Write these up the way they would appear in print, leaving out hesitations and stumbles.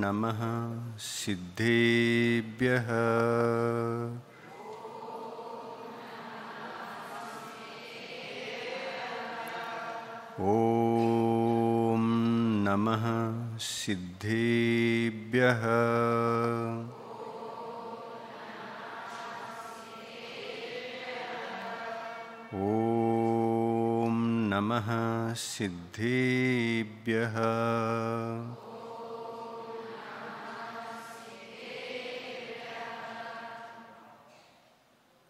ನಮಃ ಸಿದ್ಧೇಭ್ಯಃ. ಓಂ ನಮಃ ಸಿದ್ಧೇಭ್ಯಃ. ಓಂ ನಮಃ ಸಿದ್ಧೇಭ್ಯಃ.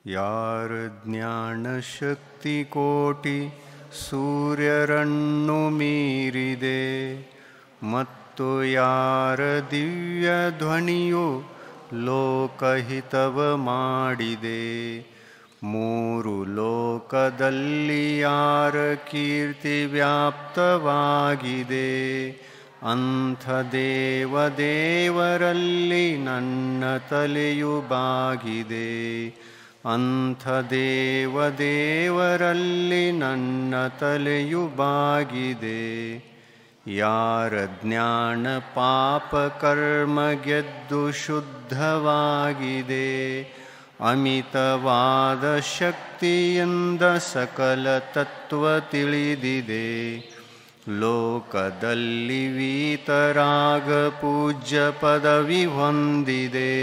ಯಾರ ಜ್ಞಾನಶಕ್ತಿ ಕೋಟಿ ಸೂರ್ಯರನ್ನು ಮೀರಿದೆ ಮತ್ತು ಯಾರ ದಿವ್ಯ ಧ್ವನಿಯು ಲೋಕಹಿತವ ಮಾಡಿದೆ, ಮೂರು ಲೋಕದಲ್ಲಿ ಯಾರ ಕೀರ್ತಿ ವ್ಯಾಪ್ತವಾಗಿದೆ, ಅಂಥ ದೇವರಲ್ಲಿ ನನ್ನ ತಲೆಯು ಬಾಗಿದೆ. ಅಂಥ ದೇವರಲ್ಲಿ ನನ್ನ ತಲೆಯು ಬಾಗಿದೆ. ಯಾರ ಜ್ಞಾನ ಪಾಪ ಕರ್ಮ ಗೆದ್ದು ಶುದ್ಧವಾಗಿದೆ, ಅಮಿತವಾದ ಶಕ್ತಿಯಿಂದ ಸಕಲ ತತ್ವ ತಿಳಿದಿದೆ, ಲೋಕದಲ್ಲಿ ವೀತರಾಗ ಪೂಜ್ಯ ಪದವಿ ಹೊಂದಿದೆ,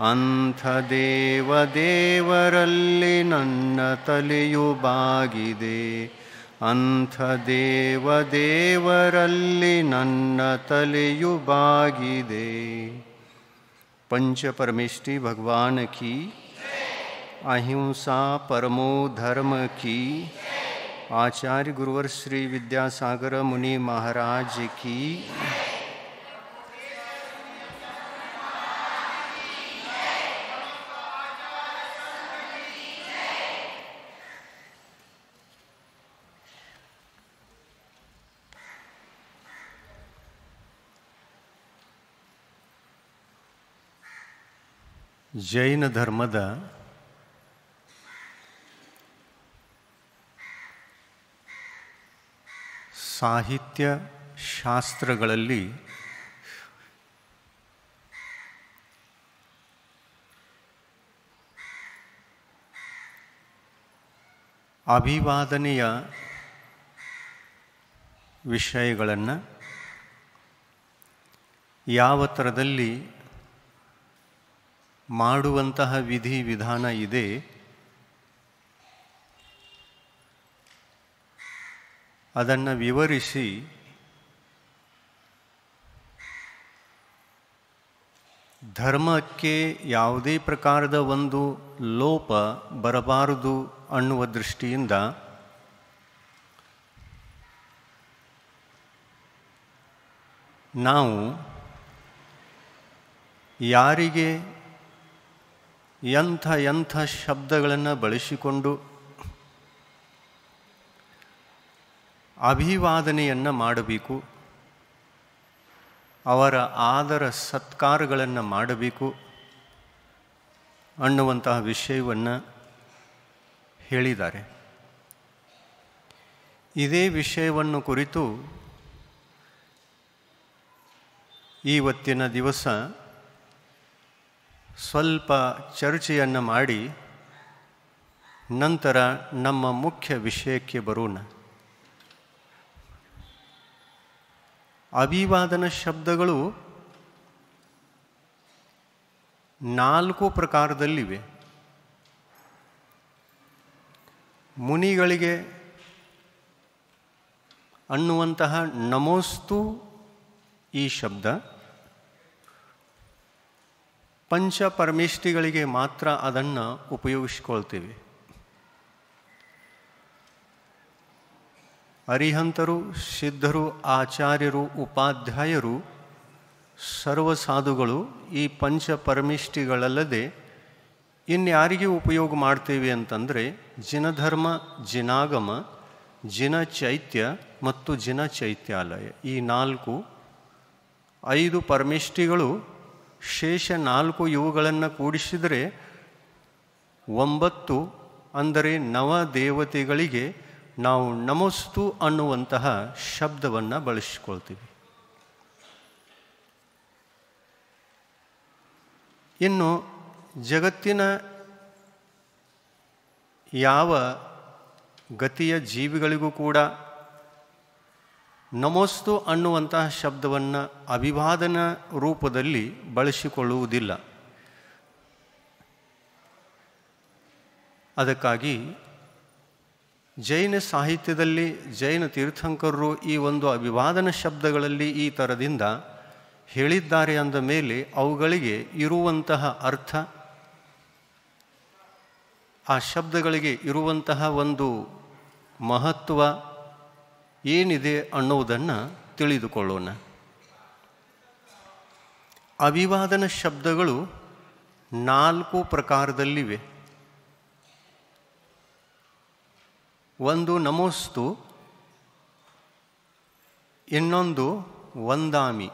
ಅಂಥ ದೇವರಲ್ಲಿ ನನ್ನ ತಲೆಯು ಬಾಗಿದೆ. ಅಂಥ ದೇವರಲ್ಲಿ ನನ್ನ ತಲೆಯು ಬಾಗಿದೆ. पंचपरमेष्टि भगवान की, अहिंसा परमो धर्म की, आचार्य गुरुवर श्री विद्यासागर मुनि महाराज की. ಜೈನ ಧರ್ಮದ ಸಾಹಿತ್ಯ ಶಾಸ್ತ್ರಗಳಲ್ಲಿ ಅಭಿವಾದನೆಯ ವಿಷಯಗಳನ್ನು ಯಾವ ಥರದಲ್ಲಿ ಮಾಡುವಂತಹ ವಿಧಿ ವಿಧಾನ ಇದೆ, ಅದನ್ನು ವಿವರಿಸಿ ಧರ್ಮಕ್ಕೆ ಯಾವುದೇ ಪ್ರಕಾರದ ಒಂದು ಲೋಪ ಬರಬಾರದು ಅನ್ನುವ ದೃಷ್ಟಿಯಿಂದ ನಾವು ಯಾರಿಗೆ ಎಂಥ ಶಬ್ದಗಳನ್ನು ಬಳಸಿಕೊಂಡು ಅಭಿವಾದನೆಯನ್ನು ಮಾಡಬೇಕು, ಅವರ ಆದರ ಸತ್ಕಾರಗಳನ್ನು ಮಾಡಬೇಕು ಅನ್ನುವಂತಹ ವಿಷಯವನ್ನು ಹೇಳಿದ್ದಾರೆ. ಇದೇ ವಿಷಯವನ್ನು ಕುರಿತು ಇವತ್ತಿನ ದಿವಸ ಸ್ವಲ್ಪ ಚರ್ಚೆಯನ್ನು ಮಾಡಿ ನಂತರ ನಮ್ಮ ಮುಖ್ಯ ವಿಷಯಕ್ಕೆ ಬರೋಣ. ಅಭಿವಾದನ ಶಬ್ದಗಳು 4 ಪ್ರಕಾರದಲ್ಲಿವೆ. ಮುನಿಗಳಿಗೆ ಅನ್ನುವಂತಹ ನಮೋಸ್ತು ಈ ಶಬ್ದ ಪಂಚಪರಮೇಷ್ಠಿಗಳಿಗೆ ಮಾತ್ರ ಅದನ್ನು ಉಪಯೋಗಿಸಿಕೊಳ್ತೇವೆ. ಅರಿಹಂತರು, ಸಿದ್ಧರು, ಆಚಾರ್ಯರು, ಉಪಾಧ್ಯಾಯರು, ಸರ್ವಸಾಧುಗಳು ಈ ಪಂಚಪರಮೇಷ್ಠಿಗಳಲ್ಲದೆ ಇನ್ಯಾರಿಗೆ ಉಪಯೋಗ ಮಾಡ್ತೇವೆ ಅಂತಂದರೆ ಜಿನಧರ್ಮ, ಜಿನಾಗಮ, ಜಿನಚೈತ್ಯ ಮತ್ತು ಜಿನಚೈತ್ಯಾಲಯ, ಈ 5 ಪರಮೇಷ್ಠಿಗಳು. ಶೇಷ 4 ಇವುಗಳನ್ನು ಕೂಡಿಸಿದರೆ 9, ಅಂದರೆ ನವದೇವತೆಗಳಿಗೆ ನಾವು ನಮೋಸ್ತು ಅನ್ನುವಂತಹ ಶಬ್ದವನ್ನು ಬಳಸಿಕೊಳ್ತೀವಿ. ಇನ್ನು ಜಗತ್ತಿನ ಯಾವ ಗತಿಯ ಜೀವಿಗಳಿಗೂ ಕೂಡ ನಮೋಸ್ತು ಅನ್ನುವಂತಹ ಶಬ್ದವನ್ನು ಅಭಿವಾದನ ರೂಪದಲ್ಲಿ ಬಳಸಿಕೊಳ್ಳುವುದಿಲ್ಲ. ಅದಕ್ಕಾಗಿ ಜೈನ ಸಾಹಿತ್ಯದಲ್ಲಿ ಜೈನ ತೀರ್ಥಂಕರರು ಈ ಒಂದು ಅಭಿವಾದನ ಶಬ್ದಗಳಲ್ಲಿ ಈ ಥರದಿಂದ ಹೇಳಿದ್ದಾರೆ ಅಂದ ಮೇಲೆ ಅವುಗಳಿಗೆ ಇರುವಂತಹ ಅರ್ಥ, ಆ ಶಬ್ದಗಳಿಗೆ ಇರುವಂತಹ ಒಂದು ಮಹತ್ವ ಏನಿದೆ ಅನ್ನುವುದನ್ನು ತಿಳಿದುಕೊಳ್ಳೋಣ. ಅಭಿವಾದನ ಶಬ್ದಗಳು 4 ಪ್ರಕಾರದಲ್ಲಿವೆ. ಒಂದು ನಮೋಸ್ತು, ಇನ್ನೊಂದು ವಂದಾಮಿ.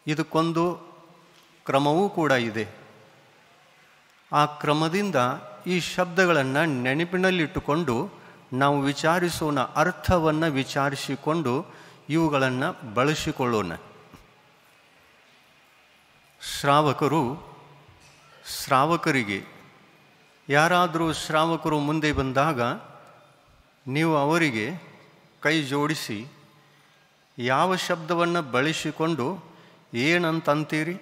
ಇದಕ್ಕೊಂದು ಕ್ರಮವೂ ಕೂಡ ಇದೆ. ಆ ಕ್ರಮದಿಂದ ಈ ಶಬ್ದಗಳನ್ನು ನೆನಪಿನಲ್ಲಿಟ್ಟುಕೊಂಡು ನಾವು ವಿಚಾರಿಸೋಣ, ಅರ್ಥವನ್ನು ವಿಚಾರಿಸಿಕೊಂಡು ಇವುಗಳನ್ನು ಬಳಸಿಕೊಳ್ಳೋಣ. ಶ್ರಾವಕರಿಗೆ ಯಾರಾದರೂ ಶ್ರಾವಕರು ಮುಂದೆ ಬಂದಾಗ ನೀವು ಅವರಿಗೆ ಕೈ ಜೋಡಿಸಿ ಯಾವ ಶಬ್ದವನ್ನು ಬಳಸಿಕೊಂಡು ಏನಂತೀರಿ?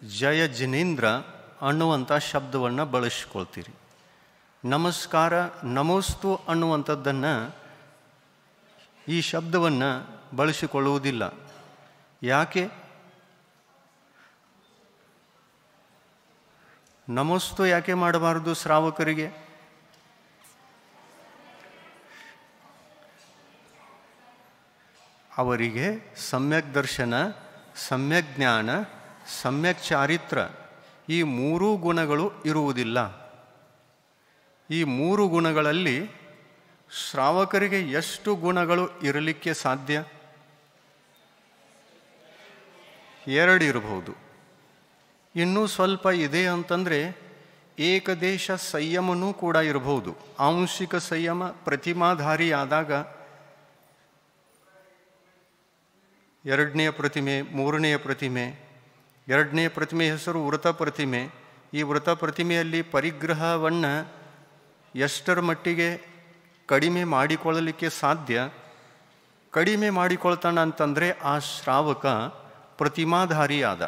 ಜಯ ಜಿನೇಂದ್ರ ಅನ್ನುವಂಥ ಶಬ್ದವನ್ನು ಬಳಸಿಕೊಳ್ತೀರಿ. ನಮಸ್ಕಾರ, ನಮೋಸ್ತು ಅನ್ನುವಂಥದ್ದನ್ನು, ಈ ಶಬ್ದವನ್ನು ಬಳಸಿಕೊಳ್ಳುವುದಿಲ್ಲ. ಯಾಕೆ? ನಮೋಸ್ತು ಯಾಕೆ ಮಾಡಬಾರದು ಶ್ರಾವಕರಿಗೆ? ಅವರಿಗೆ ಸಮ್ಯಕ್ ದರ್ಶನ, ಸಮ್ಯಕ್ ಜ್ಞಾನ, ಸಮ್ಯಕ್ ಚಾರಿತ್ರ ಈ 3 ಗುಣಗಳು ಇರುವುದಿಲ್ಲ. ಈ 3 ಗುಣಗಳಲ್ಲಿ ಶ್ರಾವಕರಿಗೆ ಎಷ್ಟು ಗುಣಗಳು ಇರಲಿಕ್ಕೆ ಸಾಧ್ಯ? 2 ಇರಬಹುದು. ಇನ್ನೂ ಸ್ವಲ್ಪ ಇದೆ ಅಂತಂದರೆ ಏಕದೇಶ ಸಂಯಮನೂ ಕೂಡ ಇರಬಹುದು. ಆಂಶಿಕ ಸಂಯಮ ಪ್ರತಿಮಾಧಾರಿ ಆದಾಗ 2ನೇ ಪ್ರತಿಮೆ, 3ನೇ ಪ್ರತಿಮೆ. 2ನೇ ಪ್ರತಿಮೆ ಹೆಸರು ವೃತ ಪ್ರತಿಮೆ. ಈ ವೃತ ಪ್ರತಿಮೆಯಲ್ಲಿ ಪರಿಗ್ರಹವನ್ನು ಎಷ್ಟರ ಮಟ್ಟಿಗೆ ಕಡಿಮೆ ಮಾಡಿಕೊಳ್ಳಲಿಕ್ಕೆ ಸಾಧ್ಯ? ಕಡಿಮೆ ಮಾಡಿಕೊಳ್ತಾನ ಅಂತಂದರೆ ಆ ಶ್ರಾವಕ ಪ್ರತಿಮಾಧಾರಿ ಆದ.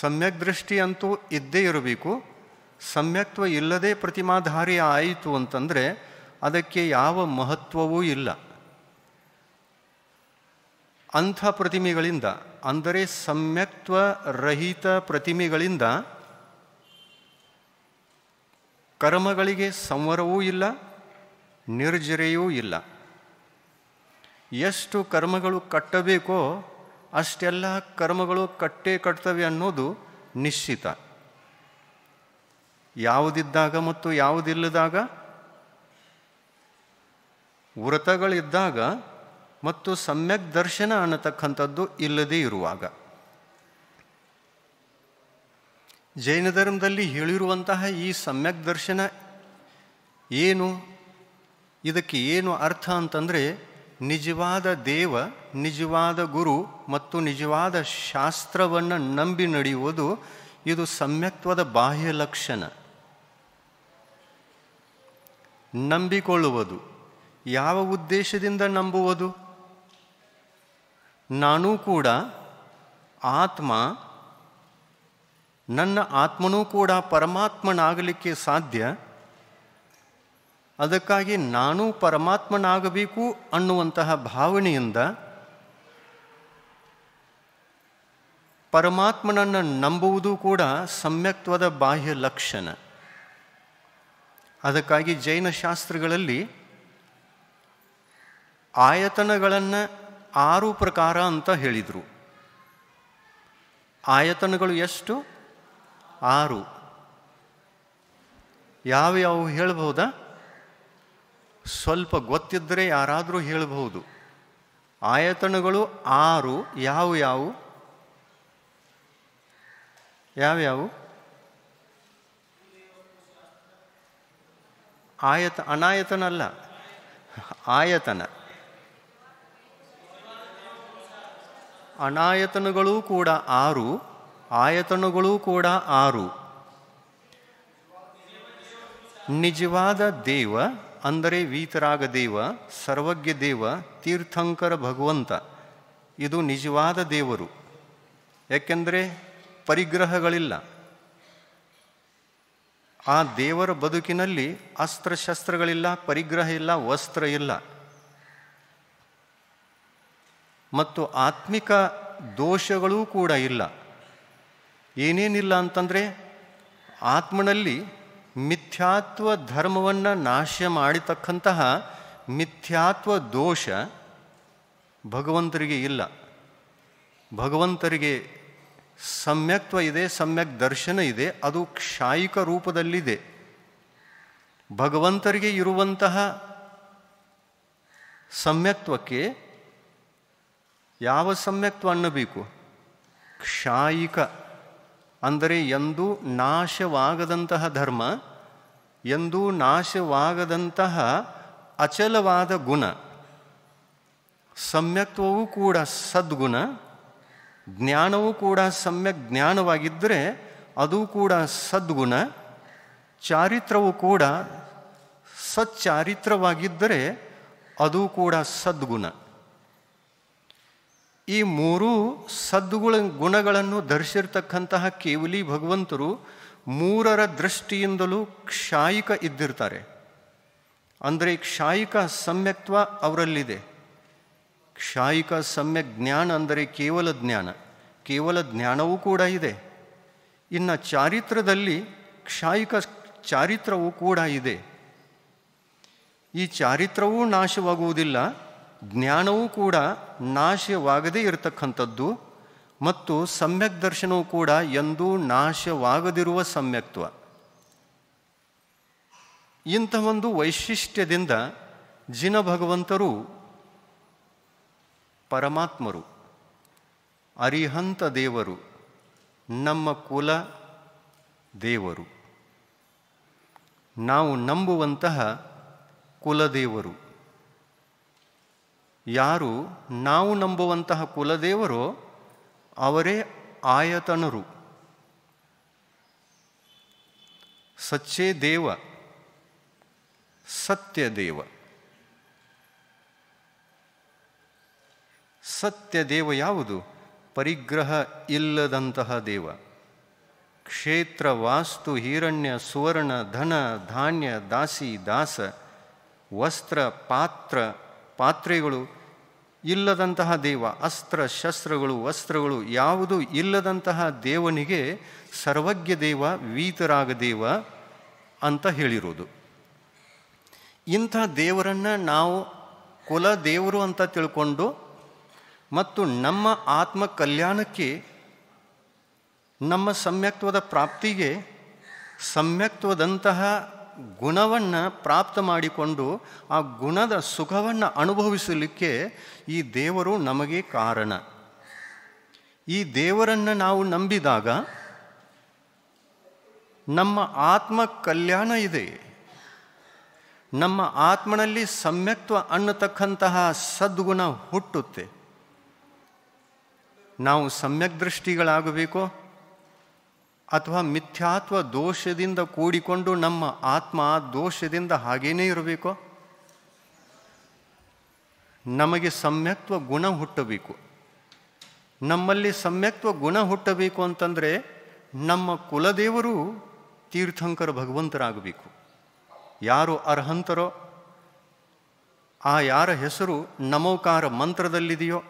ಸಮ್ಯಕ್ ದೃಷ್ಟಿ ಅಂತೂ ಇದ್ದೇ ಇರಬೇಕು. ಸಮ್ಯಕ್ತ್ವ ಇಲ್ಲದೆ ಪ್ರತಿಮಾಧಾರಿ ಆಯಿತು ಅಂತಂದರೆ ಅದಕ್ಕೆ ಯಾವ ಮಹತ್ವವೂ ಇಲ್ಲ. ಅಂಥ ಪ್ರತಿಮೆಗಳಿಂದ, ಅಂದರೆ ಸಮ್ಯಕ್ತ್ವ ರಹಿತ ಪ್ರತಿಮೆಗಳಿಂದ ಕರ್ಮಗಳಿಗೆ ಸಂವರವೂ ಇಲ್ಲ, ನಿರ್ಜರೆಯೂ ಇಲ್ಲ. ಎಷ್ಟು ಕರ್ಮಗಳು ಕಟ್ಟಬೇಕೋ ಅಷ್ಟೆಲ್ಲ ಕರ್ಮಗಳು ಕಟ್ತವೆ ಅನ್ನೋದು ನಿಶ್ಚಿತ. ಯಾವುದಿದ್ದಾಗ ಮತ್ತು ಯಾವುದಿಲ್ಲದಾಗ, ವ್ರತಗಳಿದ್ದಾಗ ಮತ್ತು ಸಮ್ಯಕ್ ದರ್ಶನ ಅನ್ನತಕ್ಕಂಥದ್ದು ಇಲ್ಲದೇ ಇರುವಾಗ. ಜೈನ ಧರ್ಮದಲ್ಲಿ ಹೇಳಿರುವಂತಹ ಈ ಸಮ್ಯಕ್ ದರ್ಶನ ಏನು? ಇದಕ್ಕೆ ಏನು ಅರ್ಥ ಅಂತಂದರೆ, ನಿಜವಾದ ದೇವ, ನಿಜವಾದ ಗುರು ಮತ್ತು ನಿಜವಾದ ಶಾಸ್ತ್ರವನ್ನು ನಂಬಿ ನಡೆಯುವುದು ಇದು ಸಮ್ಯಕ್ತ್ವದ ಬಾಹ್ಯ ಲಕ್ಷಣ. ನಂಬಿಕೊಳ್ಳುವುದು ಯಾವ ಉದ್ದೇಶದಿಂದ ನಂಬುವುದು? ನಾನೂ ಕೂಡ ಆತ್ಮ, ನನ್ನ ಆತ್ಮನೂ ಕೂಡ ಪರಮಾತ್ಮನಾಗಲಿಕ್ಕೆ ಸಾಧ್ಯ. ಅದಕ್ಕಾಗಿ ನಾನೂ ಪರಮಾತ್ಮನಾಗಬೇಕು ಅನ್ನುವಂತಹ ಭಾವನೆಯಿಂದ ಪರಮಾತ್ಮನನ್ನು ನಂಬುವುದು ಕೂಡ ಸಮ್ಯಕ್ತ್ವದ ಬಾಹ್ಯ ಲಕ್ಷಣ. ಅದಕ್ಕಾಗಿ ಜೈನ ಶಾಸ್ತ್ರಗಳಲ್ಲಿ ಆಯತನಗಳನ್ನು 6 ಪ್ರಕಾರ ಅಂತ ಹೇಳಿದರು. ಆಯತನಗಳು ಎಷ್ಟು? 6. ಯಾವ್ಯಾವು ಹೇಳ್ಬಹುದಾ? ಸ್ವಲ್ಪ ಗೊತ್ತಿದ್ದರೆ ಯಾರಾದರೂ ಹೇಳಬಹುದು. ಆಯತನಗಳು 6 ಯಾವ್ಯಾವು? ಅನಾಯತನ ಅಲ್ಲ, ಆಯತನ. ಅನಾಯತನಗಳೂ ಕೂಡ 6, ಆಯತನಗಳೂ ಕೂಡ 6. ನಿಜವಾದ ದೇವ ಅಂದರೆ ವೀತರಾಗ ದೇವ, ಸರ್ವಜ್ಞ ದೇವ, ತೀರ್ಥಂಕರ ಭಗವಂತ, ಇದು ನಿಜವಾದ ದೇವರು. ಯಾಕೆಂದರೆ ಪರಿಗ್ರಹಗಳಿಲ್ಲ. ಆ ದೇವರ ಬದುಕಿನಲ್ಲಿ ಅಸ್ತ್ರಶಸ್ತ್ರಗಳಿಲ್ಲ, ಪರಿಗ್ರಹ ಇಲ್ಲ, ವಸ್ತ್ರ ಇಲ್ಲ. ಮತ್ತು ಆತ್ಮಿಕ ದೋಷಗಳೂ ಕೂಡ ಇಲ್ಲ. ಏನೇನಿಲ್ಲ ಅಂತಂದರೆ ಆತ್ಮನಲ್ಲಿ ಮಿಥ್ಯಾತ್ವ ಧರ್ಮವನ್ನು ನಾಶ ಮಾಡಿತಕ್ಕಂತಹ ಮಿಥ್ಯಾತ್ವ ದೋಷ ಭಗವಂತರಿಗೆ ಇಲ್ಲ. ಭಗವಂತರಿಗೆ ಸಮ್ಯಕ್ತ್ವ ಇದೆ, ಸಮ್ಯಕ್ ದರ್ಶನ ಇದೆ, ಅದು ಕ್ಷಾಯಿಕ ರೂಪದಲ್ಲಿದೆ. ಭಗವಂತರಿಗೆ ಇರುವಂತಹ ಸಮ್ಯಕ್ತ್ವಕ್ಕೆ ಯಾವ ಸಮ್ಯಕ್ತ್ವ ಅನ್ನಬೇಕು? ಕ್ಷಾಯಿಕ ಅಂದರೆ ಎಂದೂ ನಾಶವಾಗದಂತಹ ಧರ್ಮ, ಎಂದೂ ನಾಶವಾಗದಂತಹ ಅಚಲವಾದ ಗುಣ. ಸಮ್ಯಕ್ತ್ವವೂ ಕೂಡ ಸದ್ಗುಣ, ಜ್ಞಾನವೂ ಕೂಡ ಸಮ್ಯಕ್ ಜ್ಞಾನವಾಗಿದ್ದರೆ ಅದು ಕೂಡ ಸದ್ಗುಣ, ಚಾರಿತ್ರವೂ ಕೂಡ ಸಚ್ಚಾರಿತ್ರವಾಗಿದ್ದರೆ ಅದು ಕೂಡ ಸದ್ಗುಣ. ಈ ಮೂರೂ ಗುಣಗಳನ್ನು ಧರಿಸಿರ್ತಕ್ಕಂತಹ ಕೇವಲಿ ಭಗವಂತರು ಮೂರರ ದೃಷ್ಟಿಯಿಂದಲೂ ಕ್ಷಾಯಿಕ ಇದ್ದಿರ್ತಾರೆ. ಅಂದರೆ ಕ್ಷಾಯಿಕ ಸಮ್ಯಕ್ತ್ವ ಅವರಲ್ಲಿದೆ. ಕ್ಷಾಯಿಕ ಸಮ್ಯಕ್ ಜ್ಞಾನ ಅಂದರೆ ಕೇವಲ ಜ್ಞಾನ, ಕೇವಲ ಜ್ಞಾನವೂ ಕೂಡ ಇದೆ. ಇನ್ನು ಚಾರಿತ್ರದಲ್ಲಿ ಕ್ಷಾಯಿಕ ಚಾರಿತ್ರವೂ ಕೂಡ ಇದೆ. ಈ ಚಾರಿತ್ರವೂ ನಾಶವಾಗುವುದಿಲ್ಲ, ಜ್ಞಾನವೂ ಕೂಡ ನಾಶವಾಗದೇ ಇರತಕ್ಕಂಥದ್ದು, ಮತ್ತು ಸಮ್ಯಕ್ ದರ್ಶನವೂ ಕೂಡ ಎಂದೂ ನಾಶವಾಗದಿರುವ ಸಮ್ಯಕ್ತ್ವ. ಇಂಥ ಒಂದು ವೈಶಿಷ್ಟ್ಯದಿಂದ ಜಿನ ಭಗವಂತರು ಪರಮಾತ್ಮರು, ಅರಿಹಂತ ದೇವರು, ನಮ್ಮ ಕುಲ ದೇವರು, ನಾವು ನಂಬುವಂತಹ ಕುಲದೇವರು. ಯಾರು ನಾವು ನಂಬುವಂತಹ ಕುಲದೇವರೋ ಅವರೇ ಆಯತನರು. ಸಚ್ಚೇ ದೇವ, ಸತ್ಯದೇವ. ಸತ್ಯದೇವ ಯಾವುದು? ಪರಿಗ್ರಹ ಇಲ್ಲದಂತಹ ದೇವ. ಕ್ಷೇತ್ರ, ವಾಸ್ತು, ಹಿರಣ್ಯ, ಸುವರ್ಣ, ಧನ, ಧಾನ್ಯ, ದಾಸಿ, ದಾಸ, ವಸ್ತ್ರ, ಪಾತ್ರೆಗಳು ಇಲ್ಲದಂತಹ ದೇವ. ಅಸ್ತ್ರ ಶಸ್ತ್ರಗಳು, ವಸ್ತ್ರಗಳು ಯಾವುದು ಇಲ್ಲದಂತಹ ದೇವನಿಗೆ ಸರ್ವಜ್ಞ ದೇವ, ವೀತರಾಗ ದೇವ ಅಂತ ಹೇಳಿರೋದು. ಇಂಥ ದೇವರನ್ನು ನಾವು ಕುಲ ದೇವರು ಅಂತ ತಿಳ್ಕೊಂಡು ಮತ್ತು ನಮ್ಮ ಆತ್ಮ ಕಲ್ಯಾಣಕ್ಕೆ, ನಮ್ಮ ಸಮ್ಯಕ್ತ್ವದ ಪ್ರಾಪ್ತಿಗೆ ಸಮ್ಯಕ್ತ್ವದಂತಹ ಗುಣವನ್ನು ಪ್ರಾಪ್ತ ಮಾಡಿಕೊಂಡು ಆ ಗುಣದ ಸುಖವನ್ನು ಅನುಭವಿಸಲಿಕ್ಕೆ ಈ ದೇವರು ನಮಗೆ ಕಾರಣ. ಈ ದೇವರನ್ನು ನಾವು ನಂಬಿದಾಗ ನಮ್ಮ ಆತ್ಮ ಕಲ್ಯಾಣ ಇದೆ. ನಮ್ಮ ಆತ್ಮನಲ್ಲಿ ಸಮ್ಯಕ್ತ್ವ ಅನ್ನತಕ್ಕಂತಹ ಸದ್ಗುಣ ಹುಟ್ಟುತ್ತೆ. ನಾವು ಸಮ್ಯಕ್ ದೃಷ್ಟಿಗಳಾಗಬೇಕೋ ಅಥವಾ ಮಿಥ್ಯಾತ್ವ ದೋಷದಿಂದ ಕೂಡಿಕೊಂಡು ನಮ್ಮ ಆತ್ಮ ದೋಷದಿಂದ ಹಾಗೇನೇ ಇರಬೇಕೋ? ನಮಗೆ ಸಮ್ಯಕ್ತ್ವ ಗುಣ ಹುಟ್ಟಬೇಕು. ನಮ್ಮಲ್ಲಿ ಸಮ್ಯಕ್ತ್ವ ಗುಣ ಹುಟ್ಟಬೇಕು ಅಂತಂದರೆ ನಮ್ಮ ಕುಲದೇವರು ತೀರ್ಥಂಕರ ಭಗವಂತರಾಗಬೇಕು. ಯಾರು ಅರ್ಹಂತರೋ, ಆ ಯಾರ ಹೆಸರು ನಮೋಕಾರ ಮಂತ್ರದಲ್ಲಿದೆಯೋ,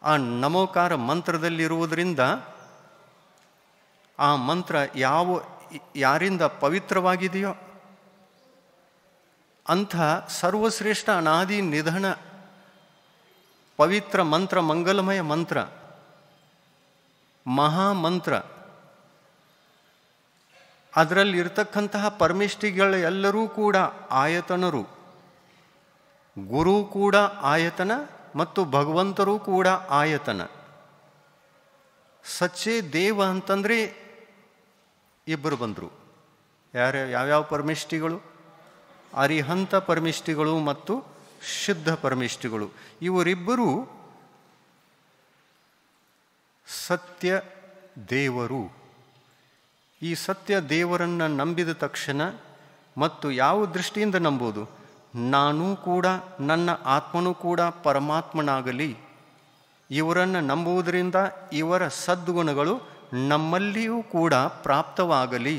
ಆ ನಮೋಕಾರ ಮಂತ್ರದಲ್ಲಿರುವುದರಿಂದ ಆ ಮಂತ್ರ ಯಾರಿಂದ ಪವಿತ್ರವಾಗಿದೆಯೋ ಅಂಥ ಸರ್ವಶ್ರೇಷ್ಠ ಅನಾದಿ ನಿಧನ ಪವಿತ್ರ ಮಂತ್ರ, ಮಂಗಲಮಯ ಮಂತ್ರ, ಮಹಾಮಂತ್ರ, ಅದರಲ್ಲಿರ್ತಕ್ಕಂತಹ ಪರಮಿಷ್ಠಿಗಳು ಎಲ್ಲರೂ ಕೂಡ ಆಯತನರು. ಗುರು ಕೂಡ ಆಯತನ ಮತ್ತು ಭಗವಂತರೂ ಕೂಡ ಆಯತನ. ಸಚ್ಚೇ ದೇವ ಅಂತಂದರೆ ಇಬ್ಬರು ಬಂದರು. ಯಾವ್ಯಾವ ಪರಮಿಷ್ಠಿಗಳು? ಅರಿಹಂತ ಪರಮಿಷ್ಠಿಗಳು ಮತ್ತು ಶುದ್ಧ ಪರಮಿಷ್ಠಿಗಳು. ಇವರಿಬ್ಬರು ಸತ್ಯ ದೇವರು. ಈ ಸತ್ಯ ದೇವರನ್ನು ನಂಬಿದ ತಕ್ಷಣ ಮತ್ತು ಯಾವ ದೃಷ್ಟಿಯಿಂದ ನಂಬೋದು? ನಾನೂ ಕೂಡ ನನ್ನ ಆತ್ಮನೂ ಕೂಡ ಪರಮಾತ್ಮನಾಗಲಿ. ಇವರನ್ನು ನಂಬುವುದರಿಂದ ಇವರ ಸದ್ಗುಣಗಳು ನಮ್ಮಲ್ಲಿಯೂ ಕೂಡ ಪ್ರಾಪ್ತವಾಗಲಿ.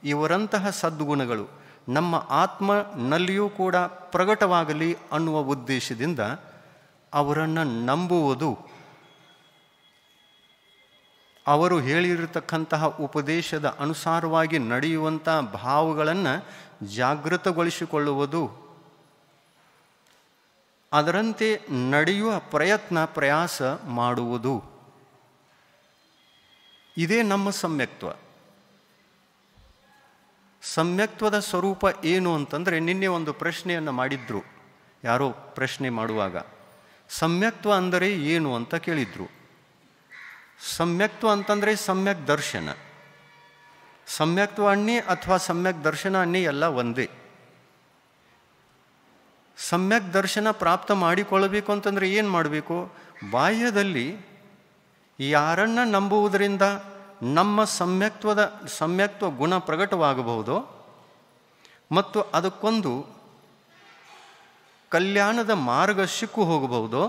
ಇವರಂತಹ ಸದ್ಗುಣಗಳು ನಮ್ಮ ಆತ್ಮನಲ್ಲಿಯೂ ಕೂಡ ಪ್ರಕಟವಾಗಲಿ ಅನ್ನುವ ಉದ್ದೇಶದಿಂದ ಅವರನ್ನು ನಂಬುವುದು. ಅವರು ಹೇಳಿರತಕ್ಕಂತಹ ಉಪದೇಶದ ಅನುಸಾರವಾಗಿ ನಡೆಯುವಂಥ ಭಾವಗಳನ್ನು ಜಾಗೃತಗೊಳಿಸಿಕೊಳ್ಳುವುದು, ಅದರಂತೆ ನಡೆಯುವ ಪ್ರಯಾಸ ಮಾಡುವುದು. ಇದೇ ನಮ್ಮ ಸಮ್ಯಕ್ತ್ವ. ಸಮ್ಯಕ್ತ್ವದ ಸ್ವರೂಪ ಏನು ಅಂತಂದರೆ, ನಿನ್ನೆ ಒಂದು ಪ್ರಶ್ನೆಯನ್ನು ಮಾಡಿದ್ರು, ಯಾರೋ ಪ್ರಶ್ನೆ ಮಾಡುವಾಗ ಸಮ್ಯಕ್ತ್ವ ಅಂದರೆ ಏನು ಅಂತ ಕೇಳಿದ್ರು. ಸಮ್ಯಕ್ತ್ವ ಅಂತಂದರೆ ಸಮ್ಯಕ್ ದರ್ಶನ. ಸಮ್ಯಕ್ತ್ವ ಅನ್ನಿ ಅಥವಾ ಸಮ್ಯಕ್ ದರ್ಶನ ಅನ್ನಿ ಎಲ್ಲ ಒಂದೇ. ಸಮ್ಯಕ್ ದರ್ಶನ ಪ್ರಾಪ್ತ ಮಾಡಿಕೊಳ್ಳಬೇಕು ಅಂತಂದರೆ ಏನು ಮಾಡಬೇಕು? ಬಾಹ್ಯದಲ್ಲಿ ಯಾರನ್ನು ನಂಬುವುದರಿಂದ ನಮ್ಮ ಸಮ್ಯಕ್ತ್ವ ಗುಣ ಪ್ರಕಟವಾಗಬಹುದು ಮತ್ತು ಅದಕ್ಕೊಂದು ಕಲ್ಯಾಣದ ಮಾರ್ಗ ಸಿಕ್ಕು ಹೋಗಬಹುದು.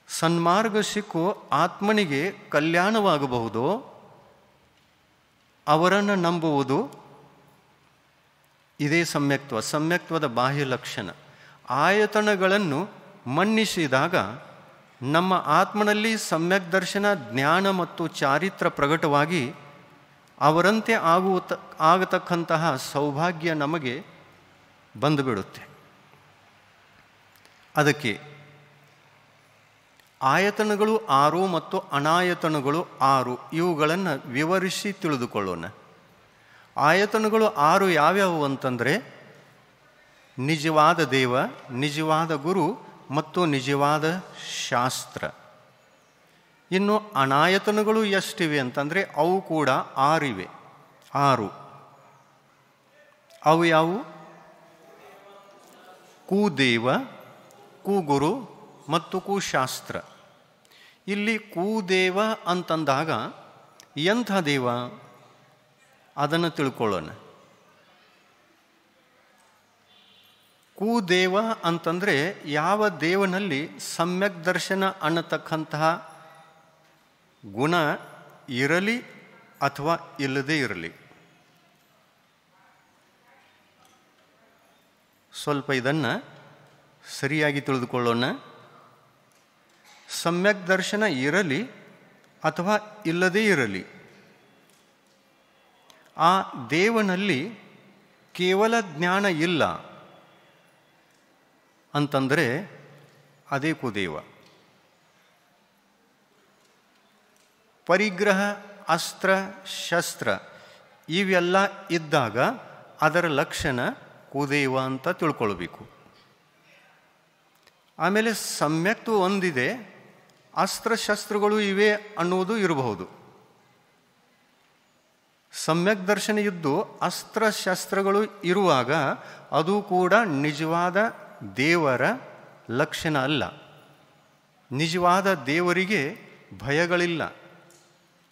ಸನ್ಮಾರ್ಗ ಸಿಕ್ಕು ಆತ್ಮನಿಗೆ ಕಲ್ಯಾಣವಾಗಬಹುದು. ಅವರನ್ನು ನಂಬುವುದು ಇದೇ ಸಮ್ಯಕ್ತ್ವದ ಬಾಹ್ಯ ಲಕ್ಷಣ. ಆಯತನಗಳನ್ನು ಮನ್ನಿಸಿದಾಗ ನಮ್ಮ ಆತ್ಮನಲ್ಲಿ ಸಮ್ಯಕ್ ದರ್ಶನ, ಜ್ಞಾನ ಮತ್ತು ಚಾರಿತ್ರ ಪ್ರಕಟವಾಗಿ ಅವರಂತೆ ಆಗತಕ್ಕಂತಹ ಸೌಭಾಗ್ಯ ನಮಗೆ ಬಂದುಬಿಡುತ್ತೆ. ಅದಕ್ಕೆ ಆಯತನಗಳು 6 ಮತ್ತು ಅನಾಯತನಗಳು 6 ಇವುಗಳನ್ನು ವಿವರಿಸಿ ತಿಳಿದುಕೊಳ್ಳೋಣ. ಆಯತನಗಳು 6 ಯಾವ್ಯಾವು ಅಂತಂದರೆ ನಿಜವಾದ ದೇವ, ನಿಜವಾದ ಗುರು ಮತ್ತು ನಿಜವಾದ ಶಾಸ್ತ್ರ. ಇನ್ನು ಅನಾಯತನಗಳು ಎಷ್ಟಿವೆ ಅಂತಂದರೆ ಅವು ಕೂಡ 6 ಇವೆ. 6 ಅವು ಯಾವುವು? ಕುದೇವ, ಕುಗುರು ಮತ್ತು ಕುಶಾಸ್ತ್ರ. ಇಲ್ಲಿ ಕುದೇವ ಅಂತಂದಾಗ ಎಂಥ ದೇವ ಅದನ್ನು ತಿಳ್ಕೊಳ್ಳೋಣ. ಕುದೇವ ಅಂತಂದರೆ ಯಾವ ದೇವನಲ್ಲಿ ಸಮ್ಯಕ್ ದರ್ಶನ ಅನ್ನತಕ್ಕಂತಹ ಗುಣ ಇರಲಿ ಅಥವಾ ಇಲ್ಲದೇ ಇರಲಿ. ಸ್ವಲ್ಪ ಇದನ್ನು ಸರಿಯಾಗಿ ತಿಳಿದುಕೊಳ್ಳೋಣ. ಸಮ್ಯಕ್ ದರ್ಶನ ಇರಲಿ ಅಥವಾ ಇಲ್ಲದೇ ಇರಲಿ, ಆ ದೇವನಲ್ಲಿ ಕೇವಲ ಜ್ಞಾನ ಇಲ್ಲ ಅಂತಂದರೆ ಅದೇ ಕುದೇವ. ಪರಿಗ್ರಹ, ಅಸ್ತ್ರ, ಶಸ್ತ್ರ ಇವೆಲ್ಲ ಇದ್ದಾಗ ಅದರ ಲಕ್ಷಣ ಕುದೇವ ಅಂತ ತಿಳ್ಕೊಳ್ಬೇಕು. ಆಮೇಲೆ ಸಮ್ಯಕ್ತ್ವ ಒಂದಿದೆ, ಅಸ್ತ್ರಶಸ್ತ್ರಗಳು ಇವೆ ಅನ್ನುವುದು ಇರಬಹುದು. ಸಮ್ಯಕ್ ದರ್ಶನ ಇದ್ದು ಅಸ್ತ್ರಶಸ್ತ್ರಗಳು ಇರುವಾಗ ಅದು ಕೂಡ ನಿಜವಾದ ದೇವರ ಲಕ್ಷಣ ಅಲ್ಲ. ನಿಜವಾದ ದೇವರಿಗೆ ಭಯಗಳಿಲ್ಲ,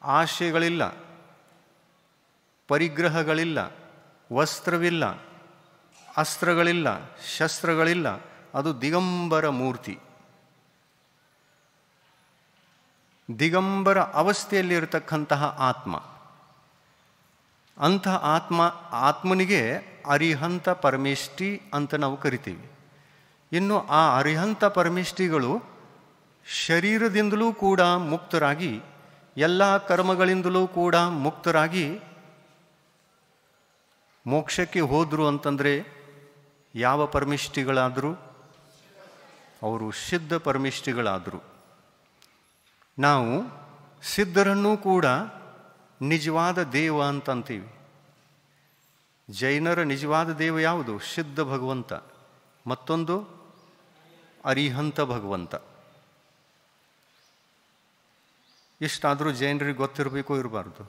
ಆಶೆಗಳಿಲ್ಲ, ಪರಿಗ್ರಹಗಳಿಲ್ಲ, ವಸ್ತ್ರವಿಲ್ಲ, ಅಸ್ತ್ರಗಳಿಲ್ಲ, ಶಸ್ತ್ರಗಳಿಲ್ಲ. ಅದು ದಿಗಂಬರ ಮೂರ್ತಿ. ದಿಗಂಬರ ಅವಸ್ಥೆಯಲ್ಲಿರತಕ್ಕಂತಹ ಆತ್ಮ. ಅಂಥ ಆತ್ಮನಿಗೆ ಅರಿಹಂತ ಪರಮೇಷ್ಠಿ ಅಂತ ನಾವು ಕರಿತೀವಿ. ಇನ್ನು ಆ ಅರಿಹಂತ ಪರಮೇಷ್ಠಿಗಳು ಶರೀರದಿಂದಲೂ ಕೂಡ ಮುಕ್ತರಾಗಿ, ಎಲ್ಲ ಕರ್ಮಗಳಿಂದಲೂ ಕೂಡ ಮುಕ್ತರಾಗಿ ಮೋಕ್ಷಕ್ಕೆ ಹೋದರು ಅಂತಂದರೆ ಯಾವ ಪರಮೇಷ್ಠಿಗಳಾದರೂ? ಅವರು ಸಿದ್ಧ ಪರಮೇಷ್ಠಿಗಳಾದರು. ನಾವು ಸಿದ್ಧರನ್ನೂ ಕೂಡ ನಿಜವಾದ ದೇವ ಅಂತಂತೀವಿ. ಜೈನರ ನಿಜವಾದ ದೇವ ಯಾವುದು? ಸಿದ್ಧ ಭಗವಂತ. ಮತ್ತೊಂದು ಅರಿಹಂತ ಭಗವಂತ. ಇಷ್ಟಾದರೂ ಜೈನರಿಗೆ ಗೊತ್ತಿರಬೇಕು, ಇರಬಾರ್ದು?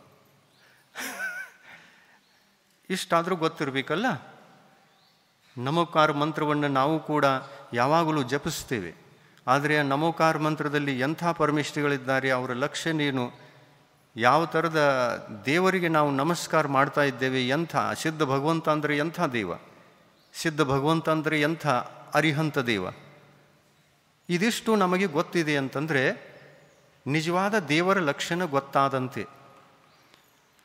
ಇಷ್ಟಾದರೂ ಗೊತ್ತಿರಬೇಕಲ್ಲ. ನಮಕಾರ ಮಂತ್ರವನ್ನು ನಾವು ಕೂಡ ಯಾವಾಗಲೂ ಜಪಿಸ್ತೇವೆ. ಆದರೆ ನಮೋಕಾರ ಮಂತ್ರದಲ್ಲಿ ಎಂಥ ಪರಮೇಷ್ಠಿಗಳಿದ್ದಾರೆ, ಅವರ ಲಕ್ಷಣೇನು, ಯಾವ ಥರದ ದೇವರಿಗೆ ನಾವು ನಮಸ್ಕಾರ ಮಾಡ್ತಾ ಇದ್ದೇವೆ, ಎಂಥ ಸಿದ್ಧ ಭಗವಂತ ಅಂದರೆ ಎಂಥ ದೇವ, ಸಿದ್ಧ ಭಗವಂತ ಅಂದರೆ ಎಂಥ ಅರಿಹಂತ ದೇವ, ಇದಿಷ್ಟು ನಮಗೆ ಗೊತ್ತಿದೆ ಅಂತಂದರೆ ನಿಜವಾದ ದೇವರ ಲಕ್ಷಣ ಗೊತ್ತಾದಂತೆ.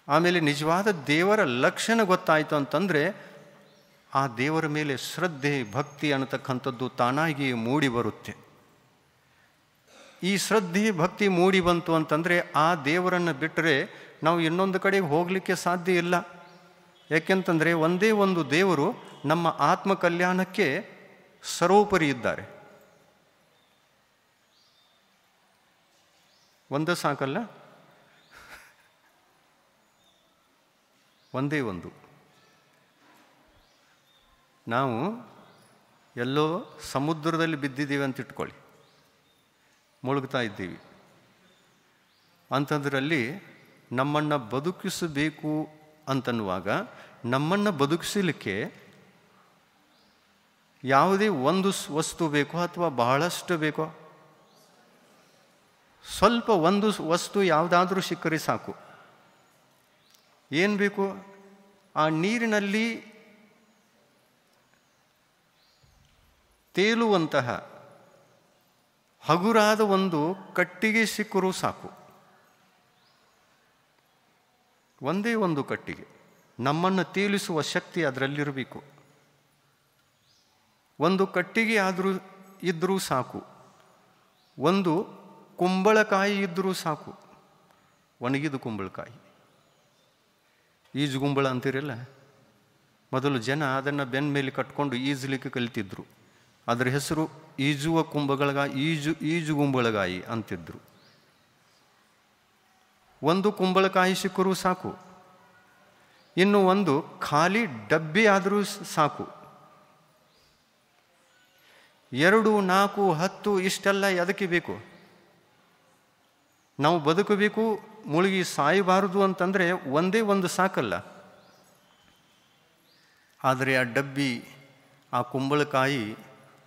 ಆಮೇಲೆ ನಿಜವಾದ ದೇವರ ಲಕ್ಷಣ ಗೊತ್ತಾಯಿತು ಅಂತಂದರೆ ಆ ದೇವರ ಮೇಲೆ ಶ್ರದ್ಧೆ ಭಕ್ತಿ ಅನ್ನತಕ್ಕಂಥದ್ದು ತಾನಾಗಿ ಮೂಡಿ ಬರುತ್ತೆ. ಈ ಶ್ರದ್ಧೆ ಭಕ್ತಿ ಮೂಡಿ ಬಂತು ಅಂತಂದರೆ ಆ ದೇವರನ್ನು ಬಿಟ್ಟರೆ ನಾವು ಇನ್ನೊಂದು ಕಡೆಗೆ ಹೋಗಲಿಕ್ಕೆ ಸಾಧ್ಯ ಇಲ್ಲ. ಯಾಕೆಂತಂದರೆ ಒಂದೇ ಒಂದು ದೇವರು ನಮ್ಮ ಆತ್ಮ ಕಲ್ಯಾಣಕ್ಕೆ ಸರ್ವೋಪರಿ ಇದ್ದಾರೆ. ಒಂದೇ ಸಾಕಲ್ಲ, ಒಂದೇ ಒಂದು. ನಾವು ಎಲ್ಲೋ ಸಮುದ್ರದಲ್ಲಿ ಬಿದ್ದಿದ್ದೀವಿ ಅಂತ ಇಟ್ಕೊಳ್ಳಿ, ಮುಳುಗ್ತಾ ಇದ್ದೀವಿ ಅಂತಂದ್ರಲ್ಲಿ ನಮ್ಮನ್ನು ಬದುಕಿಸಬೇಕು ಅಂತನ್ನುವಾಗ ನಮ್ಮನ್ನು ಬದುಕಿಸಲಿಕ್ಕೆ ಯಾವುದೇ ಒಂದು ವಸ್ತು ಬೇಕೋ ಅಥವಾ ಬಹಳಷ್ಟು ಬೇಕೋ? ಸ್ವಲ್ಪ ಒಂದು ವಸ್ತು ಯಾವುದಾದ್ರೂ ಸಿಕ್ಕರೆ ಸಾಕು. ಏನು ಬೇಕು? ಆ ನೀರಿನಲ್ಲಿ ತೇಲುವಂತಹ ಹಗುರಾದ ಒಂದು ಕಟ್ಟಿಗೆ ಸಿಕ್ಕರೂ ಸಾಕು. ಒಂದೇ ಒಂದು ಕಟ್ಟಿಗೆ, ನಮ್ಮನ್ನು ತೇಲಿಸುವ ಶಕ್ತಿ ಅದರಲ್ಲಿರಬೇಕು. ಒಂದು ಕಟ್ಟಿಗೆ ಆದರೂ ಇದ್ದರೂ ಸಾಕು, ಒಂದು ಕುಂಬಳಕಾಯಿ ಇದ್ದರೂ ಸಾಕು. ಒಣಗಿದ ಕುಂಬಳಕಾಯಿ, ಈಜುಗುಂಬಳ ಅಂತೀರಲ್ಲ, ಮೊದಲು ಜನ ಅದನ್ನು ಬೆನ್ನ ಮೇಲೆ ಕಟ್ಕೊಂಡು ಈಜಲಿಕ್ಕೆ ಕಲಿತಿದ್ರು. ಅದರ ಹೆಸರು ಈಜುವ ಈಜುಗುಂಬಳಕಾಯಿ ಅಂತಿದ್ರು. ಒಂದು ಕುಂಬಳಕಾಯಿ ಸಿಕ್ಕರೂ ಸಾಕು, ಇನ್ನು ಒಂದು ಖಾಲಿ ಡಬ್ಬಿ ಆದರೂ ಸಾಕು. 2, 4, 10 ಇಷ್ಟೆಲ್ಲ ಎದಕ್ಕೆ ಬೇಕು? ನಾವು ಬದುಕಬೇಕು, ಮುಳುಗಿ ಸಾಯಬಾರದು ಅಂತಂದರೆ ಒಂದೇ ಒಂದು ಸಾಕಲ್ಲ. ಆದರೆ ಆ ಡಬ್ಬಿ, ಆ ಕುಂಬಳಕಾಯಿ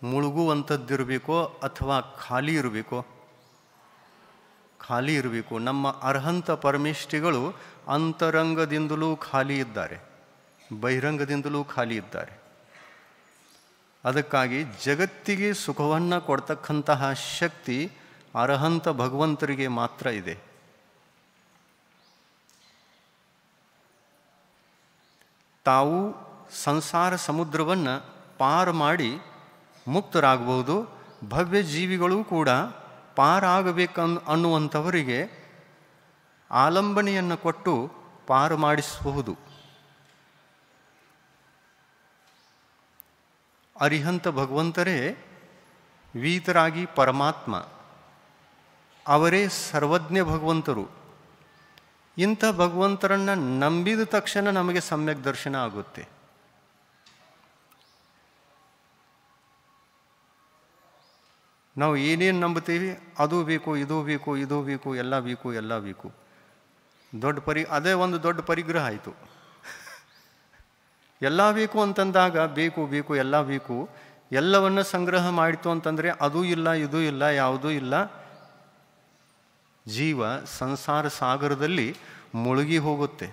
ಮುಳುಗುವಂಥದ್ದಿರಬೇಕೋ ಅಥವಾ ಖಾಲಿ ಇರಬೇಕೋ? ಖಾಲಿ ಇರಬೇಕು. ನಮ್ಮ ಅರ್ಹಂತ ಪರಮೇಷ್ಠಿಗಳು ಅಂತರಂಗದಿಂದಲೂ ಖಾಲಿ ಇದ್ದಾರೆ, ಬಹಿರಂಗದಿಂದಲೂ ಖಾಲಿ ಇದ್ದಾರೆ. ಅದಕ್ಕಾಗಿ ಜಗತ್ತಿಗೆ ಸುಖವನ್ನು ಕೊಡ್ತಕ್ಕಂತಹ ಶಕ್ತಿ ಅರ್ಹಂತ ಭಗವಂತರಿಗೆ ಮಾತ್ರ ಇದೆ. ತಾವು ಸಂಸಾರ ಸಮುದ್ರವನ್ನು ಪಾರು ಮಾಡಿ ಮುಕ್ತರಾಗಬಹುದು. ಭವ್ಯ ಜೀವಿಗಳು ಕೂಡ ಅನ್ನುವಂಥವರಿಗೆ ಆಲಂಬನೆಯನ್ನು ಕೊಟ್ಟು ಪಾರು ಮಾಡಿಸಬಹುದು. ಅರಿಹಂತ ಭಗವಂತರೇ ವೀತರಾಗಿ ಪರಮಾತ್ಮ, ಅವರೇ ಸರ್ವಜ್ಞ ಭಗವಂತರು. ಇಂಥ ಭಗವಂತರನ್ನು ನಂಬಿದ ತಕ್ಷಣ ನಮಗೆ ಸಮ್ಯಕ್ ದರ್ಶನ ಆಗುತ್ತೆ. ನಾವು ಏನೇನು ನಂಬುತ್ತೀವಿ, ಅದು ಬೇಕು, ಇದು ಬೇಕು, ಇದು ಬೇಕು, ಎಲ್ಲ ಬೇಕು, ಎಲ್ಲ ಬೇಕು. ಅದೇ ಒಂದು ದೊಡ್ಡ ಪರಿಗ್ರಹ ಆಯಿತು. ಎಲ್ಲ ಬೇಕು ಅಂತಂದಾಗ ಬೇಕು ಬೇಕು ಎಲ್ಲ ಬೇಕು, ಎಲ್ಲವನ್ನ ಸಂಗ್ರಹ ಮಾಡಿತು ಅಂತಂದರೆ ಅದೂ ಇಲ್ಲ, ಇದೂ ಇಲ್ಲ, ಯಾವುದೂ ಇಲ್ಲ. ಜೀವ ಸಂಸಾರ ಸಾಗರದಲ್ಲಿ ಮುಳುಗಿ ಹೋಗುತ್ತೆ.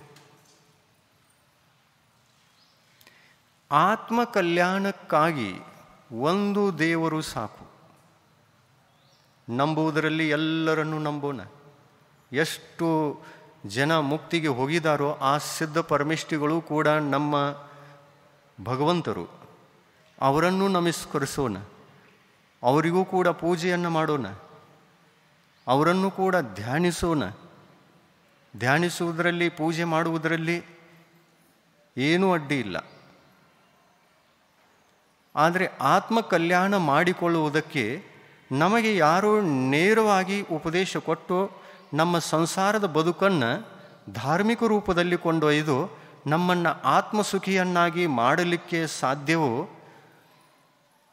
ಆತ್ಮ ಕಲ್ಯಾಣಕ್ಕಾಗಿ ಒಂದು ದೇವರು ಸಾಕು. ನಂಬುವುದರಲ್ಲಿ ಎಲ್ಲರನ್ನೂ ನಂಬೋಣ. ಎಷ್ಟು ಜನ ಮುಕ್ತಿಗೆ ಹೋಗಿದಾರೋ ಆ ಸಿದ್ಧ ಪರಮೇಷ್ಠಿಗಳು ಕೂಡ ನಮ್ಮ ಭಗವಂತರು. ಅವರನ್ನು ನಮಸ್ಕರಿಸೋಣ, ಅವರಿಗೂ ಕೂಡ ಪೂಜೆಯನ್ನು ಮಾಡೋಣ, ಅವರನ್ನು ಕೂಡ ಧ್ಯಾನಿಸೋಣ. ಧ್ಯಾನಿಸುವುದರಲ್ಲಿ, ಪೂಜೆ ಮಾಡುವುದರಲ್ಲಿ ಏನೂ ಅಡ್ಡಿ ಇಲ್ಲ. ಆದರೆ ಆತ್ಮ ಕಲ್ಯಾಣ ಮಾಡಿಕೊಳ್ಳುವುದಕ್ಕೆ ನಮಗೆ ಯಾರೋ ನೇರವಾಗಿ ಉಪದೇಶ ಕೊಟ್ಟು ನಮ್ಮ ಸಂಸಾರದ ಬದುಕನ್ನು ಧಾರ್ಮಿಕ ರೂಪದಲ್ಲಿ ಕೊಂಡೊಯ್ದು ನಮ್ಮನ್ನು ಆತ್ಮಸುಖಿಯನ್ನಾಗಿ ಮಾಡಲಿಕ್ಕೆ ಸಾಧ್ಯವೋ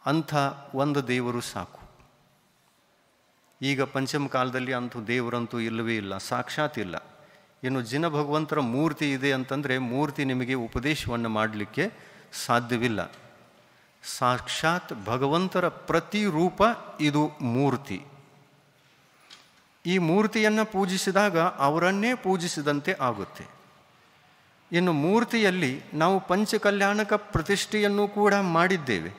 ಅಂಥ ಒಂದು ದೇವರು ಸಾಕು. ಈಗ ಪಂಚಮ ಕಾಲದಲ್ಲಿ ಅಂಥ ದೇವರಂತೂ ಇಲ್ಲವೇ ಇಲ್ಲ, ಸಾಕ್ಷಾತ್ ಇಲ್ಲ. ಇನ್ನು ಜಿನ ಭಗವಂತರ ಮೂರ್ತಿ ಇದೆ ಅಂತಂದರೆ ಮೂರ್ತಿ ನಿಮಗೆ ಉಪದೇಶವನ್ನು ಮಾಡಲಿಕ್ಕೆ ಸಾಧ್ಯವಿಲ್ಲ. ಸಾಕ್ಷಾತ್ ಭಗವಂತರ ಪ್ರತಿರೂಪ ಇದು ಮೂರ್ತಿ. ಈ ಮೂರ್ತಿಯನ್ನು ಪೂಜಿಸಿದಾಗ ಅವರನ್ನೇ ಪೂಜಿಸಿದಂತೆ ಆಗುತ್ತೆ. ಇನ್ನು ಮೂರ್ತಿಯಲ್ಲಿ ನಾವು ಪಂಚಕಲ್ಯಾಣಕ ಪ್ರತಿಷ್ಠೆಯನ್ನು ಕೂಡ ಮಾಡಿದ್ದೇವೆ.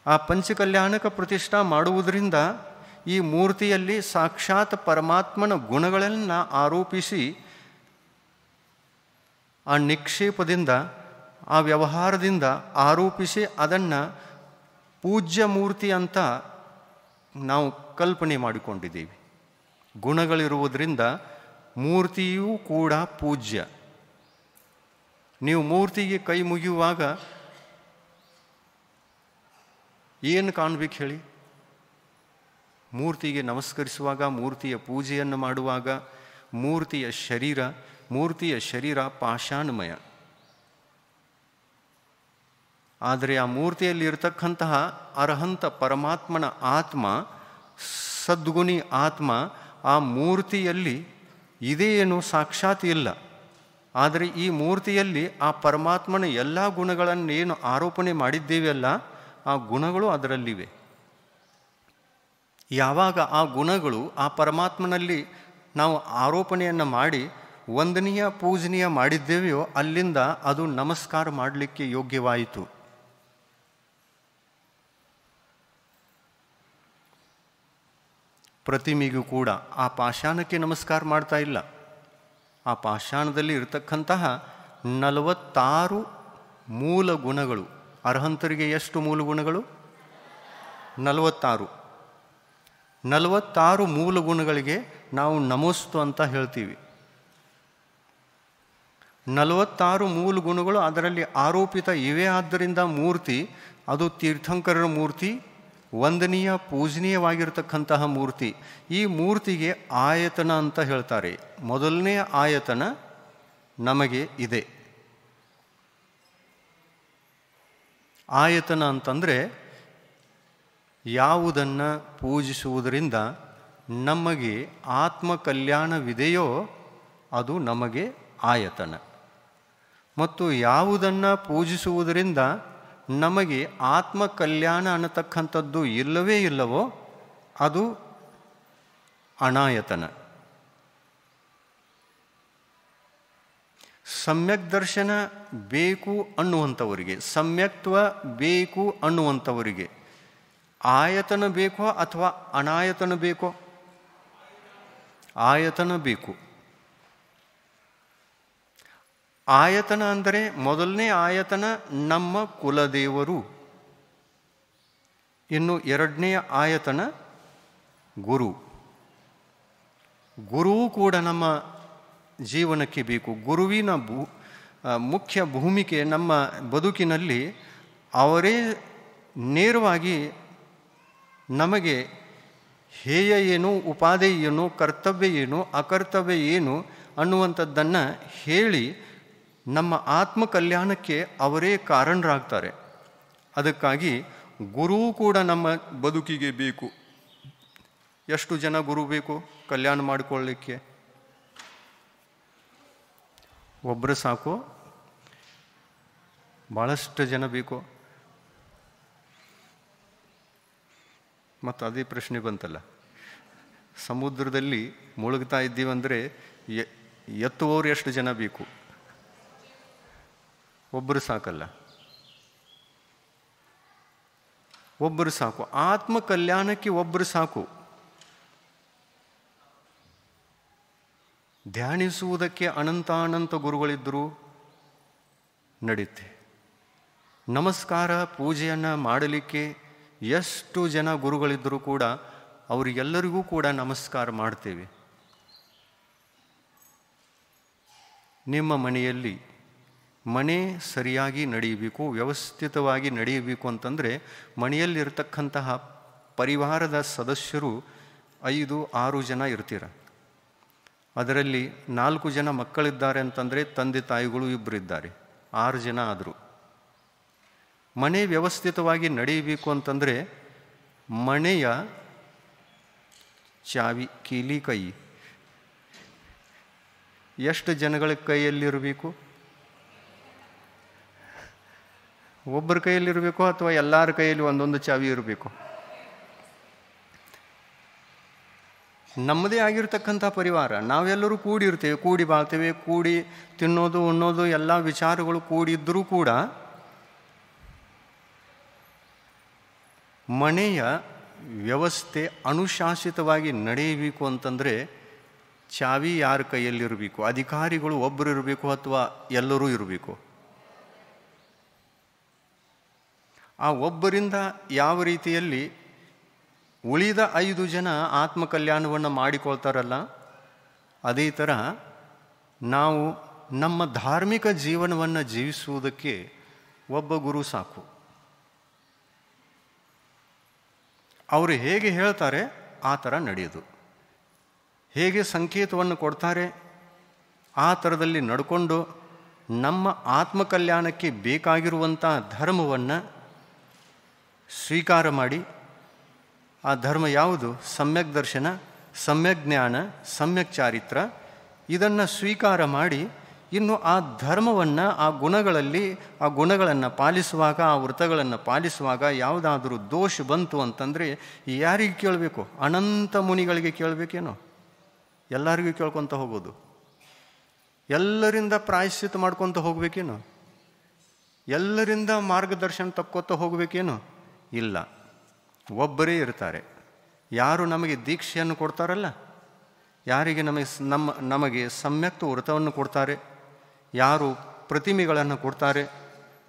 ಆ ಪಂಚಕಲ್ಯಾಣಕ ಪ್ರತಿಷ್ಠಾ ಮಾಡುವುದರಿಂದ ಈ ಮೂರ್ತಿಯಲ್ಲಿ ಸಾಕ್ಷಾತ್ ಪರಮಾತ್ಮನ ಗುಣಗಳನ್ನು ಆರೋಪಿಸಿ ಆ ನಿಕ್ಷೇಪದಿಂದ, ಆ ವ್ಯವಹಾರದಿಂದ ಆರೋಪಿಸಿ ಅದನ್ನು ಪೂಜ್ಯ ಮೂರ್ತಿ ಅಂತ ನಾವು ಕಲ್ಪನೆ ಮಾಡಿಕೊಂಡಿದ್ದೀವಿ. ಗುಣಗಳಿರುವುದರಿಂದ ಮೂರ್ತಿಯೂ ಕೂಡ ಪೂಜ್ಯ. ನೀವು ಮೂರ್ತಿಗೆ ಕೈ ಮುಗಿಯುವಾಗ ಏನು ಕಾಣಬೇಕು ಹೇಳಿ? ಮೂರ್ತಿಗೆ ನಮಸ್ಕರಿಸುವಾಗ, ಮೂರ್ತಿಯ ಪೂಜೆಯನ್ನು ಮಾಡುವಾಗ ಮೂರ್ತಿಯ ಶರೀರ ಪಾಷಾಣಮಯ. ಆದರೆ ಆ ಮೂರ್ತಿಯಲ್ಲಿ ಇರತಕ್ಕಂತಹ ಅರ್ಹಂತ ಪರಮಾತ್ಮನ ಆತ್ಮ, ಸದ್ಗುಣಿ ಆತ್ಮ ಆ ಮೂರ್ತಿಯಲ್ಲಿ ಇದೇನು ಸಾಕ್ಷಾತ್ ಇಲ್ಲ. ಆದರೆ ಈ ಮೂರ್ತಿಯಲ್ಲಿ ಆ ಪರಮಾತ್ಮನ ಎಲ್ಲ ಗುಣಗಳನ್ನೇನು ಆರೋಪಣೆ ಮಾಡಿದ್ದೇವೆಯಲ್ಲ, ಆ ಗುಣಗಳು ಅದರಲ್ಲಿವೆ. ಯಾವಾಗ ಆ ಗುಣಗಳು ಆ ಪರಮಾತ್ಮನಲ್ಲಿ ನಾವು ಆರೋಪಣೆಯನ್ನು ಮಾಡಿ ವಂದನೀಯ ಪೂಜನೀಯ ಮಾಡಿದ್ದೇವೆಯೋ ಅಲ್ಲಿಂದ ಅದು ನಮಸ್ಕಾರ ಮಾಡಲಿಕ್ಕೆ ಯೋಗ್ಯವಾಯಿತು. ಪ್ರತಿಮೆಗೂ ಕೂಡ ಆ ಪಾಷಾಣಕ್ಕೆ ನಮಸ್ಕಾರ ಮಾಡ್ತಾ ಇಲ್ಲ. ಆ ಪಾಷಾಣದಲ್ಲಿ ಇರತಕ್ಕಂತಹ 46 ಮೂಲ ಗುಣಗಳು. ಅರ್ಹಂತರಿಗೆ ಎಷ್ಟು ಮೂಲ ಗುಣಗಳು? 46 ಮೂಲ ಗುಣಗಳಿಗೆ ನಾವು ನಮೋಸ್ತು ಅಂತ ಹೇಳ್ತೀವಿ. 46 ಮೂಲ ಗುಣಗಳು ಅದರಲ್ಲಿ ಆರೋಪಿತ ಇವೆ. ಆದ್ದರಿಂದ ಮೂರ್ತಿ ಅದು ತೀರ್ಥಂಕರರ ಮೂರ್ತಿ, ವಂದನೀಯ ಪೂಜನೀಯವಾಗಿರತಕ್ಕಂತಹ ಮೂರ್ತಿ. ಈ ಮೂರ್ತಿಗೆ ಆಯತನ ಅಂತ ಹೇಳ್ತಾರೆ. ಮೊದಲನೆಯ ಆಯತನ ನಮಗೆ ಇದೆ. ಆಯತನ ಅಂತಂದರೆ ಯಾವುದನ್ನು ಪೂಜಿಸುವುದರಿಂದ ನಮಗೆ ಆತ್ಮಕಲ್ಯಾಣವಿದೆಯೋ ಅದು ನಮಗೆ ಆಯತನ. ಮತ್ತು ಯಾವುದನ್ನು ಪೂಜಿಸುವುದರಿಂದ ನಮಗೆ ಆತ್ಮಕಲ್ಯಾಣ ಅನ್ನತಕ್ಕಂಥದ್ದು ಇಲ್ಲವೇ ಇಲ್ಲವೋ ಅದು ಅನಾಯತನ. ಸಮ್ಯಕ್ ದರ್ಶನ ಬೇಕು ಅನ್ನುವಂಥವರಿಗೆ, ಸಮ್ಯಕ್ತ್ವ ಬೇಕು ಅನ್ನುವಂಥವರಿಗೆ ಆಯತನ ಬೇಕೋ ಅಥವಾ ಅನಾಯತನ ಬೇಕೋ? ಆಯತನ ಬೇಕು. ಆಯತನ ಅಂದರೆ ಮೊದಲನೇ ಆಯತನ ನಮ್ಮ ಕುಲದೇವರು. ಇನ್ನು ಎರಡನೆಯ ಆಯತನ ಗುರು. ಗುರುವು ಕೂಡ ನಮ್ಮ ಜೀವನಕ್ಕೆ ಬೇಕು. ಗುರುವಿನ ಮುಖ್ಯ ಭೂಮಿಕೆ ನಮ್ಮ ಬದುಕಿನಲ್ಲಿ. ಅವರೇ ನೇರವಾಗಿ ನಮಗೆ ಹೇಯ ಏನು, ಉಪಾದೇಯ ಏನು, ಕರ್ತವ್ಯ ಏನು, ಅಕರ್ತವ್ಯ ಏನು ಅನ್ನುವಂಥದ್ದನ್ನು ಹೇಳಿ ನಮ್ಮ ಆತ್ಮಕಲ್ಯಾಣಕ್ಕೆ ಅವರೇ ಕಾರಣರಾಗ್ತಾರೆ. ಅದಕ್ಕಾಗಿ ಗುರು ಕೂಡ ನಮ್ಮ ಬದುಕಿಗೆ ಬೇಕು. ಎಷ್ಟು ಜನ ಗುರು ಬೇಕು ಕಲ್ಯಾಣ ಮಾಡಿಕೊಳ್ಳಲಿಕ್ಕೆ? ಒಬ್ಬರು ಸಾಕು? ಭಾಳಷ್ಟು ಜನ ಬೇಕು? ಮತ್ತು ಅದೇ ಪ್ರಶ್ನೆ ಬಂತಲ್ಲ, ಸಮುದ್ರದಲ್ಲಿ ಮುಳುಗ್ತಾ ಇದ್ದೀವಂದರೆ ಎತ್ತುವವರು ಎಷ್ಟು ಜನ ಬೇಕು? ಒಬ್ಬರು ಸಾಕಲ್ಲ, ಒಬ್ಬರು ಸಾಕು. ಆತ್ಮ ಕಲ್ಯಾಣಕ್ಕೆ ಒಬ್ಬರು ಸಾಕು. ಧ್ಯಾನಿಸುವುದಕ್ಕೆ ಅನಂತ ಗುರುಗಳಿದ್ದರೂ ನಡೀತೆ. ನಮಸ್ಕಾರ ಪೂಜೆಯನ್ನು ಮಾಡಲಿಕ್ಕೆ ಎಷ್ಟು ಜನ ಗುರುಗಳಿದ್ದರೂ ಕೂಡ ಅವರಿಗೆಲ್ಲರಿಗೂ ಕೂಡ ನಮಸ್ಕಾರ ಮಾಡ್ತೇವೆ. ನಿಮ್ಮ ಮನೆಯಲ್ಲಿ ಮನೆ ಸರಿಯಾಗಿ ನಡೆಯಬೇಕು, ವ್ಯವಸ್ಥಿತವಾಗಿ ನಡೆಯಬೇಕು ಅಂತಂದರೆ ಮನೆಯಲ್ಲಿರ್ತಕ್ಕಂತಹ ಪರಿವಾರದ ಸದಸ್ಯರು 5-6 ಜನ ಇರ್ತೀರ. ಅದರಲ್ಲಿ 4 ಜನ ಮಕ್ಕಳಿದ್ದಾರೆ ಅಂತಂದರೆ ತಂದೆ ತಾಯಿಗಳು 2 ಇದ್ದಾರೆ, 6 ಜನ ಆದರು. ಮನೆ ವ್ಯವಸ್ಥಿತವಾಗಿ ನಡೆಯಬೇಕು ಅಂತಂದರೆ ಮನೆಯ ಚಾವಿ, ಕೀಲಿ ಕೈ ಎಷ್ಟು ಜನಗಳ ಕೈಯಲ್ಲಿರಬೇಕು? ಒಬ್ಬರ ಕೈಯಲ್ಲಿರಬೇಕು ಅಥವಾ ಎಲ್ಲರ ಕೈಯಲ್ಲಿ ಒಂದೊಂದು ಚಾವಿ ಇರಬೇಕು? ನಮ್ಮದೇ ಆಗಿರ್ತಕ್ಕಂಥ ಪರಿವಾರ, ನಾವೆಲ್ಲರೂ ಕೂಡಿರ್ತೇವೆ, ಕೂಡಿ ಬಾಳ್ತೇವೆ, ಕೂಡಿ ತಿನ್ನೋದು ಉಣ್ಣೋದು ಎಲ್ಲ ವಿಚಾರಗಳು ಕೂಡಿದ್ದರೂ ಕೂಡ ಮನೆಯ ವ್ಯವಸ್ಥೆ ಅನುಶಾಸಿತವಾಗಿ ನಡೆಯಬೇಕು ಅಂತಂದರೆ ಚಾವಿ ಯಾರ ಕೈಯಲ್ಲಿರಬೇಕು? ಅಧಿಕಾರಿಗಳು ಒಬ್ಬರು ಇರಬೇಕು ಅಥವಾ ಎಲ್ಲರೂ ಇರಬೇಕು? ಆ ಒಬ್ಬರಿಂದ ಯಾವ ರೀತಿಯಲ್ಲಿ ಉಳಿದ 5 ಜನ ಆತ್ಮಕಲ್ಯಾಣವನ್ನು ಮಾಡಿಕೊಳ್ತಾರಲ್ಲ, ಅದೇ ಥರ ನಾವು ನಮ್ಮ ಧಾರ್ಮಿಕ ಜೀವನವನ್ನು ಜೀವಿಸುವುದಕ್ಕೆ ಒಬ್ಬ ಗುರು ಸಾಕು. ಅವರು ಹೇಗೆ ಹೇಳ್ತಾರೆ ಆ ಥರ ನಡೆಯೋದು, ಹೇಗೆ ಸಂಕೇತವನ್ನು ಕೊಡ್ತಾರೆ ಆ ಥರದಲ್ಲಿ ನಡ್ಕೊಂಡು ನಮ್ಮ ಆತ್ಮಕಲ್ಯಾಣಕ್ಕೆ ಬೇಕಾಗಿರುವಂಥ ಧರ್ಮವನ್ನು ಸ್ವೀಕಾರ ಮಾಡಿ, ಆ ಧರ್ಮ ಯಾವುದು? ಸಮ್ಯಕ್ ದರ್ಶನ, ಸಮ್ಯಕ್ ಜ್ಞಾನ, ಸಮ್ಯಕ್ ಚಾರಿತ್ರ. ಇದನ್ನು ಸ್ವೀಕಾರ ಮಾಡಿ ಇನ್ನು ಆ ಧರ್ಮವನ್ನು, ಆ ಗುಣಗಳನ್ನು ಪಾಲಿಸುವಾಗ, ಆ ವೃತ್ತಗಳನ್ನು ಪಾಲಿಸುವಾಗ ಯಾವುದಾದ್ರೂ ದೋಷ ಬಂತು ಅಂತಂದರೆ ಯಾರಿಗೆ ಕೇಳಬೇಕು? ಅನಂತ ಮುನಿಗಳಿಗೆ ಕೇಳಬೇಕೇನೋ? ಎಲ್ಲರಿಗೂ ಕೇಳ್ಕೊತ ಹೋಗೋದು? ಎಲ್ಲರಿಂದ ಪ್ರಾಯಶ್ಚಿತ್ತ ಮಾಡ್ಕೊತ ಹೋಗ್ಬೇಕೇನೋ? ಎಲ್ಲರಿಂದ ಮಾರ್ಗದರ್ಶನ ತಕ್ಕೋತ ಹೋಗಬೇಕೇನೋ? ಇಲ್ಲ, ಒಬ್ಬರೇ ಇರ್ತಾರೆ. ಯಾರು ನಮಗೆ ದೀಕ್ಷೆಯನ್ನು ಕೊಡ್ತಾರಲ್ಲ, ಯಾರಿಗೆ ನಮಗೆ ಸಮ್ಯಕ್ತ ವ್ರತವನ್ನು ಕೊಡ್ತಾರೆ, ಯಾರು ಪ್ರತಿಮೆಗಳನ್ನು ಕೊಡ್ತಾರೆ,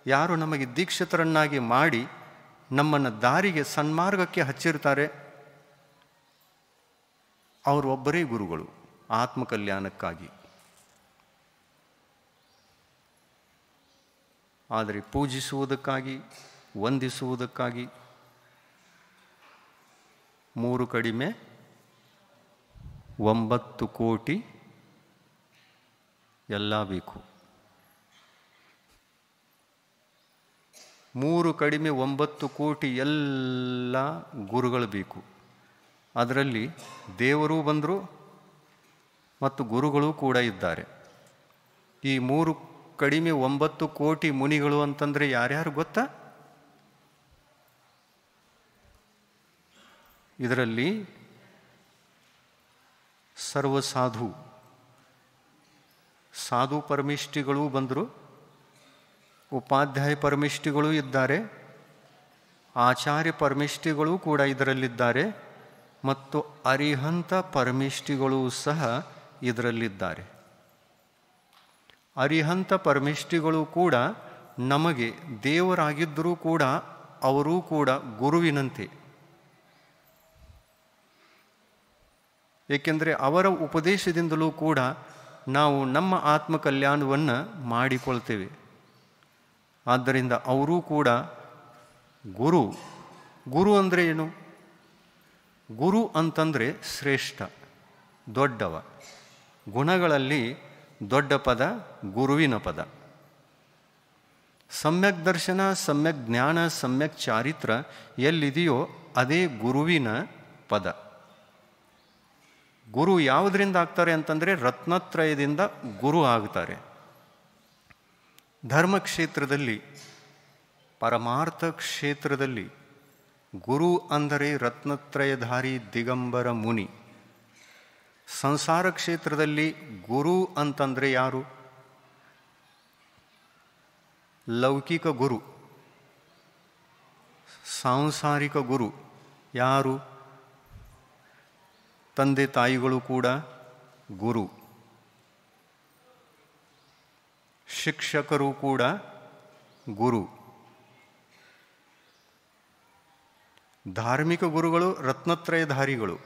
ಯಾರು ನಮಗೆ ದೀಕ್ಷಿತರನ್ನಾಗಿ ಮಾಡಿ ನಮ್ಮನ್ನು ದಾರಿಗೆ ಸನ್ಮಾರ್ಗಕ್ಕೆ ಹಚ್ಚಿರ್ತಾರೆ, ಅವರು ಒಬ್ಬರೇ ಗುರುಗಳು ಆತ್ಮಕಲ್ಯಾಣಕ್ಕಾಗಿ. ಆದರೆ ಪೂಜಿಸುವುದಕ್ಕಾಗಿ, ವಂದಿಸುವುದಕ್ಕಾಗಿ 3 ಕಡಿಮೆ 9 ಕೋಟಿ ಎಲ್ಲ ಬೇಕು. 3 ಕಡಿಮೆ 9 ಕೋಟಿ ಎಲ್ಲ ಗುರುಗಳು ಬೇಕು. ಅದರಲ್ಲಿ ದೇವರೂ ಬಂದರು ಮತ್ತು ಗುರುಗಳು ಕೂಡ ಇದ್ದಾರೆ. ಈ 3 ಕಡಿಮೆ 9 ಕೋಟಿ ಮುನಿಗಳು ಅಂತಂದರೆ ಯಾರ್ಯಾರು ಗೊತ್ತಾ? ಇದರಲ್ಲಿ ಸರ್ವಸಾಧು ಪರಮಿಷ್ಠಿಗಳೂ ಬಂದರು, ಉಪಾಧ್ಯಾಯ ಪರಮಿಷ್ಠಿಗಳೂ ಇದ್ದಾರೆ, ಆಚಾರ್ಯ ಪರಮಿಷ್ಠಿಗಳೂ ಕೂಡ ಇದರಲ್ಲಿದ್ದಾರೆ, ಮತ್ತು ಅರಿಹಂತ ಪರಮಿಷ್ಠಿಗಳೂ ಸಹ ಇದರಲ್ಲಿದ್ದಾರೆ. ಅರಿಹಂತ ಪರಮಿಷ್ಠಿಗಳು ಕೂಡ ನಮಗೆ ದೇವರಾಗಿದ್ದರೂ ಕೂಡ ಅವರೂ ಕೂಡ ಗುರುವಿನಂತೆ. ಏಕೆಂದರೆ ಅವರ ಉಪದೇಶದಿಂದಲೂ ಕೂಡ ನಾವು ನಮ್ಮ ಆತ್ಮಕಲ್ಯಾಣವನ್ನು ಮಾಡಿಕೊಳ್ತೇವೆ. ಆದ್ದರಿಂದ ಅವರೂ ಕೂಡ ಗುರು ಅಂದರೆ ಏನು? ಗುರು ಅಂತಂದರೆ ಶ್ರೇಷ್ಠ, ದೊಡ್ಡವ. ಗುಣಗಳಲ್ಲಿ ದೊಡ್ಡ ಪದ ಗುರುವಿನ ಪದ. ಸಮ್ಯಕ್ ದರ್ಶನ, ಸಮ್ಯಕ್ ಜ್ಞಾನ, ಸಮ್ಯಕ್ ಚಾರಿತ್ರ ಎಲ್ಲಿದೆಯೋ ಅದೇ ಗುರುವಿನ ಪದ. ಗುರು ಯಾವುದರಿಂದ ಆಗ್ತಾರೆ ಅಂತಂದರೆ ರತ್ನತ್ರಯದಿಂದ ಗುರು ಆಗ್ತಾರೆ. ಧರ್ಮಕ್ಷೇತ್ರದಲ್ಲಿ, ಪರಮಾರ್ಥ ಕ್ಷೇತ್ರದಲ್ಲಿ ಗುರು ಅಂದರೆ ರತ್ನತ್ರಯಧಾರಿ ದಿಗಂಬರ ಮುನಿ. ಸಂಸಾರ ಕ್ಷೇತ್ರದಲ್ಲಿ ಗುರು ಅಂತಂದರೆ ಯಾರು? ಲೌಕಿಕ ಗುರು. ಸಾಂಸಾರಿಕ ಗುರು ಯಾರು? ತಂದೆ ತಾಯಿಗಳು ಕೂಡ ಗುರು, ಶಿಕ್ಷಕರು ಕೂಡ ಗುರು. ಧಾರ್ಮಿಕ ಗುರುಗಳು ರತ್ನತ್ರಯಧಾರಿಗಳು.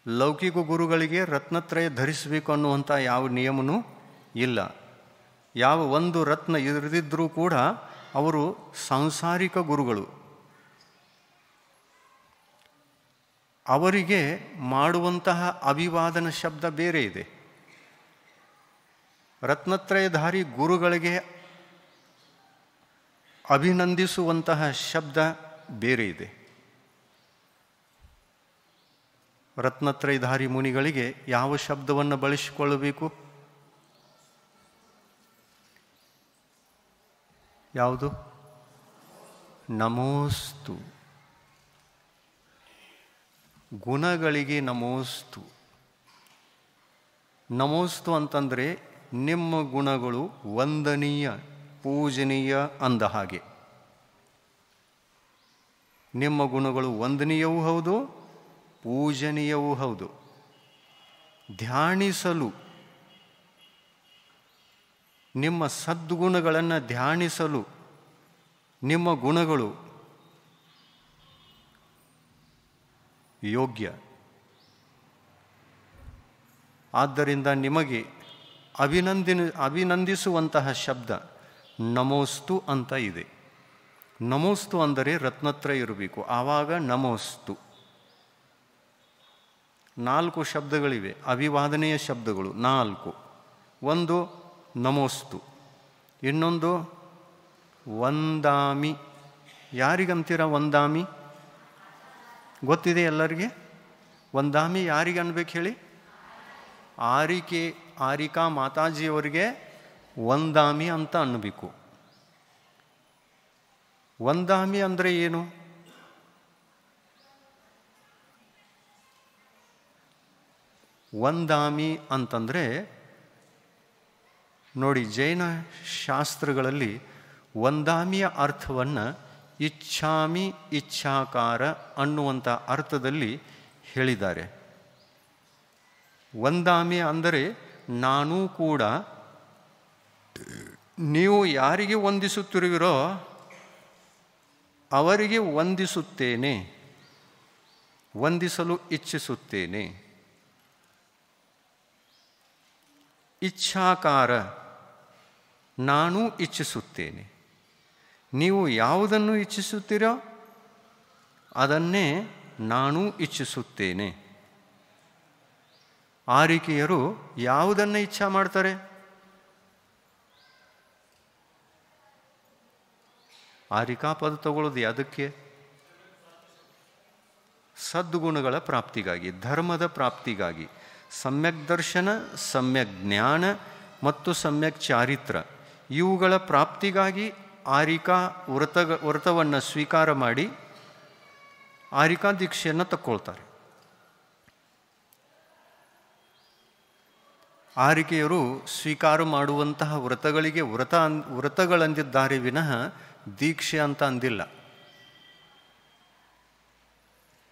ಲೌಕಿಕ ಗುರುಗಳಿಗೆ ರತ್ನತ್ರಯ ಧರಿಸಬೇಕು ಅನ್ನುವಂಥ ಯಾವ ನಿಯಮನೂ ಇಲ್ಲ. ಯಾವ ಒಂದು ರತ್ನ ಇರದಿದ್ದರೂ ಕೂಡ ಅವರು ಸಾಂಸಾರಿಕ ಗುರುಗಳು. ಅವರಿಗೆ ಮಾಡುವಂತಹ ಅಭಿವಾದನ ಶಬ್ದ ಬೇರೆ ಇದೆ. ರತ್ನತ್ರಯಧಾರಿ ಗುರುಗಳಿಗೆ ಅಭಿನಂದಿಸುವಂತಹ ಶಬ್ದ ಬೇರೆ ಇದೆ. ರತ್ನತ್ರಯಧಾರಿ ಮುನಿಗಳಿಗೆ ಯಾವ ಶಬ್ದವನ್ನು ಬಳಸಿಕೊಳ್ಳಬೇಕು? ಯಾವುದು? ನಮೋಸ್ತು. ಗುಣಗಳಿಗೆ ನಮೋಸ್ತು. ನಮೋಸ್ತು ಅಂತಂದರೆ ನಿಮ್ಮ ಗುಣಗಳು ವಂದನೀಯ, ಪೂಜನೀಯ ಅಂದ ಹಾಗೆ. ನಿಮ್ಮ ಗುಣಗಳು ವಂದನೀಯವೂ ಹೌದು, ಪೂಜನೀಯವೂ ಹೌದು. ಧ್ಯಾನಿಸಲು, ನಿಮ್ಮ ಸದ್ಗುಣಗಳನ್ನು ಧ್ಯಾನಿಸಲು ನಿಮ್ಮ ಗುಣಗಳು ಯೋಗ್ಯ. ಆದ್ದರಿಂದ ನಿಮಗೆ ಅಭಿನಂದಿಸುವಂತಹ ಶಬ್ದ ನಮೋಸ್ತು ಅಂತ ಇದೆ. ನಮೋಸ್ತು ಅಂದರೆ ರತ್ನತ್ರ ಇರಬೇಕು, ಆವಾಗ ನಮೋಸ್ತು. 4 ಶಬ್ದಗಳಿವೆ, ಅಭಿವಾದನೆಯ ಶಬ್ದಗಳು 4. ಒಂದು ನಮೋಸ್ತು, ಇನ್ನೊಂದು ವಂದಾಮಿ. ಯಾರಿಗಂತೀರ ವಂದಾಮಿ? ಗೊತ್ತಿದೆ ಎಲ್ಲರಿಗೆ? ವಂದಾಮಿ ಯಾರಿಗೆ ಅನ್ಬೇಕು ಹೇಳಿ? ಆರಿಕಾ ಮಾತಾಜಿಯವರಿಗೆ ವಂದಾಮಿ ಅಂತ ಅನ್ನಬೇಕು. ವಂದಾಮಿ ಅಂದರೆ ಏನು? ವಂದಾಮಿ ಅಂತಂದರೆ ನೋಡಿ, ಜೈನ ಶಾಸ್ತ್ರಗಳಲ್ಲಿ ವಂದಾಮಿಯ ಅರ್ಥವನ್ನು ಇಚ್ಛಾಮಿ ಇಚ್ಛಾಕಾರ ಅನ್ನುವಂಥ ಅರ್ಥದಲ್ಲಿ ಹೇಳಿದ್ದಾರೆ. ವಂದಾಮಿ ಅಂದರೆ ನಾನೂ ಕೂಡ ನೀವು ಯಾರಿಗೆ ವಂದಿಸುತ್ತಿರುವಿರೋ ಅವರಿಗೆ ವಂದಿಸುತ್ತೇನೆ, ವಂದಿಸಲು ಇಚ್ಛಿಸುತ್ತೇನೆ. ಇಚ್ಛಾಕಾರ, ನಾನು ಇಚ್ಛಿಸುತ್ತೇನೆ. ನೀವು ಯಾವುದನ್ನು ಇಚ್ಛಿಸುತ್ತೀರೋ ಅದನ್ನೇ ನಾನು ಇಚ್ಛಿಸುತ್ತೇನೆ. ಆರಿಕೆಯರು ಯಾವುದನ್ನು ಇಚ್ಛಾ ಮಾಡ್ತಾರೆ? ಆರಿಕಾ ಪದ ತಗೊಳ್ಳೋದು ಯಾವುದಕ್ಕೆ? ಸದ್ಗುಣಗಳ ಪ್ರಾಪ್ತಿಗಾಗಿ, ಧರ್ಮದ ಪ್ರಾಪ್ತಿಗಾಗಿ. ಸಮ್ಯಕ್ ದರ್ಶನ, ಸಮ್ಯಕ್ ಜ್ಞಾನ ಮತ್ತು ಸಮ್ಯಕ್ ಚಾರಿತ್ರ ಇವುಗಳ ಪ್ರಾಪ್ತಿಗಾಗಿ ಆರಿಕಾ ವ್ರತವನ್ನು ಸ್ವೀಕಾರ ಮಾಡಿ ಆರಿಕಾ ದೀಕ್ಷೆಯನ್ನು ತಕ್ಕೊಳ್ತಾರೆ. ಆರಿಕೆಯರು ಸ್ವೀಕಾರ ಮಾಡುವಂತಹ ವ್ರತಗಳಿಗೆ ವ್ರತಗಳಂದಿದ್ದಾರೆ ವಿನಃ ದೀಕ್ಷೆ ಅಂತ ಅಂದಿಲ್ಲ.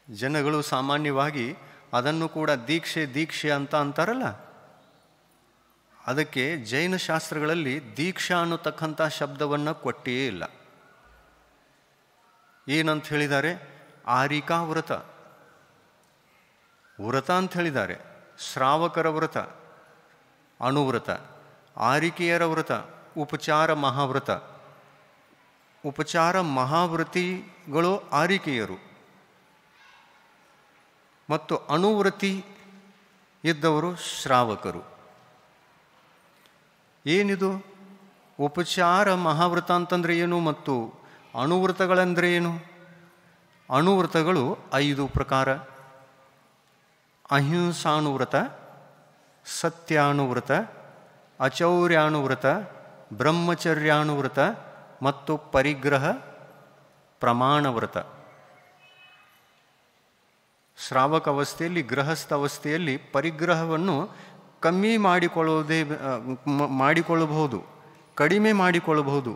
ಜನಗಳು ಸಾಮಾನ್ಯವಾಗಿ ಅದನ್ನು ಕೂಡ ದೀಕ್ಷೆ ಅಂತ ಅಂತಾರಲ್ಲ. ಅದಕ್ಕೆ ಜೈನ ಶಾಸ್ತ್ರಗಳಲ್ಲಿ ದೀಕ್ಷಾ ಅನ್ನತಕ್ಕಂಥ ಶಬ್ದವನ್ನು ಕೊಟ್ಟೇ ಇಲ್ಲ. ಏನಂತ ಹೇಳಿದ್ದಾರೆ? ಆರಿಕಾ ವ್ರತ ಅಂತ ಹೇಳಿದ್ದಾರೆ. ಶ್ರಾವಕರ ವ್ರತ ಅಣುವ್ರತ, ಆರಿಕೆಯರ ವ್ರತ ಉಪಚಾರ ಮಹಾವ್ರತ. ಉಪಚಾರ ಮಹಾವ್ರತಿಗಳು ಆರಿಕೆಯರು ಮತ್ತು ಅಣುವ್ರತಿ ಇದ್ದವರು ಶ್ರಾವಕರು. ಏನಿದು ಉಪಚಾರ ಮಹಾವ್ರತ ಅಂತಂದರೆ ಏನು ಮತ್ತು ಅಣುವ್ರತಗಳಂದರೆ ಏನು? ಅಣುವ್ರತಗಳು 5 ಪ್ರಕಾರ: ಅಹಿಂಸಾನುವ್ರತ, ಸತ್ಯಾನುವ್ರತ, ಅಚೌರ್ಯಾನುವ್ರತ, ಬ್ರಹ್ಮಚರ್ಯಾನುವ್ರತ ಮತ್ತು ಪರಿಗ್ರಹ ಪ್ರಮಾಣವ್ರತ. ಶ್ರಾವಕ ಅವಸ್ಥೆಯಲ್ಲಿ, ಗೃಹಸ್ಥ ಅವಸ್ಥೆಯಲ್ಲಿ ಪರಿಗ್ರಹವನ್ನು ಕಮ್ಮಿ ಮಾಡಿಕೊಳ್ಳಬಹುದು, ಕಡಿಮೆ ಮಾಡಿಕೊಳ್ಳಬಹುದು.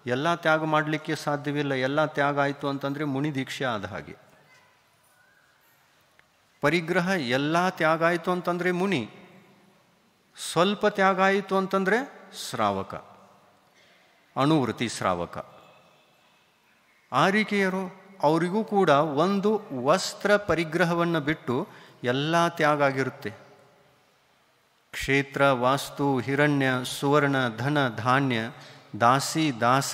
ಎಲ್ಲ ತ್ಯಾಗ ಮಾಡಲಿಕ್ಕೆ ಸಾಧ್ಯವಿಲ್ಲ. ಎಲ್ಲ ತ್ಯಾಗ ಆಯಿತು ಅಂತಂದರೆ ಮುನಿ ದೀಕ್ಷೆ ಆದ ಹಾಗೆ. ಪರಿಗ್ರಹ ಎಲ್ಲ ತ್ಯಾಗ ಆಯಿತು ಅಂತಂದರೆ ಮುನಿ, ಸ್ವಲ್ಪ ತ್ಯಾಗ ಆಯಿತು ಅಂತಂದರೆ ಶ್ರಾವಕ, ಅಣುವೃತ್ತಿ ಶ್ರಾವಕ. ಆರಿಕೆಯರು ಅವರಿಗೂ ಕೂಡ ಒಂದು ವಸ್ತ್ರ ಪರಿಗ್ರಹವನ್ನು ಬಿಟ್ಟು ಎಲ್ಲ ತ್ಯಾಗ ಆಗಿರುತ್ತೆ. ಕ್ಷೇತ್ರ, ವಾಸ್ತು, ಹಿರಣ್ಯ, ಸುವರ್ಣ, ಧನ, ಧಾನ್ಯ, ದಾಸಿ, ದಾಸ,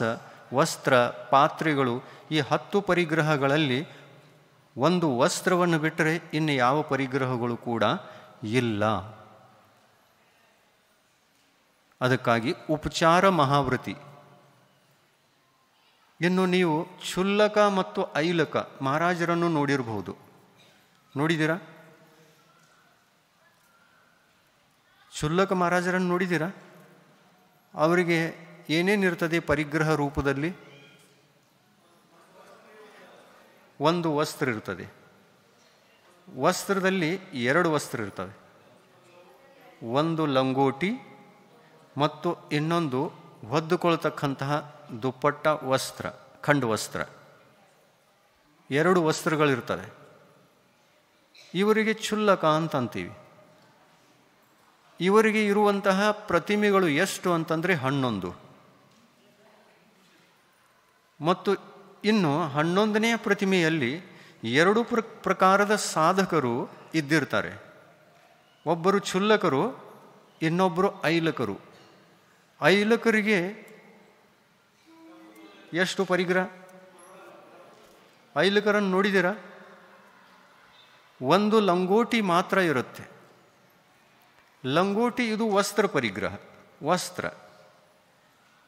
ವಸ್ತ್ರ, ಪಾತ್ರೆಗಳು, ಈ 10 ಪರಿಗ್ರಹಗಳಲ್ಲಿ ಒಂದು ವಸ್ತ್ರವನ್ನು ಬಿಟ್ಟರೆ ಇನ್ನು ಯಾವ ಪರಿಗ್ರಹಗಳು ಕೂಡ ಇಲ್ಲ. ಅದಕ್ಕಾಗಿ ಉಪಚಾರ ಮಹಾವ್ರತಿ. ಇನ್ನು ನೀವು ಕ್ಷುಲ್ಲಕ ಮತ್ತು ಐಲಕ ಮಹಾರಾಜರನ್ನು ನೋಡಿರಬಹುದು. ನೋಡಿದ್ದೀರಾ? ಕ್ಷುಲ್ಲಕ ಮಹಾರಾಜರನ್ನು ನೋಡಿದ್ದೀರಾ? ಅವರಿಗೆ ಏನೇನಿರ್ತದೆ ಪರಿಗ್ರಹ ರೂಪದಲ್ಲಿ? ಒಂದು ವಸ್ತ್ರ ಇರ್ತದೆ. ವಸ್ತ್ರದಲ್ಲಿ 2 ವಸ್ತ್ರ ಇರ್ತವೆ. ಒಂದು ಲಂಗೋಟಿ ಮತ್ತು ಇನ್ನೊಂದು ಹೊದ್ದುಕೊಳ್ತಕ್ಕಂತಹ ದುಪ್ಪಟ್ಟ ವಸ್ತ್ರ, ಖಂಡ ವಸ್ತ್ರ. 2 ವಸ್ತ್ರಗಳಿರ್ತವೆ. ಇವರಿಗೆ ಕ್ಷುಲ್ಲಕ ಅಂತಂತೀವಿ. ಇವರಿಗೆ ಇರುವಂತಹ ಪ್ರತಿಮೆಗಳು ಎಷ್ಟು ಅಂತಂದರೆ 11. ಮತ್ತು ಇನ್ನು 11ನೇ ಪ್ರತಿಮೆಯಲ್ಲಿ 2 ಪ್ರಕಾರದ ಸಾಧಕರು ಇದ್ದಿರ್ತಾರೆ. ಒಬ್ಬರು ಕ್ಷುಲ್ಲಕರು, ಇನ್ನೊಬ್ಬರು ಐಲಕರು. ಐಲಕರಿಗೆ ಎಷ್ಟು ಪರಿಗ್ರಹ? ಐಲಕರನ್ನು ನೋಡಿದ್ದೀರಾ? ಒಂದು ಲಂಗೋಟಿ ಮಾತ್ರ ಇರುತ್ತೆ. ಲಂಗೋಟಿ ಇದು ವಸ್ತ್ರ ಪರಿಗ್ರಹ, ವಸ್ತ್ರ.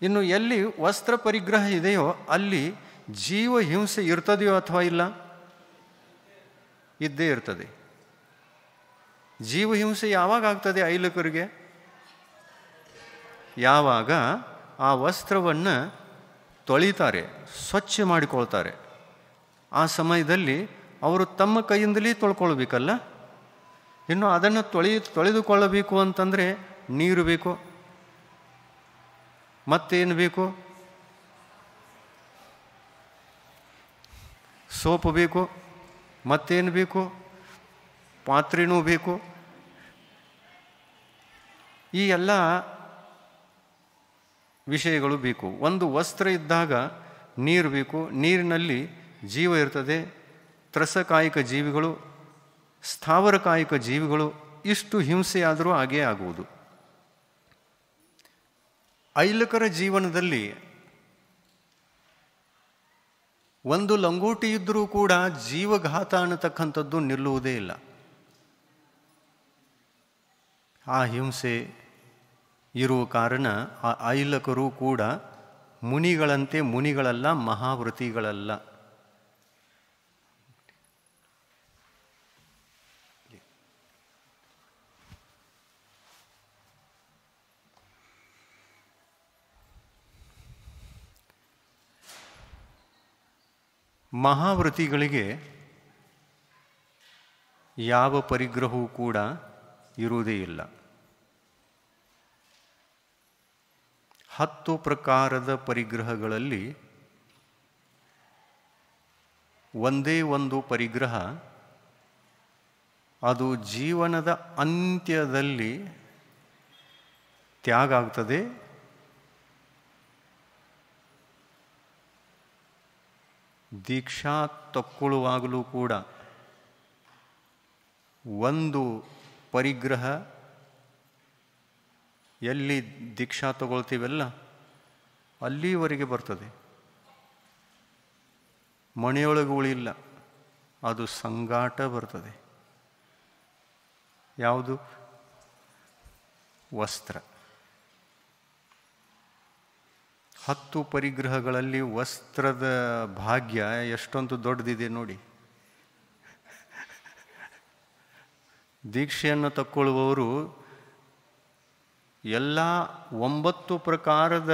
ಇನ್ನು ಎಲ್ಲಿ ವಸ್ತ್ರ ಪರಿಗ್ರಹ ಇದೆಯೋ ಅಲ್ಲಿ ಜೀವ ಹಿಂಸೆ ಇರ್ತದೆಯೋ ಅಥವಾ ಇಲ್ಲ? ಇದ್ದೇ ಇರ್ತದೆ. ಜೀವಹಿಂಸೆ ಯಾವಾಗ ಆಗ್ತದೆ ಐಲಕರಿಗೆ? ಯಾವಾಗ ಆ ವಸ್ತ್ರವನ್ನು ತೊಳಿತಾರೆ, ಸ್ವಚ್ಛ ಮಾಡಿಕೊಳ್ತಾರೆ. ಆ ಸಮಯದಲ್ಲಿ ಅವರು ತಮ್ಮ ಕೈಯಿಂದಲೇ ತೊಳ್ಕೊಳ್ಬೇಕಲ್ಲ. ಇನ್ನು ಅದನ್ನು ತೊಳೆದುಕೊಳ್ಳಬೇಕು ಅಂತಂದರೆ ನೀರು ಬೇಕು, ಮತ್ತೇನು ಬೇಕು? ಸೋಪು ಬೇಕು, ಮತ್ತೇನು ಬೇಕು? ಪಾತ್ರೆನೂ ಬೇಕು. ಈ ಎಲ್ಲ ವಿಷಯಗಳು ಬೇಕು. ಒಂದು ವಸ್ತ್ರ ಇದ್ದಾಗ ನೀರು ಬೇಕು, ನೀರಿನಲ್ಲಿ ಜೀವ ಇರ್ತದೆ. ತ್ರಸಕಾಯಿಕ ಜೀವಿಗಳು, ಸ್ಥಾವರಕಾಯಿಕ ಜೀವಿಗಳು, ಇಷ್ಟು ಹಿಂಸೆಯಾದರೂ ಹಾಗೇ ಆಗುವುದು. ಐಲಕರ ಜೀವನದಲ್ಲಿ ಒಂದು ಲಂಗೋಟಿ ಇದ್ದರೂ ಕೂಡ ಜೀವಘಾತ ಅನ್ನತಕ್ಕಂಥದ್ದು ನಿಲ್ಲುವುದೇ ಇಲ್ಲ. ಆ ಹಿಂಸೆ ಇರುವ ಕಾರಣ ಆ ಐಲಕರು ಕೂಡ ಮುನಿಗಳಂತೆ ಮುನಿಗಳಲ್ಲ, ಮಹಾವೃತಿಗಳಲ್ಲ. ಮಹಾವೃತಿಗಳಿಗೆ ಯಾವ ಪರಿಗ್ರಹವೂ ಕೂಡ ಇರುವುದೇ ಇಲ್ಲ. 10 ಪ್ರಕಾರದ ಪರಿಗ್ರಹಗಳಲ್ಲಿ ಒಂದೇ ಒಂದು ಪರಿಗ್ರಹ, ಅದು ಜೀವನದ ಅಂತ್ಯದಲ್ಲಿ ತ್ಯಾಗ ಆಗ್ತದೆ. ದೀಕ್ಷಾ ತಕ್ಕೊಳ್ಳುವಾಗಲೂ ಕೂಡ ಒಂದು ಪರಿಗ್ರಹ, ಎಲ್ಲಿ ದೀಕ್ಷಾ ತಗೊಳ್ತೀವಲ್ಲ ಅಲ್ಲಿವರೆಗೆ ಬರ್ತದೆ. ಮನೆಯೊಳಗೆ ಉಳಿಲ್ಲ, ಅದು ಸಂಗಾಟ ಬರ್ತದೆ. ಯಾವುದು? ವಸ್ತ್ರ. 10 ಪರಿಗ್ರಹಗಳಲ್ಲಿ ವಸ್ತ್ರದ ಭಾಗ್ಯ ಎಷ್ಟೊಂದು ದೊಡ್ಡದಿದೆ ನೋಡಿ. ದೀಕ್ಷೆಯನ್ನು ತಕ್ಕೊಳ್ಳುವವರು ಎಲ್ಲ 9 ಪ್ರಕಾರದ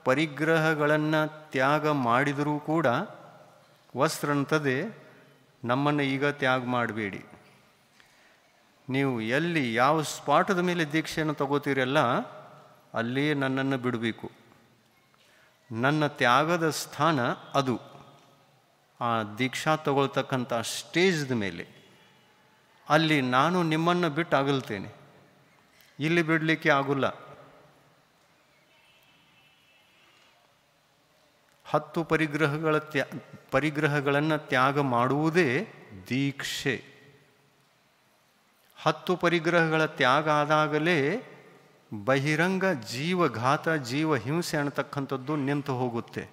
ಪರಿಗ್ರಹಗಳನ್ನು ತ್ಯಾಗ ಮಾಡಿದರೂ ಕೂಡ ವಸ್ತ್ರ ಅಂತದೆ, ನಮ್ಮನ್ನು ಈಗ ತ್ಯಾಗ ಮಾಡಬೇಡಿ. ನೀವು ಎಲ್ಲಿ ಯಾವ ಸ್ಪಾಟದ ಮೇಲೆ ದೀಕ್ಷೆಯನ್ನು ತಗೋತೀರಲ್ಲ ಅಲ್ಲಿ ನನ್ನನ್ನು ಬಿಡಬೇಕು. ನನ್ನ ತ್ಯಾಗದ ಸ್ಥಾನ ಅದು ಆ ದೀಕ್ಷಾ ತಗೊಳ್ತಕ್ಕಂಥ ಸ್ಟೇಜ್ದ ಮೇಲೆ. ಅಲ್ಲಿ ನಾನು ನಿಮ್ಮನ್ನು ಬಿಟ್ಟು ಅಗಲ್ತೇನೆ, ಇಲ್ಲಿ ಬಿಡಲಿಕ್ಕೆ ಆಗೋಲ್ಲ. 10 ಪರಿಗ್ರಹಗಳನ್ನು ತ್ಯಾಗ ಮಾಡುವುದೇ ದೀಕ್ಷೆ. 10 ಪರಿಗ್ರಹಗಳ ತ್ಯಾಗ ಆದಾಗಲೇ ಬಹಿರಂಗ ಜೀವಘಾತ, ಜೀವ ಹಿಂಸೆ ಅನ್ನತಕ್ಕಂಥದ್ದು ನಿಂತು ಹೋಗುತ್ತೆ.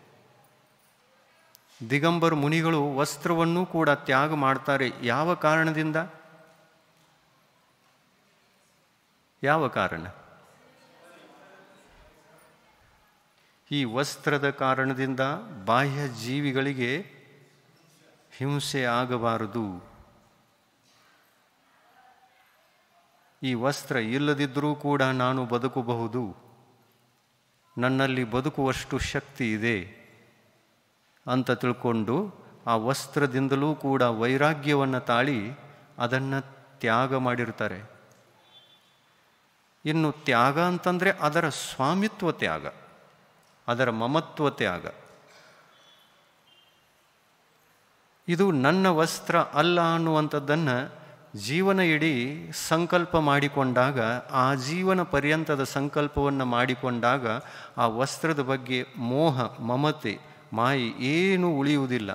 ದಿಗಂಬರ ಮುನಿಗಳು ವಸ್ತ್ರವನ್ನು ಕೂಡ ತ್ಯಾಗ ಮಾಡ್ತಾರೆ. ಯಾವ ಕಾರಣದಿಂದ? ಯಾವ ಕಾರಣ? ಈ ವಸ್ತ್ರದ ಕಾರಣದಿಂದ ಬಾಹ್ಯ ಜೀವಿಗಳಿಗೆ ಹಿಂಸೆ ಆಗಬಾರದು. ಈ ವಸ್ತ್ರ ಇಲ್ಲದಿದ್ದರೂ ಕೂಡ ನಾನು ಬದುಕಬಹುದು, ನನ್ನಲ್ಲಿ ಬದುಕುವಷ್ಟು ಶಕ್ತಿ ಇದೆ ಅಂತ ತಿಳ್ಕೊಂಡು ಆ ವಸ್ತ್ರದಿಂದಲೂ ಕೂಡ ವೈರಾಗ್ಯವನ್ನು ತಾಳಿ ಅದನ್ನು ತ್ಯಾಗ ಮಾಡಿರ್ತಾರೆ. ಇನ್ನು ತ್ಯಾಗ ಅಂತಂದರೆ ಅದರ ಸ್ವಾಮಿತ್ವ ತ್ಯಾಗ, ಅದರ ಮಮತ್ವ ತ್ಯಾಗ. ಇದು ನನ್ನ ವಸ್ತ್ರ ಅಲ್ಲ ಅನ್ನುವಂಥದ್ದನ್ನು ಜೀವನ ಇಡೀ ಸಂಕಲ್ಪ ಮಾಡಿಕೊಂಡಾಗ, ಆ ಜೀವನ ಪರ್ಯಂತದ ಸಂಕಲ್ಪವನ್ನು ಮಾಡಿಕೊಂಡಾಗ ಆ ವಸ್ತ್ರದ ಬಗ್ಗೆ ಮೋಹ, ಮಮತೆ, ಮಾಯಿ ಏನೂ ಉಳಿಯುವುದಿಲ್ಲ.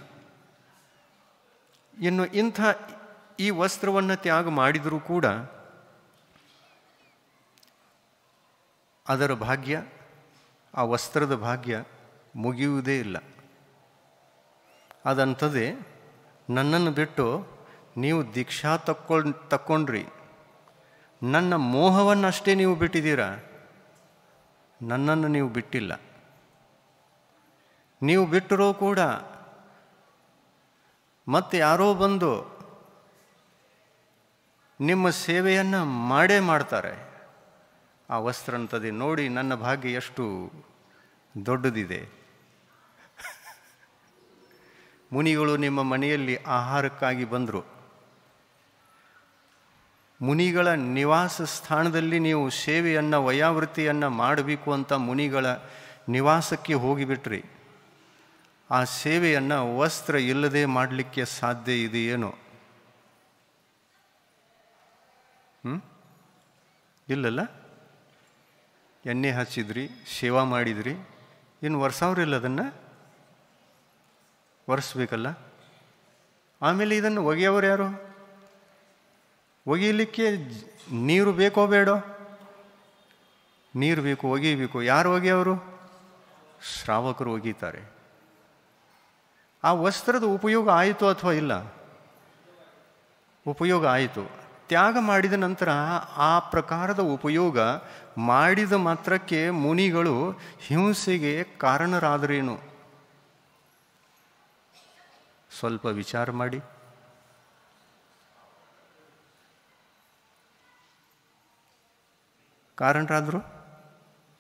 ಇನ್ನು ಇಂಥ ಈ ವಸ್ತ್ರವನ್ನು ತ್ಯಾಗ ಮಾಡಿದರೂ ಕೂಡ ಅದರ ಭಾಗ್ಯ, ಆ ವಸ್ತ್ರದ ಭಾಗ್ಯ ಮುಗಿಯುವುದೇ ಇಲ್ಲ. ಅದಂಥದ್ದೇ ನನ್ನನ್ನು ಬಿಟ್ಟು ನೀವು ದೀಕ್ಷಾ ತಕ್ಕೊಂಡ್ರಿ, ನನ್ನ ಮೋಹವನ್ನಷ್ಟೇ ನೀವು ಬಿಟ್ಟಿದ್ದೀರಾ, ನನ್ನನ್ನು ನೀವು ಬಿಟ್ಟಿಲ್ಲ. ನೀವು ಬಿಟ್ಟರೂ ಕೂಡ ಮತ್ತೆ ಯಾರೋ ಬಂದು ನಿಮ್ಮ ಸೇವೆಯನ್ನು ಮಾಡೇ ಮಾಡ್ತಾರೆ. ಆ ವಸ್ತ್ರ ಅಂತದೆ ನೋಡಿ, ನನ್ನ ಭಾಗ್ಯ ಎಷ್ಟು ದೊಡ್ಡದಿದೆ. ಮುನಿಗಳು ನಿಮ್ಮ ಮನೆಯಲ್ಲಿ ಆಹಾರಕ್ಕಾಗಿ ಬಂದರು. ಮುನಿಗಳ ನಿವಾಸ ಸ್ಥಾನದಲ್ಲಿ ನೀವು ಸೇವೆಯನ್ನು, ವಯಾವೃತ್ತಿಯನ್ನು ಮಾಡಬೇಕು ಅಂತ ಮುನಿಗಳ ನಿವಾಸಕ್ಕೆ ಹೋಗಿಬಿಟ್ರಿ. ಆ ಸೇವೆಯನ್ನು ವಸ್ತ್ರ ಇಲ್ಲದೆ ಮಾಡಲಿಕ್ಕೆ ಸಾಧ್ಯ ಇದೆಯೇನೋ? ಇಲ್ಲಲ್ಲ. ಎಣ್ಣೆ ಹಚ್ಚಿದ್ರಿ, ಸೇವಾ ಮಾಡಿದ್ರಿ, ಇನ್ನು ಒರೆಸೋರಿಲ್ಲ, ಅದನ್ನು ಒರೆಸ್ಬೇಕಲ್ಲ. ಆಮೇಲೆ ಇದನ್ನು ಒಗೆಯೋರು ಯಾರು? ಒಗೀಲಿಕ್ಕೆ ನೀರು ಬೇಕೋ ಬೇಡೋ? ನೀರು ಬೇಕು, ಒಗೀಬೇಕು. ಯಾರು ಒಗೆಯೋರು? ಶ್ರಾವಕರು ಒಗೀತಾರೆ. ಆ ವಸ್ತ್ರದ ಉಪಯೋಗ ಆಯಿತು ಅಥವಾ ಇಲ್ಲ? ಉಪಯೋಗ ಆಯಿತು. ತ್ಯಾಗ ಮಾಡಿದ ನಂತರ ಆ ಪ್ರಕಾರದ ಉಪಯೋಗ ಮಾಡಿದ ಮಾತ್ರಕ್ಕೆ ಮುನಿಗಳು ಹಿಂಸೆಗೆ ಕಾರಣರಾದರೇನು? ಸ್ವಲ್ಪ ವಿಚಾರ ಮಾಡಿ. ಕಾರಣರಾದರು?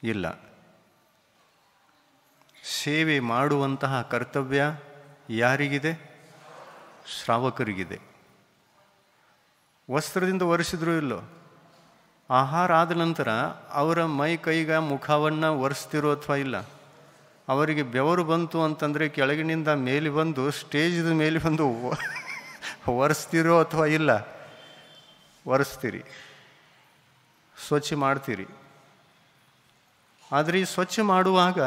ಇಲ್ಲ. ಸೇವೆ ಮಾಡುವಂತಹ ಕರ್ತವ್ಯ ಯಾರಿಗಿದೆ? ಶ್ರಾವಕರಿಗಿದೆ. ವಸ್ತ್ರದಿಂದ ಒರೆಸಿದ್ರು ಇಲ್ಲೋ? ಆಹಾರ ಆದ ನಂತರ ಅವರ ಮೈ ಕೈಗ ಮುಖವನ್ನು ಒರೆಸ್ತಿರೋ ಅಥವಾ ಇಲ್ಲ? ಅವರಿಗೆ ಬೆವರು ಬಂತು ಅಂತಂದರೆ ಕೆಳಗಿನಿಂದ ಮೇಲೆ ಬಂದು ಸ್ಟೇಜಿದ ಮೇಲೆ ಬಂದು ಒರೆಸ್ತಿರೋ ಅಥವಾ ಇಲ್ಲ? ಒರೆಸ್ತೀರಿ, ಸ್ವಚ್ಛ ಮಾಡ್ತೀರಿ. ಆದರೆ ಈ ಸ್ವಚ್ಛ ಮಾಡುವಾಗ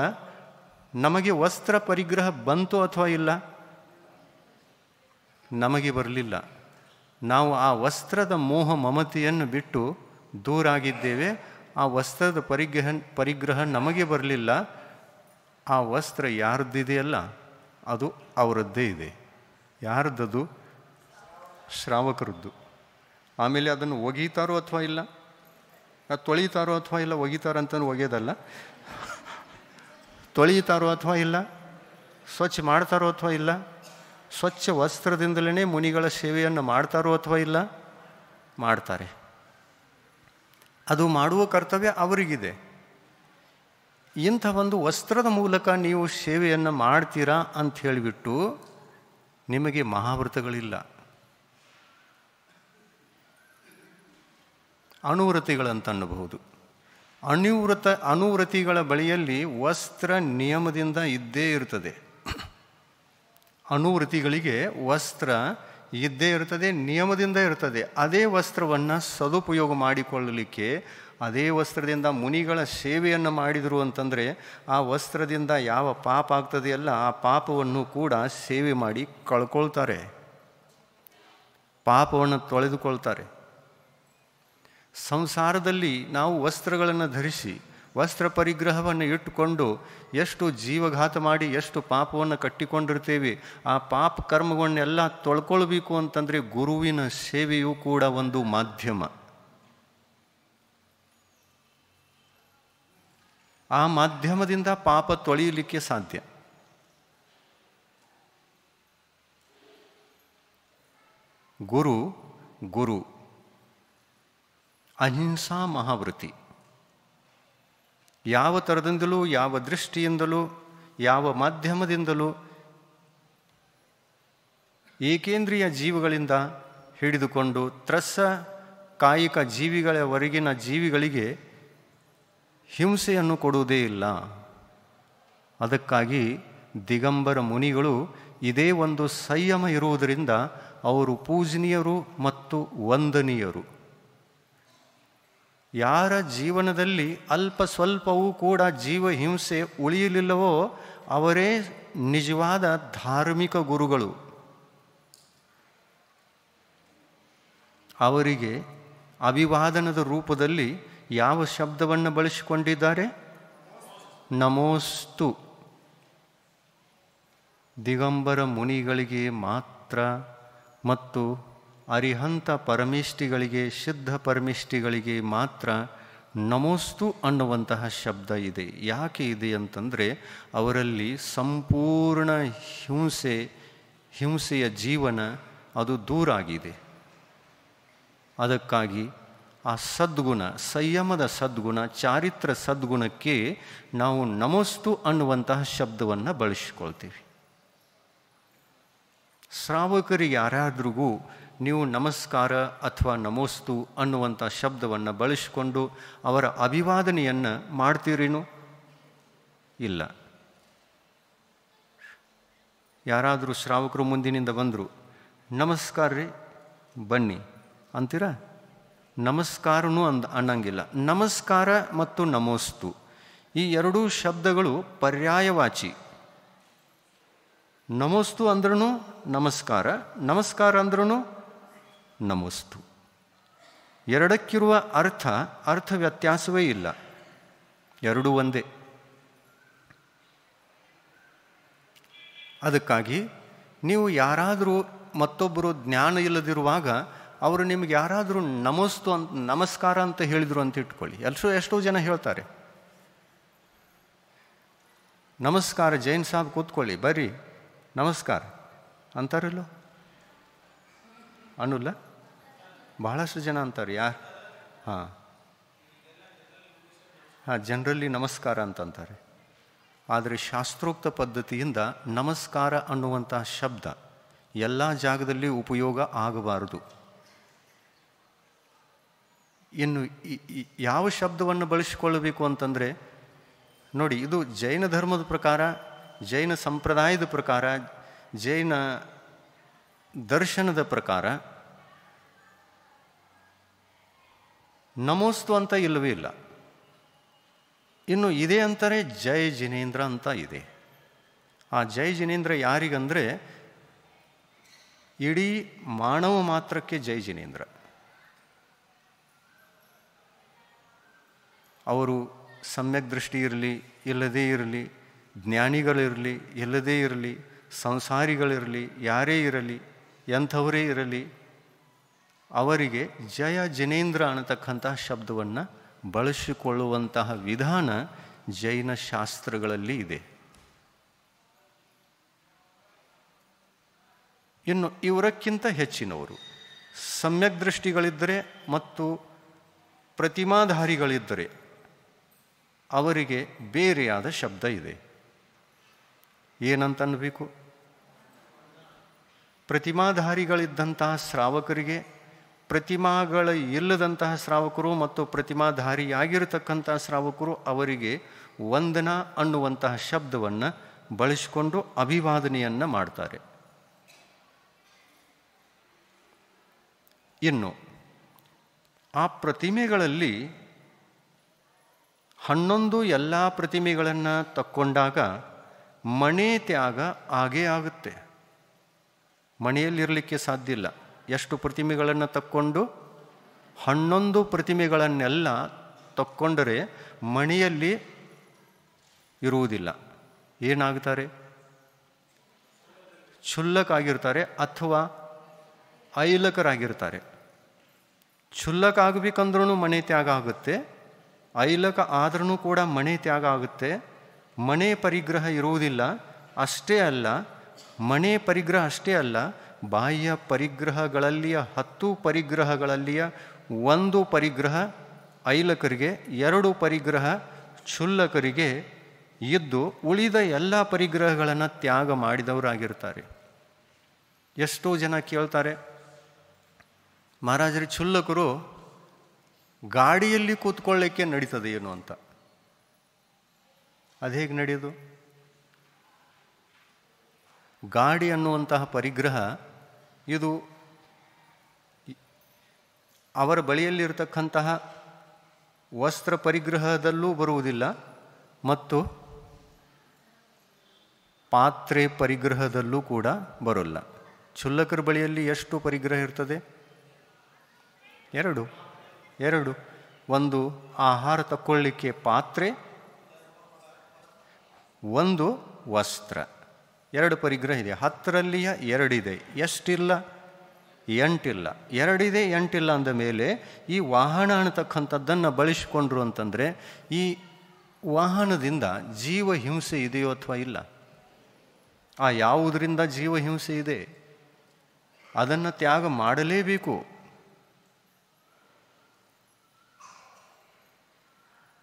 ನಮಗೆ ವಸ್ತ್ರ ಪರಿಗ್ರಹ ಬಂತು ಅಥವಾ ಇಲ್ಲ? ನಮಗೆ ಬರಲಿಲ್ಲ. ನಾವು ಆ ವಸ್ತ್ರದ ಮೋಹ ಮಮತೆಯನ್ನು ಬಿಟ್ಟು ದೂರಾಗಿದ್ದೇವೆ. ಆ ವಸ್ತ್ರದ ಪರಿಗ್ರಹ ನಮಗೆ ಬರಲಿಲ್ಲ. ಆ ವಸ್ತ್ರ ಯಾರದ್ದಿದೆಯಲ್ಲ ಅದು ಅವರದ್ದೇ ಇದೆ. ಯಾರದ್ದದು? ಶ್ರಾವಕರದ್ದು. ಆಮೇಲೆ ಅದನ್ನು ಒಗೀತಾರೋ ಅಥವಾ ಇಲ್ಲ? ಅದು ತೊಳೀತಾರೋ ಅಥವಾ ಇಲ್ಲ? ಒಗೀತಾರಂತನೂ ಒಗೆಯೋದಲ್ಲ. ತೊಳೀತಾರೋ ಅಥವಾ ಇಲ್ಲ? ಸ್ವಚ್ಛ ಮಾಡ್ತಾರೋ ಅಥವಾ ಇಲ್ಲ? ಸ್ವಚ್ಛ ವಸ್ತ್ರದಿಂದಲೇ ಮುನಿಗಳ ಸೇವೆಯನ್ನು ಮಾಡ್ತಾರೋ ಅಥವಾ ಇಲ್ಲ? ಮಾಡ್ತಾರೆ. ಅದು ಮಾಡುವ ಕರ್ತವ್ಯ ಅವರಿಗಿದೆ. ಇಂಥ ಒಂದು ವಸ್ತ್ರದ ಮೂಲಕ ನೀವು ಸೇವೆಯನ್ನು ಮಾಡ್ತೀರಾ ಅಂತ ಹೇಳಿಬಿಟ್ಟು ನಿಮಗೆ ಮಹಾವ್ರತಗಳಿಲ್ಲ. ಅನುವ್ರತಿಗಳಂತ ಅನ್ನಬಹುದು. ಅನುವ್ರತಿಗಳ ಬಳಿಯಲ್ಲಿ ವಸ್ತ್ರ ನಿಯಮದಿಂದ ಇದ್ದೇ ಇರ್ತದೆ. ಅನುವ್ರತಿಗಳಿಗೆ ವಸ್ತ್ರ ಇದ್ದೇ ಇರ್ತದೆ, ನಿಯಮದಿಂದ ಇರ್ತದೆ. ಅದೇ ವಸ್ತ್ರವನ್ನು ಸದುಪಯೋಗ ಮಾಡಿಕೊಳ್ಳಲಿಕ್ಕೆ, ಅದೇ ವಸ್ತ್ರದಿಂದ ಮುನಿಗಳ ಸೇವೆಯನ್ನು ಮಾಡಿದರು ಅಂತಂದರೆ ಆ ವಸ್ತ್ರದಿಂದ ಯಾವ ಪಾಪ ಆಗ್ತದೆಯಲ್ಲ ಆ ಪಾಪವನ್ನು ಕೂಡ ಸೇವೆ ಮಾಡಿ ಕಳ್ಕೊಳ್ತಾರೆ, ಪಾಪವನ್ನು ತೊಳೆದುಕೊಳ್ತಾರೆ. ಸಂಸಾರದಲ್ಲಿ ನಾವು ವಸ್ತ್ರಗಳನ್ನು ಧರಿಸಿ ವಸ್ತ್ರ ಪರಿಗ್ರಹವನ್ನು ಇಟ್ಟುಕೊಂಡು ಎಷ್ಟು ಜೀವಘಾತ ಮಾಡಿ ಎಷ್ಟು ಪಾಪವನ್ನು ಕಟ್ಟಿಕೊಂಡಿರ್ತೇವೆ. ಆ ಪಾಪ ಕರ್ಮಗಳನ್ನೆಲ್ಲ ತೊಳ್ಕೊಳ್ಬೇಕು ಅಂತಂದರೆ ಗುರುವಿನ ಸೇವೆಯೂ ಕೂಡ ಒಂದು ಮಾಧ್ಯಮ. ಆ ಮಾಧ್ಯಮದಿಂದ ಪಾಪ ತೊಳೆಯಲಿಕ್ಕೆ ಸಾಧ್ಯ. ಗುರು ಗುರು ಅಹಿಂಸಾ ಮಹಾವೃತಿ. ಯಾವ ಥರದಿಂದಲೂ, ಯಾವ ದೃಷ್ಟಿಯಿಂದಲೂ, ಯಾವ ಮಾಧ್ಯಮದಿಂದಲೂ ಏಕೇಂದ್ರಿಯ ಜೀವಿಗಳಿಂದ ಹಿಡಿದುಕೊಂಡು ತ್ರಸ್ಸ ಕಾಯಿಕ ಜೀವಿಗಳವರೆಗಿನ ಜೀವಿಗಳಿಗೆ ಹಿಂಸೆಯನ್ನು ಕೊಡುವುದೇ ಇಲ್ಲ. ಅದಕ್ಕಾಗಿ ದಿಗಂಬರ ಮುನಿಗಳು ಇದೇ ಒಂದು ಸಂಯಮ ಇರುವುದರಿಂದ ಅವರು ಪೂಜನೀಯರು ಮತ್ತು ವಂದನೀಯರು. ಯಾರ ಜೀವನದಲ್ಲಿ ಅಲ್ಪ ಸ್ವಲ್ಪವೂ ಕೂಡ ಜೀವ ಹಿಂಸೆ ಉಳಿಯಲಿಲ್ಲವೋ ಅವರೇ ನಿಜವಾದ ಧಾರ್ಮಿಕ ಗುರುಗಳು. ಅವರಿಗೆ ಅಭಿವಾದನದ ರೂಪದಲ್ಲಿ ಯಾವ ಶಬ್ದವನ್ನು ಬಳಸಿಕೊಂಡಿದ್ದಾರೆ? ನಮೋಸ್ತು. ದಿಗಂಬರ ಮುನಿಗಳಿಗೆ ಮಾತ್ರ ಮತ್ತು ಅರಿಹಂತ ಪರಮಿಷ್ಠಿಗಳಿಗೆ, ಶುದ್ಧ ಪರಮಿಷ್ಠಿಗಳಿಗೆ ಮಾತ್ರ ನಮೋಸ್ತು ಅನ್ನುವಂತಹ ಶಬ್ದ ಇದೆ. ಯಾಕೆ ಇದೆ ಅಂತಂದರೆ ಅವರಲ್ಲಿ ಸಂಪೂರ್ಣ ಹಿಂಸೆಯ ಜೀವನ ಅದು ದೂರ ಆಗಿದೆ. ಅದಕ್ಕಾಗಿ ಆ ಸದ್ಗುಣ, ಸಂಯಮದ ಸದ್ಗುಣ, ಚಾರಿತ್ರ ಸದ್ಗುಣಕ್ಕೆ ನಾವು ನಮೋಸ್ತು ಅನ್ನುವಂತಹ ಶಬ್ದವನ್ನು ಬಳಸಿಕೊಳ್ತೀವಿ. ಶ್ರಾವಕರಿಗೆ ಯಾರಾದ್ರಿಗೂ ನೀವು ನಮಸ್ಕಾರ ಅಥವಾ ನಮೋಸ್ತು ಅನ್ನುವಂಥ ಶಬ್ದವನ್ನು ಬಳಸಿಕೊಂಡು ಅವರ ಅಭಿವಾದನೆಯನ್ನು ಮಾಡ್ತೀರೇನು? ಇಲ್ಲ. ಯಾರಾದರೂ ಶ್ರಾವಕರು ಮುಂದಿನಿಂದ ಬಂದರು, ನಮಸ್ಕಾರ ರೀ ಬನ್ನಿ ಅಂತೀರಾ? ನಮಸ್ಕಾರನೂ ಅನ್ನಂಗಿಲ್ಲ. ನಮಸ್ಕಾರ ಮತ್ತು ನಮೋಸ್ತು ಈ ಎರಡೂ ಶಬ್ದಗಳು ಪರ್ಯಾಯವಾಚಿ. ನಮೋಸ್ತು ಅಂದ್ರೂ ನಮಸ್ಕಾರ, ನಮಸ್ಕಾರ ಅಂದ್ರೂ ನಮೋಸ್ತು. ಎರಡಕ್ಕಿರುವ ಅರ್ಥ ವ್ಯತ್ಯಾಸವೇ ಇಲ್ಲ, ಎರಡೂ ಒಂದೇ. ಅದಕ್ಕಾಗಿ ನೀವು ಯಾರಾದರೂ ಮತ್ತೊಬ್ಬರು ಜ್ಞಾನ ಇಲ್ಲದಿರುವಾಗ ಅವರು ನಿಮಗೆ ಯಾರಾದರೂ ನಮೋಸ್ತು ಅಂತ, ನಮಸ್ಕಾರ ಅಂತ ಹೇಳಿದರು ಅಂತ ಇಟ್ಕೊಳ್ಳಿ. ಎಷ್ಟೋ ಜನ ಹೇಳ್ತಾರೆ, ನಮಸ್ಕಾರ ಜೈನ್ ಸಾಬ್ ಕೂತ್ಕೊಳ್ಳಿ ಬರ್ರಿ ನಮಸ್ಕಾರ ಅಂತಾರಲ್ಲೋ? ಅನ್ನಲ್ಲ? ಬಹಳಷ್ಟು ಜನ ಅಂತಾರೆ. ಯಾರು? ಹಾಂ, ಜನರಲ್ಲಿ ನಮಸ್ಕಾರ ಅಂತಂತಾರೆ. ಆದರೆ ಶಾಸ್ತ್ರೋಕ್ತ ಪದ್ಧತಿಯಿಂದ ನಮಸ್ಕಾರ ಅನ್ನುವಂತಹ ಶಬ್ದ ಎಲ್ಲ ಜಾಗದಲ್ಲಿ ಉಪಯೋಗ ಆಗಬಾರದು. ಇನ್ನು ಯಾವ ಶಬ್ದವನ್ನು ಬಳಸಿಕೊಳ್ಳಬೇಕು ಅಂತಂದರೆ ನೋಡಿ, ಇದು ಜೈನ ಧರ್ಮದ ಪ್ರಕಾರ, ಜೈನ ಸಂಪ್ರದಾಯದ ಪ್ರಕಾರ, ಜೈನ ದರ್ಶನದ ಪ್ರಕಾರ ನಮೋಸ್ತು ಅಂತ ಇಲ್ಲವೇ ಇಲ್ಲ. ಇನ್ನು ಇದೆ ಅಂತಾರೆ ಜೈ ಜಿನೇಂದ್ರ ಅಂತ ಇದೆ. ಆ ಜೈ ಜಿನೇಂದ್ರ ಯಾರಿಗಂದರೆ ಇಡೀ ಮಾನವ ಮಾತ್ರಕ್ಕೆ ಜೈ ಜಿನೇಂದ್ರ. ಅವರು ಸಮ್ಯಕ್ ದೃಷ್ಟಿ ಇರಲಿ ಇಲ್ಲದೇ ಇರಲಿ, ಜ್ಞಾನಿಗಳಿರಲಿ ಇಲ್ಲದೇ ಇರಲಿ, ಸಂಸಾರಿಗಳಿರಲಿ, ಯಾರೇ ಇರಲಿ, ಎಂಥವರೇ ಇರಲಿ, ಅವರಿಗೆ ಜಯ ಜಿನೇಂದ್ರ ಅನ್ನತಕ್ಕಂತಹ ಶಬ್ದವನ್ನು ಬಳಸಿಕೊಳ್ಳುವಂತಹ ವಿಧಾನ ಜೈನ ಶಾಸ್ತ್ರಗಳಲ್ಲಿ ಇದೆ. ಇನ್ನು ಇವರಕ್ಕಿಂತ ಹೆಚ್ಚಿನವರು ಸಮ್ಯಕ್ ದೃಷ್ಟಿಗಳಿದ್ದರೆ ಮತ್ತು ಪ್ರತಿಮಾಧಾರಿಗಳಿದ್ದರೆ ಅವರಿಗೆ ಬೇರೆಯಾದ ಶಬ್ದ ಇದೆ. ಏನಂತ ಅನ್ನಬೇಕು? ಪ್ರತಿಮಾಧಾರಿಗಳಿದ್ದಂತಹ ಶ್ರಾವಕರಿಗೆ, ಪ್ರತಿಮಾಗಳ ಇಲ್ಲದಂತಹ ಶ್ರಾವಕರು ಮತ್ತು ಪ್ರತಿಮಾಧಾರಿಯಾಗಿರತಕ್ಕಂತಹ ಶ್ರಾವಕರು ಅವರಿಗೆ ವಂದನ ಅನ್ನುವಂತಹ ಶಬ್ದವನ್ನು ಬಳಸಿಕೊಂಡು ಅಭಿವಾದನೆಯನ್ನು ಮಾಡ್ತಾರೆ. ಇನ್ನು ಆ ಪ್ರತಿಮೆಗಳಲ್ಲಿ 11 ಎಲ್ಲ ಪ್ರತಿಮೆಗಳನ್ನು ತಕ್ಕೊಂಡಾಗ ಮಣೆ ತ್ಯಾಗ ಆಗೇ ಆಗುತ್ತೆ. ಮನೆಯಲ್ಲಿರಲಿಕ್ಕೆ ಸಾಧ್ಯ ಇಲ್ಲ. ಎಷ್ಟು ಪ್ರತಿಮೆಗಳನ್ನು ತಕ್ಕೊಂಡು? 11 ಪ್ರತಿಮೆಗಳನ್ನೆಲ್ಲ ತಕ್ಕೊಂಡರೆ ಮನೆಯಲ್ಲಿ ಇರುವುದಿಲ್ಲ. ಏನಾಗ್ತಾರೆ? ಕ್ಷುಲ್ಲಕಾಗಿರ್ತಾರೆ ಅಥವಾ ಐಲಕರಾಗಿರ್ತಾರೆ. ಕ್ಷುಲ್ಲಕ ಆಗಬೇಕಂದ್ರೂ ಮನೆ ತ್ಯಾಗ ಆಗುತ್ತೆ, ಐಲಕ ಆದ್ರೂ ಕೂಡ ಮನೆ ತ್ಯಾಗ ಆಗುತ್ತೆ. ಮನೆ ಪರಿಗ್ರಹ ಇರುವುದಿಲ್ಲ. ಅಷ್ಟೇ ಅಲ್ಲ, ಮನೆ ಪರಿಗ್ರಹ ಅಷ್ಟೇ ಅಲ್ಲ, ಬಾಹ್ಯ ಪರಿಗ್ರಹಗಳಲ್ಲಿಯ 10 ಪರಿಗ್ರಹಗಳಲ್ಲಿಯ 1 ಪರಿಗ್ರಹ ಐಲಕರಿಗೆ, 2 ಪರಿಗ್ರಹ ಕ್ಷುಲ್ಲಕರಿಗೆ ಇದ್ದು ಉಳಿದ ಎಲ್ಲ ಪರಿಗ್ರಹಗಳನ್ನು ತ್ಯಾಗ ಮಾಡಿದವರಾಗಿರ್ತಾರೆ. ಎಷ್ಟೋ ಜನ ಕೇಳ್ತಾರೆ, ಮಹಾರಾಜರೇ ಕ್ಷುಲ್ಲಕರು ಗಾಡಿಯಲ್ಲಿ ಕೂತ್ಕೊಳ್ಳಿಕ್ಕೆ ನಡೀತದೆ ಏನು ಅಂತ. ಅದು ಹೇಗೆ ನಡೆಯೋದು? ಗಾಡಿ ಅನ್ನುವಂತಹ ಪರಿಗ್ರಹ ಇದು ಅವರ ಬಳಿಯಲ್ಲಿರತಕ್ಕಂತಹ ವಸ್ತ್ರ ಪರಿಗ್ರಹದಲ್ಲೂ ಬರುವುದಿಲ್ಲ ಮತ್ತು ಪಾತ್ರೆ ಪರಿಗ್ರಹದಲ್ಲೂ ಕೂಡ ಬರೋಲ್ಲ. ಕ್ಷುಲ್ಲಕರ ಬಳಿಯಲ್ಲಿ ಎಷ್ಟು ಪರಿಗ್ರಹ ಇರ್ತದೆ? ಎರಡು. ಒಂದು ಆಹಾರ ತಕ್ಕೊಳ್ಳಿಕ್ಕೆ ಪಾತ್ರೆ, ಒಂದು ವಸ್ತ್ರ. 2 ಪರಿಗ್ರಹ ಇದೆ. 10ರಲ್ಲಿಯ 2 ಇದೆ. ಎಷ್ಟಿಲ್ಲ? 8 ಇಲ್ಲ. 2 ಇದೆ 8 ಇಲ್ಲ ಅಂದ ಮೇಲೆ ಈ ವಾಹನ ಅನ್ನತಕ್ಕಂಥದ್ದನ್ನು ಬಳಸಿಕೊಂಡ್ರು ಅಂತಂದರೆ ಈ ವಾಹನದಿಂದ ಜೀವ ಹಿಂಸೆ ಇದೆಯೋ ಅಥವಾ ಇಲ್ಲ? ಆ ಯಾವುದರಿಂದ ಜೀವ ಹಿಂಸೆ ಇದೆ ಅದನ್ನು ತ್ಯಾಗ ಮಾಡಲೇಬೇಕು.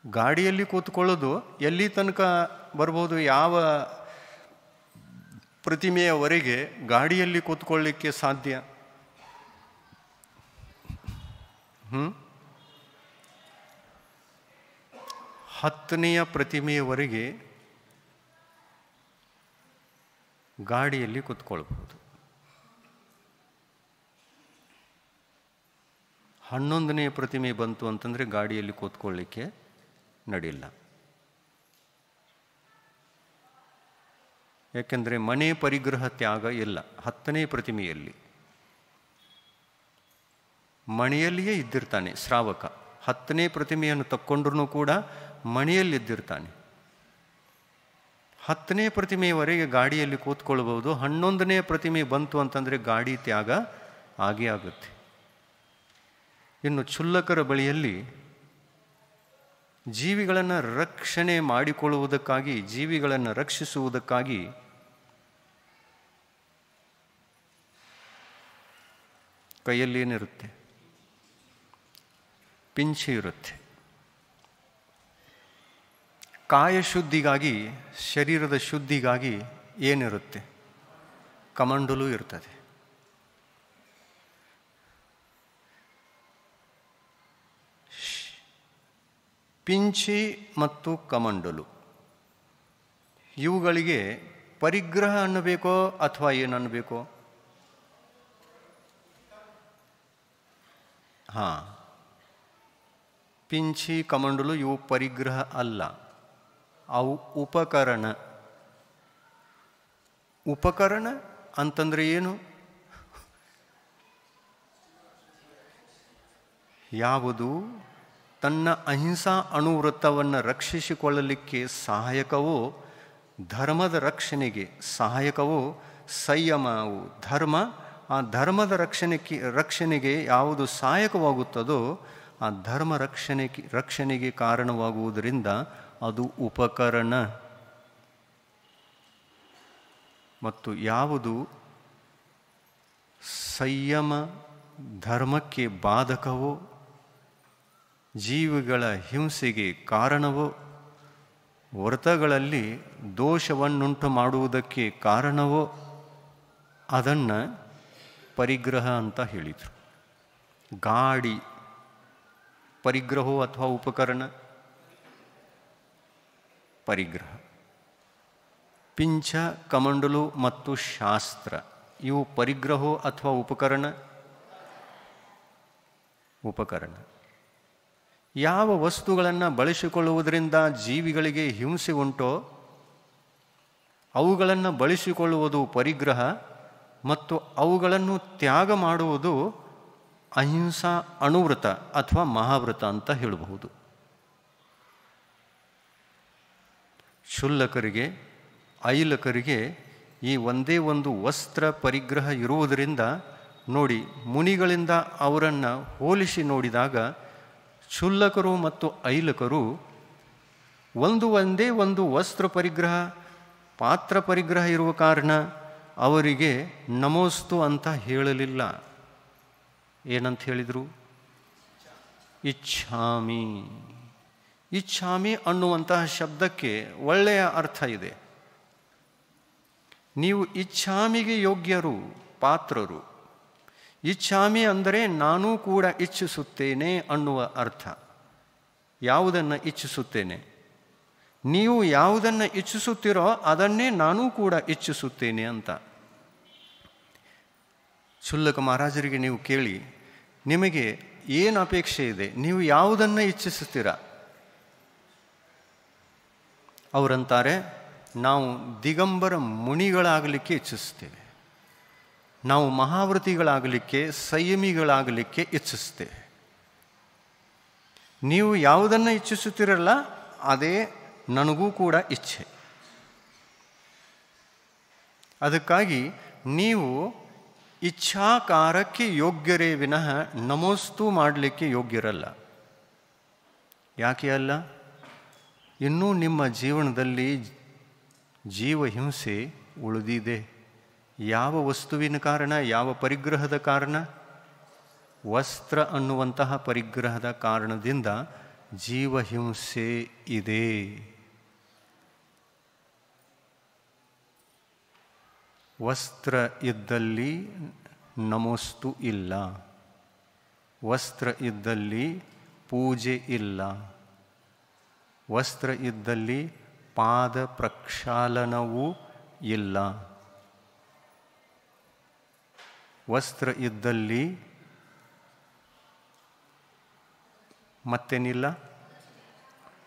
ಗಾಡಿಯಲ್ಲಿ ಕೂತ್ಕೊಳ್ಳೋದು ಎಲ್ಲಿ ತನಕ ಬರ್ಬೋದು? ಯಾವ ಪ್ರತಿಮೆಯವರೆಗೆ ಗಾಡಿಯಲ್ಲಿ ಕೂತ್ಕೊಳ್ಳಿಕ್ಕೆ ಸಾಧ್ಯ? 10ನೇ ಪ್ರತಿಮೆಯವರೆಗೆ ಗಾಡಿಯಲ್ಲಿ ಕೂತ್ಕೊಳ್ಬಹುದು. 11ನೇ ಪ್ರತಿಮೆ ಬಂತು ಅಂತಂದರೆ ಗಾಡಿಯಲ್ಲಿ ಕೂತ್ಕೊಳ್ಳಿಕ್ಕೆ ನಡಿಲ್ಲ. ಯಾಕೆಂದರೆ ಮನೆ ಪರಿಗ್ರಹ ತ್ಯಾಗ ಇಲ್ಲ 10ನೇ ಪ್ರತಿಮೆಯಲ್ಲಿ. ಮನೆಯಲ್ಲಿಯೇ ಇದ್ದಿರ್ತಾನೆ ಶ್ರಾವಕ. 10ನೇ ಪ್ರತಿಮೆಯನ್ನು ತಕ್ಕೊಂಡ್ರೂ ಕೂಡ ಮನೆಯಲ್ಲಿದ್ದಿರ್ತಾನೆ. 10ನೇ ಪ್ರತಿಮೆಯವರೆಗೆ ಗಾಡಿಯಲ್ಲಿ ಕೂತ್ಕೊಳ್ಬಹುದು. 11ನೇ ಪ್ರತಿಮೆ ಬಂತು ಅಂತಂದರೆ ಗಾಡಿ ತ್ಯಾಗ ಆಗೇ ಆಗುತ್ತೆ. ಇನ್ನು ಕ್ಷುಲ್ಲಕರ ಬಳಿಯಲ್ಲಿ ಜೀವಿಗಳನ್ನು ರಕ್ಷಣೆ ಮಾಡಿಕೊಳ್ಳುವುದಕ್ಕಾಗಿ, ಜೀವಿಗಳನ್ನು ರಕ್ಷಿಸುವುದಕ್ಕಾಗಿ ಕೈಯಲ್ಲಿ ಏನಿರುತ್ತೆ? ಪಿಂಚಿ ಇರುತ್ತೆ. ಕಾಯ ಶುದ್ಧಿಗಾಗಿ, ಶರೀರದ ಶುದ್ಧಿಗಾಗಿ ಏನಿರುತ್ತೆ? ಕಮಂಡಲು ಇರ್ತದೆ. ಪಿಂಚಿ ಮತ್ತು ಕಮಂಡಲು ಇವುಗಳಿಗೆ ಪರಿಗ್ರಹ ಅನ್ನಬೇಕೋ ಅಥವಾ ಏನನ್ನಬೇಕೋ? ಪಿಂಚಿ ಕಮಂಡಲು ಇವು ಪರಿಗ್ರಹ ಅಲ್ಲ, ಅವು ಉಪಕರಣ. ಉಪಕರಣ ಅಂತಂದರೆ ಏನು? ಯಾವುದು ತನ್ನ ಅಹಿಂಸಾ ಅಣುವೃತ್ತವನ್ನು ರಕ್ಷಿಸಿಕೊಳ್ಳಲಿಕ್ಕೆ ಸಹಾಯಕವೋ, ಧರ್ಮದ ರಕ್ಷಣೆಗೆ ಸಹಾಯಕವೋ ಸಂಯಮವು ಧರ್ಮ. ಆ ಧರ್ಮದ ರಕ್ಷಣೆಗೆ ಯಾವುದು ಸಹಾಯಕವಾಗುತ್ತದೋ ಆ ಧರ್ಮ ರಕ್ಷಣೆಗೆ ಕಾರಣವಾಗುವುದರಿಂದ ಅದು ಉಪಕರಣ. ಮತ್ತು ಯಾವುದು ಸಂಯಮ ಧರ್ಮಕ್ಕೆ ಬಾಧಕವೋ, ಜೀವಿಗಳ ಹಿಂಸೆಗೆ ಕಾರಣವೋ, ವ್ರತಗಳಲ್ಲಿ ದೋಷವನ್ನುಂಟು ಮಾಡುವುದಕ್ಕೆ ಕಾರಣವೋ ಅದನ್ನು ಪರಿಗ್ರಹ ಅಂತ ಹೇಳಿದರು. ಗಾಡಿ ಪರಿಗ್ರಹವೋ ಅಥವಾ ಉಪಕರಣ? ಪರಿಗ್ರಹ. ಪಿಂಚ, ಕಮಂಡಲು ಮತ್ತು ಶಾಸ್ತ್ರ ಇವು ಪರಿಗ್ರಹವೋ ಅಥವಾ ಉಪಕರಣ? ಉಪಕರಣ. ಯಾವ ವಸ್ತುಗಳನ್ನು ಬಳಸಿಕೊಳ್ಳುವುದರಿಂದ ಜೀವಿಗಳಿಗೆ ಹಿಂಸೆ ಉಂಟೋ ಅವುಗಳನ್ನು ಬಳಸಿಕೊಳ್ಳುವುದು ಪರಿಗ್ರಹ ಮತ್ತು ಅವುಗಳನ್ನು ತ್ಯಾಗ ಮಾಡುವುದು ಅಹಿಂಸಾ ಅಣುವ್ರತ ಅಥವಾ ಮಹಾವ್ರತ ಅಂತ ಹೇಳಬಹುದು. ಕ್ಷುಲ್ಲಕರಿಗೆ, ಐಲಕರಿಗೆ ಈ ಒಂದೇ ಒಂದು ವಸ್ತ್ರ ಪರಿಗ್ರಹ ಇರುವುದರಿಂದ ನೋಡಿ, ಮುನಿಗಳಿಂದ ಅವರನ್ನು ಹೋಲಿಸಿ ನೋಡಿದಾಗ ಕ್ಷುಲ್ಲಕರು ಮತ್ತು ಐಲಕರು ಒಂದೇ ಒಂದು ವಸ್ತ್ರ ಪರಿಗ್ರಹ, ಪಾತ್ರ ಪರಿಗ್ರಹ ಇರುವ ಕಾರಣ ಅವರಿಗೆ ನಮೋಸ್ತು ಅಂತ ಹೇಳಲಿಲ್ಲ. ಏನಂತ ಹೇಳಿದರು? ಇಚ್ಛಾಮಿ. ಇಚ್ಛಾಮಿ ಅನ್ನುವಂತಹ ಶಬ್ದಕ್ಕೆ ಒಳ್ಳೆಯ ಅರ್ಥ ಇದೆ. ನೀವು ಇಚ್ಛಾಮಿಗೆ ಯೋಗ್ಯರು, ಪಾತ್ರರು. ಇಚ್ಛಾಮಿ ಅಂದರೆ ನಾನೂ ಕೂಡ ಇಚ್ಛಿಸುತ್ತೇನೆ ಅನ್ನುವ ಅರ್ಥ. ಯಾವುದನ್ನು ಇಚ್ಛಿಸುತ್ತೇನೆ? ನೀವು ಯಾವುದನ್ನು ಇಚ್ಛಿಸುತ್ತೀರೋ ಅದನ್ನೇ ನಾನೂ ಕೂಡ ಇಚ್ಛಿಸುತ್ತೇನೆ ಅಂತ. ಕ್ಷುಲ್ಲಕ ಮಹಾರಾಜರಿಗೆ ನೀವು ಕೇಳಿ, ನಿಮಗೆ ಏನು ಅಪೇಕ್ಷೆ ಇದೆ, ನೀವು ಯಾವುದನ್ನು ಇಚ್ಛಿಸುತ್ತೀರಾ? ಅವರಂತಾರೆ, ನಾವು ದಿಗಂಬರ ಮುನಿಗಳಾಗಲಿಕ್ಕೆ ಇಚ್ಛಿಸ್ತೇವೆ, ನಾವು ಮಹಾವ್ರತಿಗಳಾಗಲಿಕ್ಕೆ, ಸಂಯಮಿಗಳಾಗಲಿಕ್ಕೆ ಇಚ್ಛಿಸ್ತೇವೆ. ನೀವು ಯಾವುದನ್ನು ಇಚ್ಛಿಸುತ್ತೀರಲ್ಲ ಅದೇ ನನಗೂ ಕೂಡ ಇಚ್ಛೆ. ಅದಕ್ಕಾಗಿ ನೀವು ಇಚ್ಛಾಕಾರಕ್ಕೆ ಯೋಗ್ಯರೇ ವಿನಃ ನಮೋಸ್ತು ಮಾಡಲಿಕ್ಕೆ ಯೋಗ್ಯರಲ್ಲ. ಯಾಕೆ ಅಲ್ಲ? ಇನ್ನೂ ನಿಮ್ಮ ಜೀವನದಲ್ಲಿ ಜೀವಹಿಂಸೆ ಉಳಿದಿದೆ. ಯಾವ ವಸ್ತುವಿನ ಕಾರಣ? ಯಾವ ಪರಿಗ್ರಹದ ಕಾರಣ? ವಸ್ತ್ರ ಅನ್ನುವಂತಹ ಪರಿಗ್ರಹದ ಕಾರಣದಿಂದ ಜೀವಹಿಂಸೆ ಇದೆ. ವಸ್ತ್ರ ಇದ್ದಲ್ಲಿ ನಮೋಸ್ತು ಇಲ್ಲ, ವಸ್ತ್ರ ಇದ್ದಲ್ಲಿ ಪೂಜೆ ಇಲ್ಲ, ವಸ್ತ್ರ ಇದ್ದಲ್ಲಿ ಪಾದ ಪ್ರಕ್ಷಾಲನವೂ ಇಲ್ಲ, ವಸ್ತ್ರ ಇದ್ದಲ್ಲಿ ಮತ್ತೇನಿಲ್ಲ?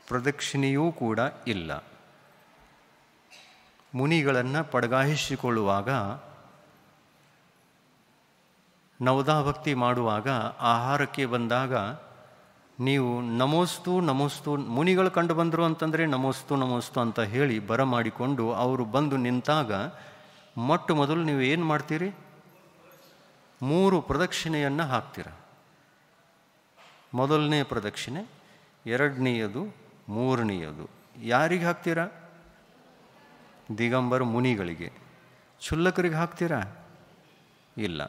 ಪ್ರದಕ್ಷಿಣೆಯೂ ಕೂಡ ಇಲ್ಲ. ಮುನಿಗಳನ್ನು ಪಡಗಾಯಿಸಿಕೊಳ್ಳುವಾಗ, ನವದಾಭಕ್ತಿ ಮಾಡುವಾಗ, ಆಹಾರಕ್ಕೆ ಬಂದಾಗ ನೀವು ನಮೋಸ್ತು ನಮೋಸ್ತು, ಮುನಿಗಳು ಕಂಡು ಬಂದರು ಅಂತಂದರೆ ನಮೋಸ್ತು ನಮೋಸ್ತು ಅಂತ ಹೇಳಿ ಬರಮಾಡಿಕೊಂಡು ಅವರು ಬಂದು ನಿಂತಾಗ ಮೊಟ್ಟ ಮೊದಲು ನೀವು ಏನು ಮಾಡ್ತೀರಿ? 3 ಪ್ರದಕ್ಷಿಣೆಯನ್ನು ಹಾಕ್ತೀರ. ಮೊದಲನೇ ಪ್ರದಕ್ಷಿಣೆ, ಎರಡನೆಯದು, ಮೂರನೆಯದು. ಯಾರಿಗೆ ಹಾಕ್ತೀರಾ? ದಿಗಂಬರ ಮುನಿಗಳಿಗೆ. ಕ್ಷುಲ್ಲಕರಿಗೆ ಹಾಕ್ತೀರಾ? ಇಲ್ಲ.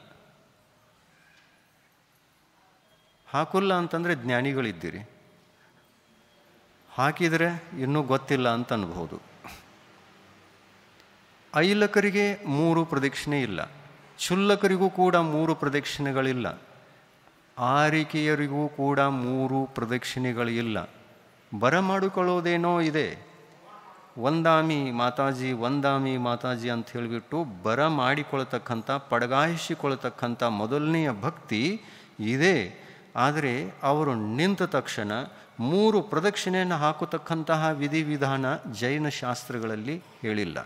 ಹಾಕಲ್ಲ ಅಂತಂದರೆ ಜ್ಞಾನಿಗಳಿದ್ದೀರಿ, ಹಾಕಿದರೆ ಇನ್ನೂ ಗೊತ್ತಿಲ್ಲ ಅಂತ ಅನ್ಬೋದು. ಐಲಕರಿಗೆ 3 ಪ್ರದಕ್ಷಿಣೆ ಇಲ್ಲ, ಕ್ಷುಲ್ಲಕರಿಗೂ ಕೂಡ 3 ಪ್ರದಕ್ಷಿಣೆಗಳಿಲ್ಲ, ಆರಿಕೆಯರಿಗೂ ಕೂಡ 3 ಪ್ರದಕ್ಷಿಣೆಗಳಿಲ್ಲ. ಬರಮಾಡಿಕೊಳ್ಳೋದೇನೋ ಇದೆ, ವಂದಾಮಿ ಮಾತಾಜಿ ವಂದಾಮಿ ಮಾತಾಜಿ ಅಂತ ಹೇಳಿಬಿಟ್ಟು ಬರ ಮಾಡಿಕೊಳ್ತಕ್ಕಂಥ, ಪಡಗಾಯಿಸಿಕೊಳ್ತಕ್ಕಂಥ ಮೊದಲನೆಯ ಭಕ್ತಿ ಇದೆ. ಆದರೆ ಅವರು ನಿಂತ ತಕ್ಷಣ 3 ಪ್ರದಕ್ಷಿಣೆಯನ್ನು ಹಾಕತಕ್ಕಂತಹ ವಿಧಿವಿಧಾನ ಜೈನ ಶಾಸ್ತ್ರಗಳಲ್ಲಿ ಹೇಳಿಲ್ಲ.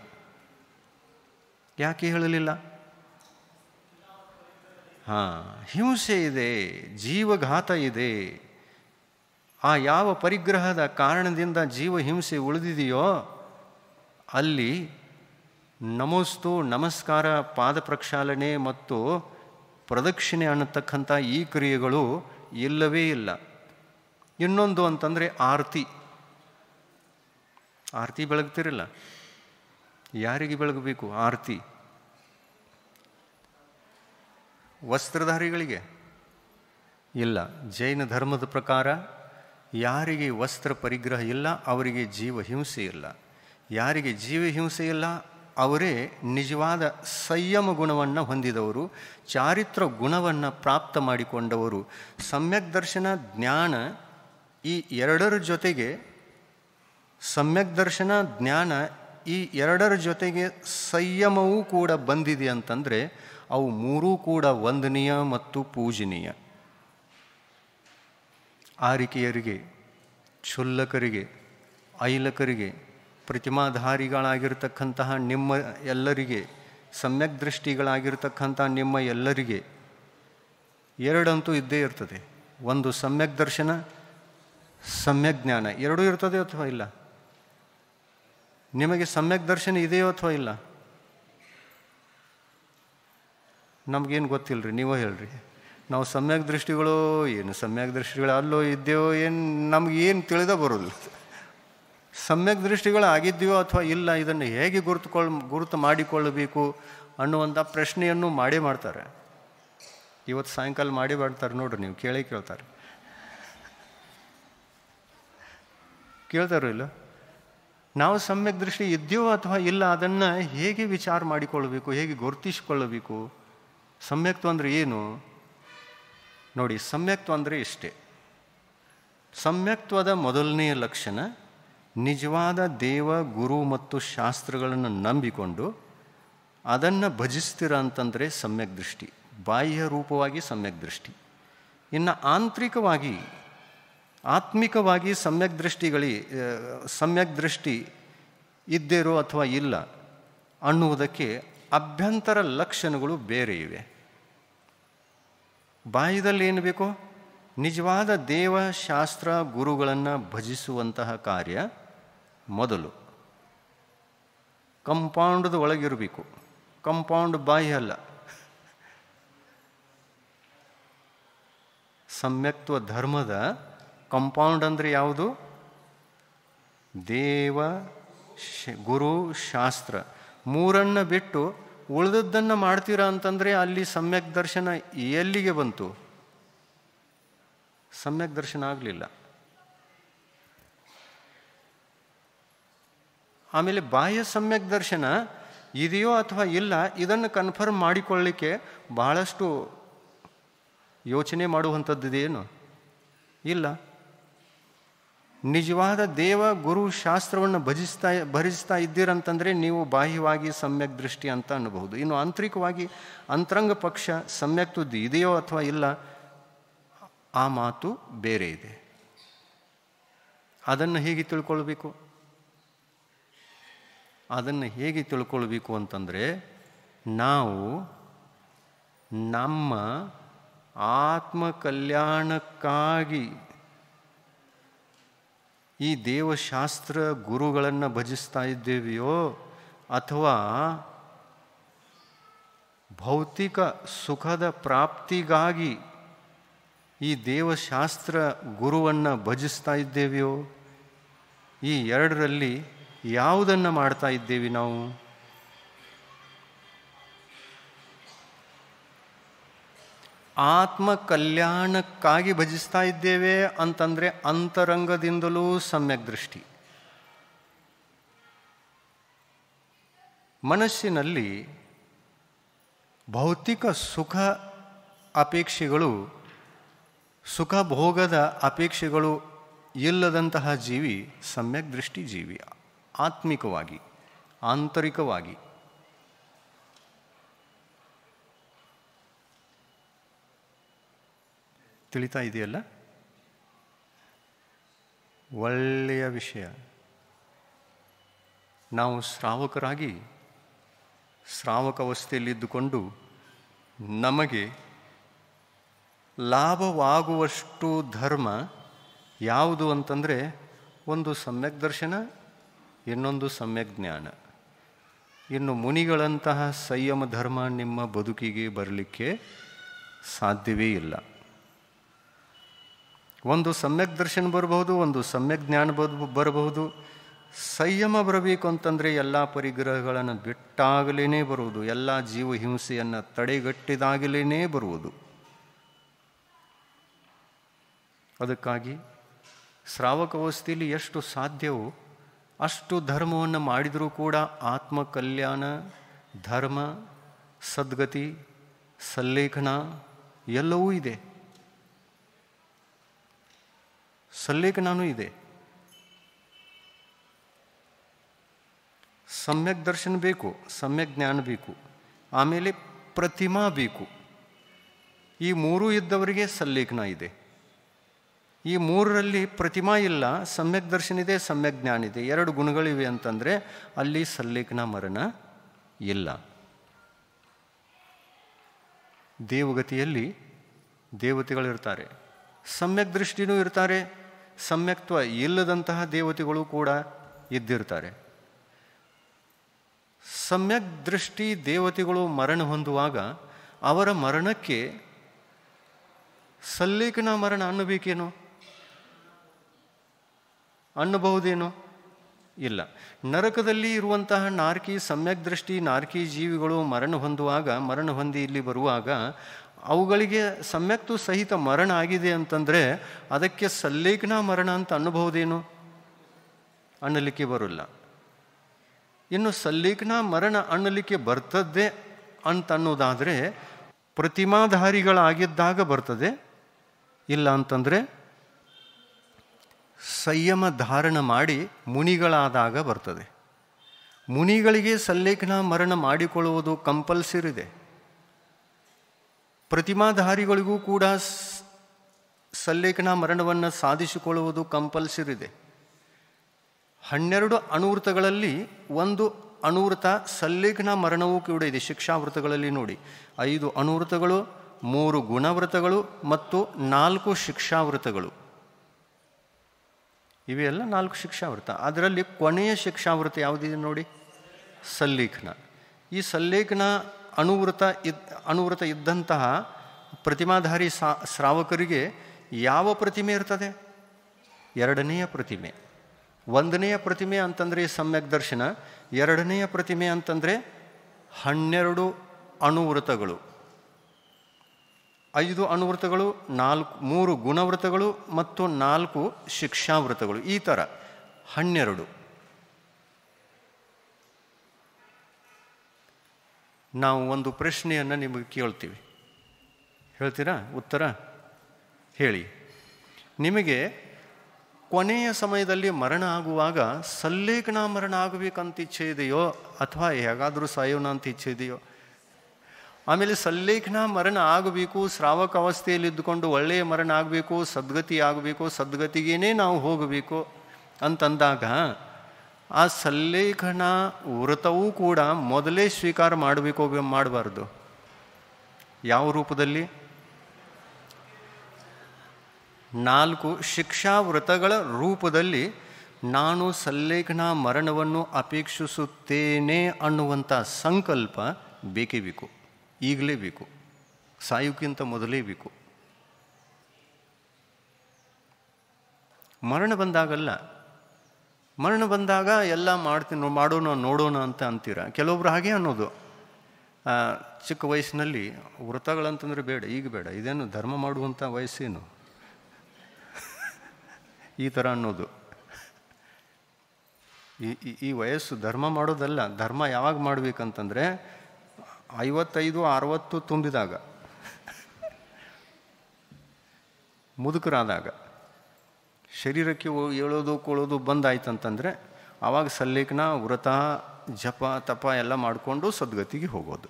ಯಾಕೆ ಹೇಳಲಿಲ್ಲ? ಹಿಂಸೆ ಇದೆ, ಜೀವಘಾತ ಇದೆ. ಆ ಯಾವ ಪರಿಗ್ರಹದ ಕಾರಣದಿಂದ ಜೀವಹಿಂಸೆ ಉಳಿದಿದೆಯೋ ಅಲ್ಲಿ ನಮೋಸ್ತು, ನಮಸ್ಕಾರ, ಪಾದ ಪ್ರಕ್ಷಾಲನೆ ಮತ್ತು ಪ್ರದಕ್ಷಿಣೆ ಅನ್ನತಕ್ಕಂಥ ಈ ಕ್ರಿಯೆಗಳು ಇಲ್ಲವೇ ಇಲ್ಲ. ಇನ್ನೊಂದು ಅಂತಂದರೆ ಆರತಿ. ಆರತಿ ಬೆಳಗ್ತಿರಲ್ಲ, ಯಾರಿಗೆ ಬೆಳಗಬೇಕು ಆರತಿ? ವಸ್ತ್ರಧಾರಿಗಳಿಗೆ ಇಲ್ಲ. ಜೈನ ಧರ್ಮದ ಪ್ರಕಾರ ಯಾರಿಗೆ ವಸ್ತ್ರ ಪರಿಗ್ರಹ ಇಲ್ಲ ಅವರಿಗೆ ಜೀವಹಿಂಸೆ ಇಲ್ಲ. ಯಾರಿಗೆ ಜೀವಹಿಂಸೆ ಇಲ್ಲ ಅವರೇ ನಿಜವಾದ ಸಂಯಮ ಗುಣವನ್ನು ಹೊಂದಿದವರು, ಚಾರಿತ್ರ ಗುಣವನ್ನು ಪ್ರಾಪ್ತ ಮಾಡಿಕೊಂಡವರು. ಸಮ್ಯಕ್ ದರ್ಶನ, ಜ್ಞಾನ ಈ ಎರಡರ ಜೊತೆಗೆ, ಸಮ್ಯಕ್ ದರ್ಶನ, ಜ್ಞಾನ ಈ ಎರಡರ ಜೊತೆಗೆ ಸಂಯಮವೂ ಕೂಡ ಬಂದಿದೆ ಅಂತಂದರೆ ಅವು 3 ಕೂಡ ವಂದನೀಯ ಮತ್ತು ಪೂಜನೀಯ. ಆರಿಕೆಯರಿಗೆ, ಕ್ಷುಲ್ಲಕರಿಗೆ, ಐಲಕರಿಗೆ, ಪ್ರತಿಮಾಧಾರಿಗಳಾಗಿರ್ತಕ್ಕಂತಹ ನಿಮ್ಮ ಎಲ್ಲರಿಗೆ, ಸಮ್ಯಕ್ ದೃಷ್ಟಿಗಳಾಗಿರ್ತಕ್ಕಂಥ ನಿಮ್ಮ ಎಲ್ಲರಿಗೆ ಎರಡಂತೂ ಇದ್ದೇ ಇರ್ತದೆ. ಒಂದು ಸಮ್ಯಕ್ ದರ್ಶನ, ಸಮ್ಯಕ್ ಜ್ಞಾನ, ಎರಡೂ ಇರ್ತದೆ ಅಥವಾ ಇಲ್ಲ? ನಿಮಗೆ ಸಮ್ಯಕ್ ದರ್ಶನ ಇದೆಯೋ ಅಥವಾ ಇಲ್ಲ? ನಮಗೇನು ಗೊತ್ತಿಲ್ಲ ರೀ, ನೀವೇ ಹೇಳ್ರಿ. ನಾವು ಸಮ್ಯಕ್ ದೃಷ್ಟಿಗಳು ಏನು ಸಮ್ಯಕ್ ದೃಷ್ಟಿಗಳು ಅಲ್ಲೋ ಇದ್ದೇವೋ ಏನು ನಮಗೇನು ತಿಳಿದ ಬರೋದಿಲ್ಲ. ಸಮ್ಯಕ್ ದೃಷ್ಟಿಗಳು ಆಗಿದ್ದೀವೋ ಅಥವಾ ಇಲ್ಲ, ಇದನ್ನು ಹೇಗೆ ಗುರುತು ಮಾಡಿಕೊಳ್ಳಬೇಕು ಅನ್ನುವಂಥ ಪ್ರಶ್ನೆಯನ್ನು ಮಾಡೇ ಮಾಡ್ತಾರೆ. ಇವತ್ತು ಸಾಯಂಕಾಲ ಮಾಡೇ ಮಾಡ್ತಾರೆ ನೋಡ್ರಿ, ನೀವು ಕೇಳ್ತಾರೆ. ಕೇಳ್ತಾರೋ ಇಲ್ಲ? ನಾವು ಸಮ್ಯಕ್ ದೃಷ್ಟಿ ಇದ್ದೀವೋ ಅಥವಾ ಇಲ್ಲ ಅದನ್ನು ಹೇಗೆ ವಿಚಾರ ಮಾಡಿಕೊಳ್ಳಬೇಕು, ಹೇಗೆ ಗುರುತಿಸಿಕೊಳ್ಳಬೇಕು? ಸಮ್ಯಕ್ತ್ವ ಅಂದರೆ ಏನು ನೋಡಿ? ಸಮ್ಯಕ್ತ್ವ ಅಂದರೆ ಇಷ್ಟೇ. ಸಮ್ಯಕ್ತ್ವದ ಮೊದಲನೆಯ ಲಕ್ಷಣ ನಿಜವಾದ ದೇವ, ಗುರು ಮತ್ತು ಶಾಸ್ತ್ರಗಳನ್ನು ನಂಬಿಕೊಂಡು ಅದನ್ನು ಭಜಿಸ್ತೀರ ಅಂತಂದರೆ ಸಮ್ಯಕ್ ದೃಷ್ಟಿ, ಬಾಹ್ಯ ರೂಪವಾಗಿ ಸಮ್ಯಕ್ ದೃಷ್ಟಿ. ಇನ್ನು ಆಂತರಿಕವಾಗಿ ಆತ್ಮಿಕವಾಗಿ ಸಮ್ಯಕ್ ದೃಷ್ಟಿ ಇದ್ದೇರೋ ಅಥವಾ ಇಲ್ಲ ಅನ್ನುವುದಕ್ಕೆ ಅಭ್ಯಂತರ ಲಕ್ಷಣಗಳು ಬೇರೆ ಇವೆ. ಬಾಹ್ಯದಲ್ಲಿ ಏನು ಬೇಕೋ ನಿಜವಾದ ದೇವ, ಶಾಸ್ತ್ರ, ಗುರುಗಳನ್ನು ಭಜಿಸುವಂತಹ ಕಾರ್ಯ ಮೊದಲು ಕಂಪೌಂಡ್ದ ಒಳಗಿರಬೇಕು. ಕಂಪೌಂಡ್ ಬಾಹ್ಯ ಅಲ್ಲ. ಸಮ್ಯಕ್ತ್ವ ಧರ್ಮದ ಕಂಪೌಂಡ್ ಅಂದರೆ ಯಾವುದು? ದೇವ, ಗುರು, ಶಾಸ್ತ್ರ ಮೂರನ್ನು ಬಿಟ್ಟು ಉಳಿದದ್ದನ್ನು ಮಾಡ್ತೀರಾ ಅಂತಂದರೆ ಅಲ್ಲಿ ಸಮ್ಯಕ್ ದರ್ಶನ ಎಲ್ಲಿಗೆ ಬಂತು? ಸಮ್ಯಕ್ ದರ್ಶನ ಆಗಲಿಲ್ಲ. ಆಮೇಲೆ ಬಾಹ್ಯ ಸಮ್ಯಕ್ ದರ್ಶನ ಇದೆಯೋ ಅಥವಾ ಇಲ್ಲ ಇದನ್ನು ಕನ್ಫರ್ಮ್ ಮಾಡಿಕೊಳ್ಳಲಿಕ್ಕೆ ಬಹಳಷ್ಟು ಯೋಚನೆ ಮಾಡುವಂಥದ್ದಿದೇನು? ಇಲ್ಲ. ನಿಜವಾದ ದೇವ, ಗುರು, ಶಾಸ್ತ್ರವನ್ನು ಭಜಿಸ್ತಾ ಇದ್ದೀರಂತಂದರೆ ನೀವು ಬಾಹ್ಯವಾಗಿ ಸಮ್ಯಕ್ ದೃಷ್ಟಿ ಅಂತ ಅನ್ನಬಹುದು. ಇನ್ನು ಆಂತರಿಕವಾಗಿ ಅಂತರಂಗ ಪಕ್ಷ ಸಮ್ಯಕ್ತದ್ದು ಇದೆಯೋ ಅಥವಾ ಇಲ್ಲ ಆ ಮಾತು ಬೇರೆ ಇದೆ. ಅದನ್ನು ಹೇಗೆ ತಿಳ್ಕೊಳ್ಬೇಕು? ಅದನ್ನು ಹೇಗೆ ತಿಳ್ಕೊಳ್ಬೇಕು ಅಂತಂದರೆ ನಾವು ನಮ್ಮ ಆತ್ಮ ಕಲ್ಯಾಣಕ್ಕಾಗಿ ಈ ದೇವಶಾಸ್ತ್ರ ಗುರುಗಳನ್ನು ಭಜಿಸ್ತಾ ಇದ್ದೇವೆಯೋ ಅಥವಾ ಭೌತಿಕ ಸುಖದ ಪ್ರಾಪ್ತಿಗಾಗಿ ಈ ದೇವಶಾಸ್ತ್ರ ಗುರುವನ್ನು ಭಜಿಸ್ತಾ ಇದ್ದೇವೆಯೋ, ಈ ಎರಡರಲ್ಲಿ ಯಾವುದನ್ನು ಮಾಡ್ತಾ ಇದ್ದೇವೆ ನಾವು? ಆತ್ಮ ಕಲ್ಯಾಣಕ್ಕಾಗಿ ಭಜಿಸ್ತಾ ಇದ್ದೇವೆ ಅಂತಂದರೆ ಅಂತರಂಗದಿಂದಲೂ ಸಮ್ಯಕ್ ದೃಷ್ಟಿ. ಮನಸ್ಸಿನಲ್ಲಿ ಭೌತಿಕ ಸುಖ ಅಪೇಕ್ಷೆಗಳು, ಸುಖ ಭೋಗದ ಅಪೇಕ್ಷೆಗಳು ಇಲ್ಲದಂತಹ ಜೀವಿ ಸಮ್ಯಕ್ ದೃಷ್ಟಿ ಜೀವಿ. ಆತ್ಮಿಕವಾಗಿ, ಆಂತರಿಕವಾಗಿ. ತಿಳಿತಾ ಇದೆಯಲ್ಲ? ಒಳ್ಳೆಯ ವಿಷಯ. ನಾವು ಶ್ರಾವಕರಾಗಿ ಶ್ರಾವಕಾವಸ್ಥೆಯಲ್ಲಿದ್ದುಕೊಂಡು ನಮಗೆ ಲಾಭವಾಗುವಷ್ಟು ಧರ್ಮ ಯಾವುದು ಅಂತಂದರೆ ಒಂದು ಸಮ್ಯಕ್ ದರ್ಶನ, ಇನ್ನೊಂದು ಸಮ್ಯಕ್ ಜ್ಞಾನ. ಇನ್ನು ಮುನಿಗಳಂತಹ ಸಂಯಮ ಧರ್ಮ ನಿಮ್ಮ ಬದುಕಿಗೆ ಬರಲಿಕ್ಕೆ ಸಾಧ್ಯವೇ ಇಲ್ಲ. ಒಂದು ಸಮ್ಯಕ್ ದರ್ಶನ ಬರಬಹುದು, ಒಂದು ಸಮ್ಯಕ್ ಜ್ಞಾನ ಬರಬಹುದು. ಸಂಯಮ ಬರಬೇಕು ಅಂತಂದರೆ ಎಲ್ಲ ಪರಿಗ್ರಹಗಳನ್ನು ಬಿಟ್ಟಾಗಲೇ ಬರುವುದು, ಎಲ್ಲ ಜೀವ ಹಿಂಸೆಯನ್ನು ತಡೆಗಟ್ಟಿದಾಗಲೇ ಬರುವುದು. ಅದಕ್ಕಾಗಿ ಶ್ರಾವಕಾವಸ್ಥೆಯಲ್ಲಿ ಎಷ್ಟು ಸಾಧ್ಯವೋ ಅಷ್ಟು ಧರ್ಮವನ್ನು ಮಾಡಿದರೂ ಕೂಡ ಆತ್ಮ ಕಲ್ಯಾಣ, ಧರ್ಮ, ಸದ್ಗತಿ, ಸಲ್ಲೇಖನ ಎಲ್ಲವೂ ಇದೆ. ಸಲ್ಲೇಖನೂ ಇದೆ. ಸಮ್ಯಕ್ ದರ್ಶನ ಬೇಕು, ಸಮ್ಯಕ್ ಜ್ಞಾನ ಬೇಕು, ಆಮೇಲೆ ಪ್ರತಿಮಾ ಬೇಕು. ಈ ಮೂರೂ ಇದ್ದವರಿಗೆ ಸಲ್ಲೇಖನ ಇದೆ. ಈ ಮೂರರಲ್ಲಿ ಪ್ರತಿಮಾ ಇಲ್ಲ, ಸಮ್ಯಕ್ ದರ್ಶನ ಇದೆ, ಸಮ್ಯಕ್ ಜ್ಞಾನ ಇದೆ, ಎರಡು ಗುಣಗಳಿವೆ ಅಂತಂದರೆ ಅಲ್ಲಿ ಸಲ್ಲೇಖನ ಮರಣ ಇಲ್ಲ. ದೇವಗತಿಯಲ್ಲಿ ದೇವತೆಗಳಿರ್ತಾರೆ, ಸಮ್ಯಕ್ ದೃಷ್ಟಿನೂ ಇರ್ತಾರೆ, ಸಮ್ಯಕ್ತ್ವ ಇಲ್ಲದಂತಹ ದೇವತೆಗಳು ಕೂಡ ಇದ್ದಿರ್ತಾರೆ. ಸಮ್ಯಕ್ ದೃಷ್ಟಿ ದೇವತೆಗಳು ಮರಣ ಹೊಂದುವಾಗ ಅವರ ಮರಣಕ್ಕೆ ಸಲ್ಲೇಖನ ಮರಣ ಅನ್ನಬೇಕೇನೋ? ಅನ್ನಬಹುದೇನೋ? ಇಲ್ಲ. ನರಕದಲ್ಲಿ ಇರುವಂತಹ ನಾರ್ಕಿ ಸಮ್ಯಕ್ ದೃಷ್ಟಿ ನಾರ್ಕಿ ಜೀವಿಗಳು ಮರಣ ಹೊಂದಿ ಇಲ್ಲಿ ಬರುವಾಗ ಅವುಗಳಿಗೆ ಸಮ್ಯಕ್ತು ಸಹಿತ ಮರಣ ಆಗಿದೆ ಅಂತಂದರೆ ಅದಕ್ಕೆ ಸಲ್ಲೇಖನ ಮರಣ ಅಂತ ಅನ್ನಬಹುದೇನು? ಅನ್ನಲಿಕ್ಕೆ ಬರೋಲ್ಲ. ಇನ್ನು ಸಲ್ಲೇಖನ ಮರಣ ಅನ್ನಲಿಕ್ಕೆ ಬರ್ತದ್ದೇ ಅಂತ ಅನ್ನೋದಾದರೆ ಪ್ರತಿಮಾಧಾರಿಗಳಾಗಿದ್ದಾಗ ಬರ್ತದೆ, ಇಲ್ಲ ಅಂತಂದರೆ ಸಂಯಮ ಧಾರಣ ಮಾಡಿ ಮುನಿಗಳಾದಾಗ ಬರ್ತದೆ. ಮುನಿಗಳಿಗೆ ಸಲ್ಲೇಖನ ಮರಣ ಮಾಡಿಕೊಳ್ಳುವುದು ಕಂಪಲ್ಸರಿ ಇದೆ. ಪ್ರತಿಮಾಧಾರಿಗಳಿಗೂ ಕೂಡ ಸಲ್ಲೇಖನ ಮರಣವನ್ನು ಸಾಧಿಸಿಕೊಳ್ಳುವುದು ಕಂಪಲ್ಸರಿ ಇದೆ. 12 ಅನುವೃತಗಳಲ್ಲಿ ಒಂದು ಅನುವೃತ ಸಲ್ಲೇಖನ ಮರಣವೂ ಕೂಡ ಇದೆ. ಶಿಕ್ಷಾವೃತಗಳಲ್ಲಿ ನೋಡಿ, 5 ಅನುವೃತಗಳು, 3 ಗುಣವೃತಗಳು ಮತ್ತು 4 ಶಿಕ್ಷಾವೃತಗಳು. ಇವೆಲ್ಲ 4 ಶಿಕ್ಷಾವೃತ. ಅದರಲ್ಲಿ ಕೊನೆಯ ಶಿಕ್ಷಾವೃತ ಯಾವುದಿದೆ ನೋಡಿ, ಸಲ್ಲೇಖನ. ಈ ಸಲ್ಲೇಖನ ಅನುವೃತ ಇದ್ದಂತಹ ಪ್ರತಿಮಾಧಾರಿ ಶ್ರಾವಕರಿಗೆ ಯಾವ ಪ್ರತಿಮೆ ಇರ್ತದೆ? 2ನೆಯ ಪ್ರತಿಮೆ. 1ನೆಯ ಪ್ರತಿಮೆ ಅಂತಂದರೆ ಸಮ್ಯಕ್ ದರ್ಶನ, 2ನೆಯ ಪ್ರತಿಮೆ ಅಂತಂದರೆ 12 ಅನುವೃತಗಳು, 5 ಅನುವೃತಗಳು, 3 ಗುಣವೃತಗಳು ಮತ್ತು 4 ಶಿಕ್ಷಾವೃತಗಳು. ಈ ಥರ 12. ನಾವು ಒಂದು ಪ್ರಶ್ನೆಯನ್ನು ನಿಮಗೆ ಕೇಳ್ತೀವಿ, ಹೇಳ್ತೀರಾ? ಉತ್ತರ ಹೇಳಿ. ನಿಮಗೆ ಕೊನೆಯ ಸಮಯದಲ್ಲಿ ಮರಣ ಆಗುವಾಗ ಸಲ್ಲೇಖನ ಮರಣ ಆಗಬೇಕಂತ ಇಚ್ಛೆ ಇದೆಯೋ ಅಥವಾ ಹೇಗಾದರೂ ಸಾಯೋಣ ಅಂತ ಇಚ್ಛೆ ಇದೆಯೋ? ಆಮೇಲೆ ಸಲ್ಲೇಖನ ಮರಣ ಆಗಬೇಕು, ಶ್ರಾವಕ ಅವಸ್ಥೆಯಲ್ಲಿ ಇದ್ದುಕೊಂಡು ಒಳ್ಳೆಯ ಮರಣ ಆಗಬೇಕು, ಸದ್ಗತಿ ಆಗಬೇಕು, ಸದ್ಗತಿಗೇನೆ ನಾವು ಹೋಗಬೇಕು ಅಂತಂದಾಗ ಆ ಸಲ್ಲೇಖನ ವ್ರತವೂ ಕೂಡ ಮೊದಲೇ ಸ್ವೀಕಾರ ಮಾಡಬೇಕು, ಮಾಡಬಾರ್ದು. ಯಾವ ರೂಪದಲ್ಲಿ? 4 ಶಿಕ್ಷಾವೃತಗಳ ರೂಪದಲ್ಲಿ ನಾನು ಸಲ್ಲೇಖನ ಮರಣವನ್ನು ಅಪೇಕ್ಷಿಸುತ್ತೇನೆ ಅನ್ನುವಂಥ ಸಂಕಲ್ಪ ಬೇಕೇ ಬೇಕು, ಈಗಲೇ ಬೇಕು, ಸಾಯೋಕ್ಕಿಂತ ಮೊದಲೇ ಬೇಕು. ಮರಣ ಬಂದಾಗಲ್ಲ. ಮರಣ ಬಂದಾಗ ಎಲ್ಲ ಮಾಡೋಣ ನೋಡೋಣ ಅಂತ ಅಂತೀರ. ಕೆಲವೊಬ್ರು ಹಾಗೆ ಅನ್ನೋದು, ಚಿಕ್ಕ ವಯಸ್ಸಿನಲ್ಲಿ ವ್ರತಗಳಂತಂದರೆ ಬೇಡ, ಈಗ ಬೇಡ, ಇದೇನು ಧರ್ಮ ಮಾಡುವಂಥ ವಯಸ್ಸೇನು, ಈ ಥರ ಅನ್ನೋದು. ಈ ವಯಸ್ಸು ಧರ್ಮ ಮಾಡೋದಲ್ಲ. ಧರ್ಮ ಯಾವಾಗ ಮಾಡಬೇಕಂತಂದರೆ 55-60 ತುಂಬಿದಾಗ, ಮುದುಕರಾದಾಗ, ಶರೀರಕ್ಕೆ ಏಳೋದು ಕೊಳ್ಳೋದು ಬಂದಾಯ್ತಂತಂದರೆ ಆವಾಗ ಸಲ್ಲೇಖನ ವ್ರತ ಜಪ ತಪ ಎಲ್ಲ ಮಾಡಿಕೊಂಡು ಸದ್ಗತಿಗೆ ಹೋಗೋದು.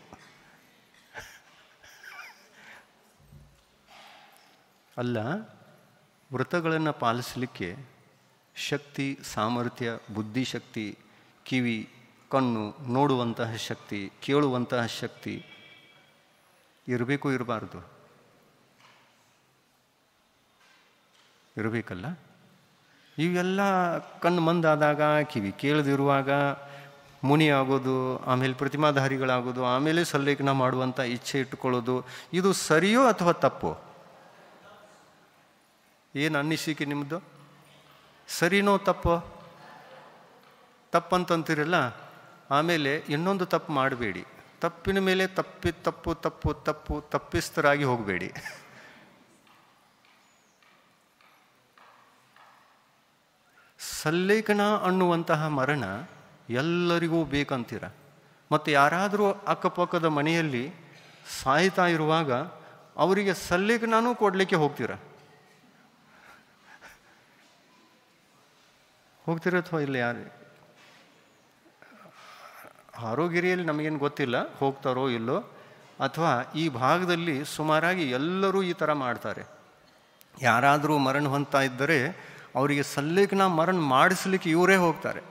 ಅಲ್ಲ, ವ್ರತಗಳನ್ನು ಪಾಲಿಸಲಿಕ್ಕೆ ಶಕ್ತಿ, ಸಾಮರ್ಥ್ಯ, ಬುದ್ಧಿಶಕ್ತಿ, ಕಿವಿ, ಕಣ್ಣು, ನೋಡುವಂತಹ ಶಕ್ತಿ, ಕೇಳುವಂತಹ ಶಕ್ತಿ ಇರಬೇಕು, ಇರಬಾರ್ದು? ಇರಬೇಕಲ್ಲ. ಇವೆಲ್ಲ ಕಣ್ಣು ಮಂದಾದಾಗ, ಕಿವಿ ಕೇಳದಿರುವಾಗ ಮುನಿ ಆಗೋದು, ಆಮೇಲೆ ಪ್ರತಿಮಾಧಾರಿಗಳಾಗೋದು, ಆಮೇಲೆ ಸಲ್ಲೇಖನ ಮಾಡುವಂಥ ಇಚ್ಛೆ ಇಟ್ಟುಕೊಳ್ಳೋದು, ಇದು ಸರಿಯೋ ಅಥವಾ ತಪ್ಪೋ? ಏನು ಅನ್ನಿಸಿಕೆ ನಿಮ್ಮದು? ಸರಿನೋ ತಪ್ಪೋ? ತಪ್ಪಂತೀರಲ್ಲ, ಆಮೇಲೆ ಇನ್ನೊಂದು ತಪ್ಪು ಮಾಡಬೇಡಿ. ತಪ್ಪಿನ ಮೇಲೆ ತಪ್ಪಿಸ್ತರಾಗಿ ಹೋಗಬೇಡಿ. ಸಲ್ಲೇಖನ ಅನ್ನುವಂತಹ ಮರಣ ಎಲ್ಲರಿಗೂ ಬೇಕಂತೀರ. ಮತ್ತು ಯಾರಾದರೂ ಅಕ್ಕಪಕ್ಕದ ಮನೆಯಲ್ಲಿ ಸಾಯ್ತಾ ಇರುವಾಗ ಅವರಿಗೆ ಸಲ್ಲೇಖನೂ ಕೊಡಲಿಕ್ಕೆ ಹೋಗ್ತೀರ ಅಥವಾ ಇಲ್ಲ? ಯಾರು ಆರೋಗ್ಯರಿಯಲ್ಲಿ ನಮಗೇನು ಗೊತ್ತಿಲ್ಲ, ಹೋಗ್ತಾರೋ ಇಲ್ಲೋ. ಅಥವಾ ಈ ಭಾಗದಲ್ಲಿ ಸುಮಾರಾಗಿ ಎಲ್ಲರೂ ಈ ಥರ ಮಾಡ್ತಾರೆ. ಯಾರಾದರೂ ಮರಣ ಹೊಂದ್ತಾ ಇದ್ದರೆ ಅವರಿಗೆ ಸಲ್ಲೇಖನ ಮರಣ ಮಾಡಿಸ್ಲಿಕ್ಕೆ ಇವರೇ ಹೋಗ್ತಾರೆ.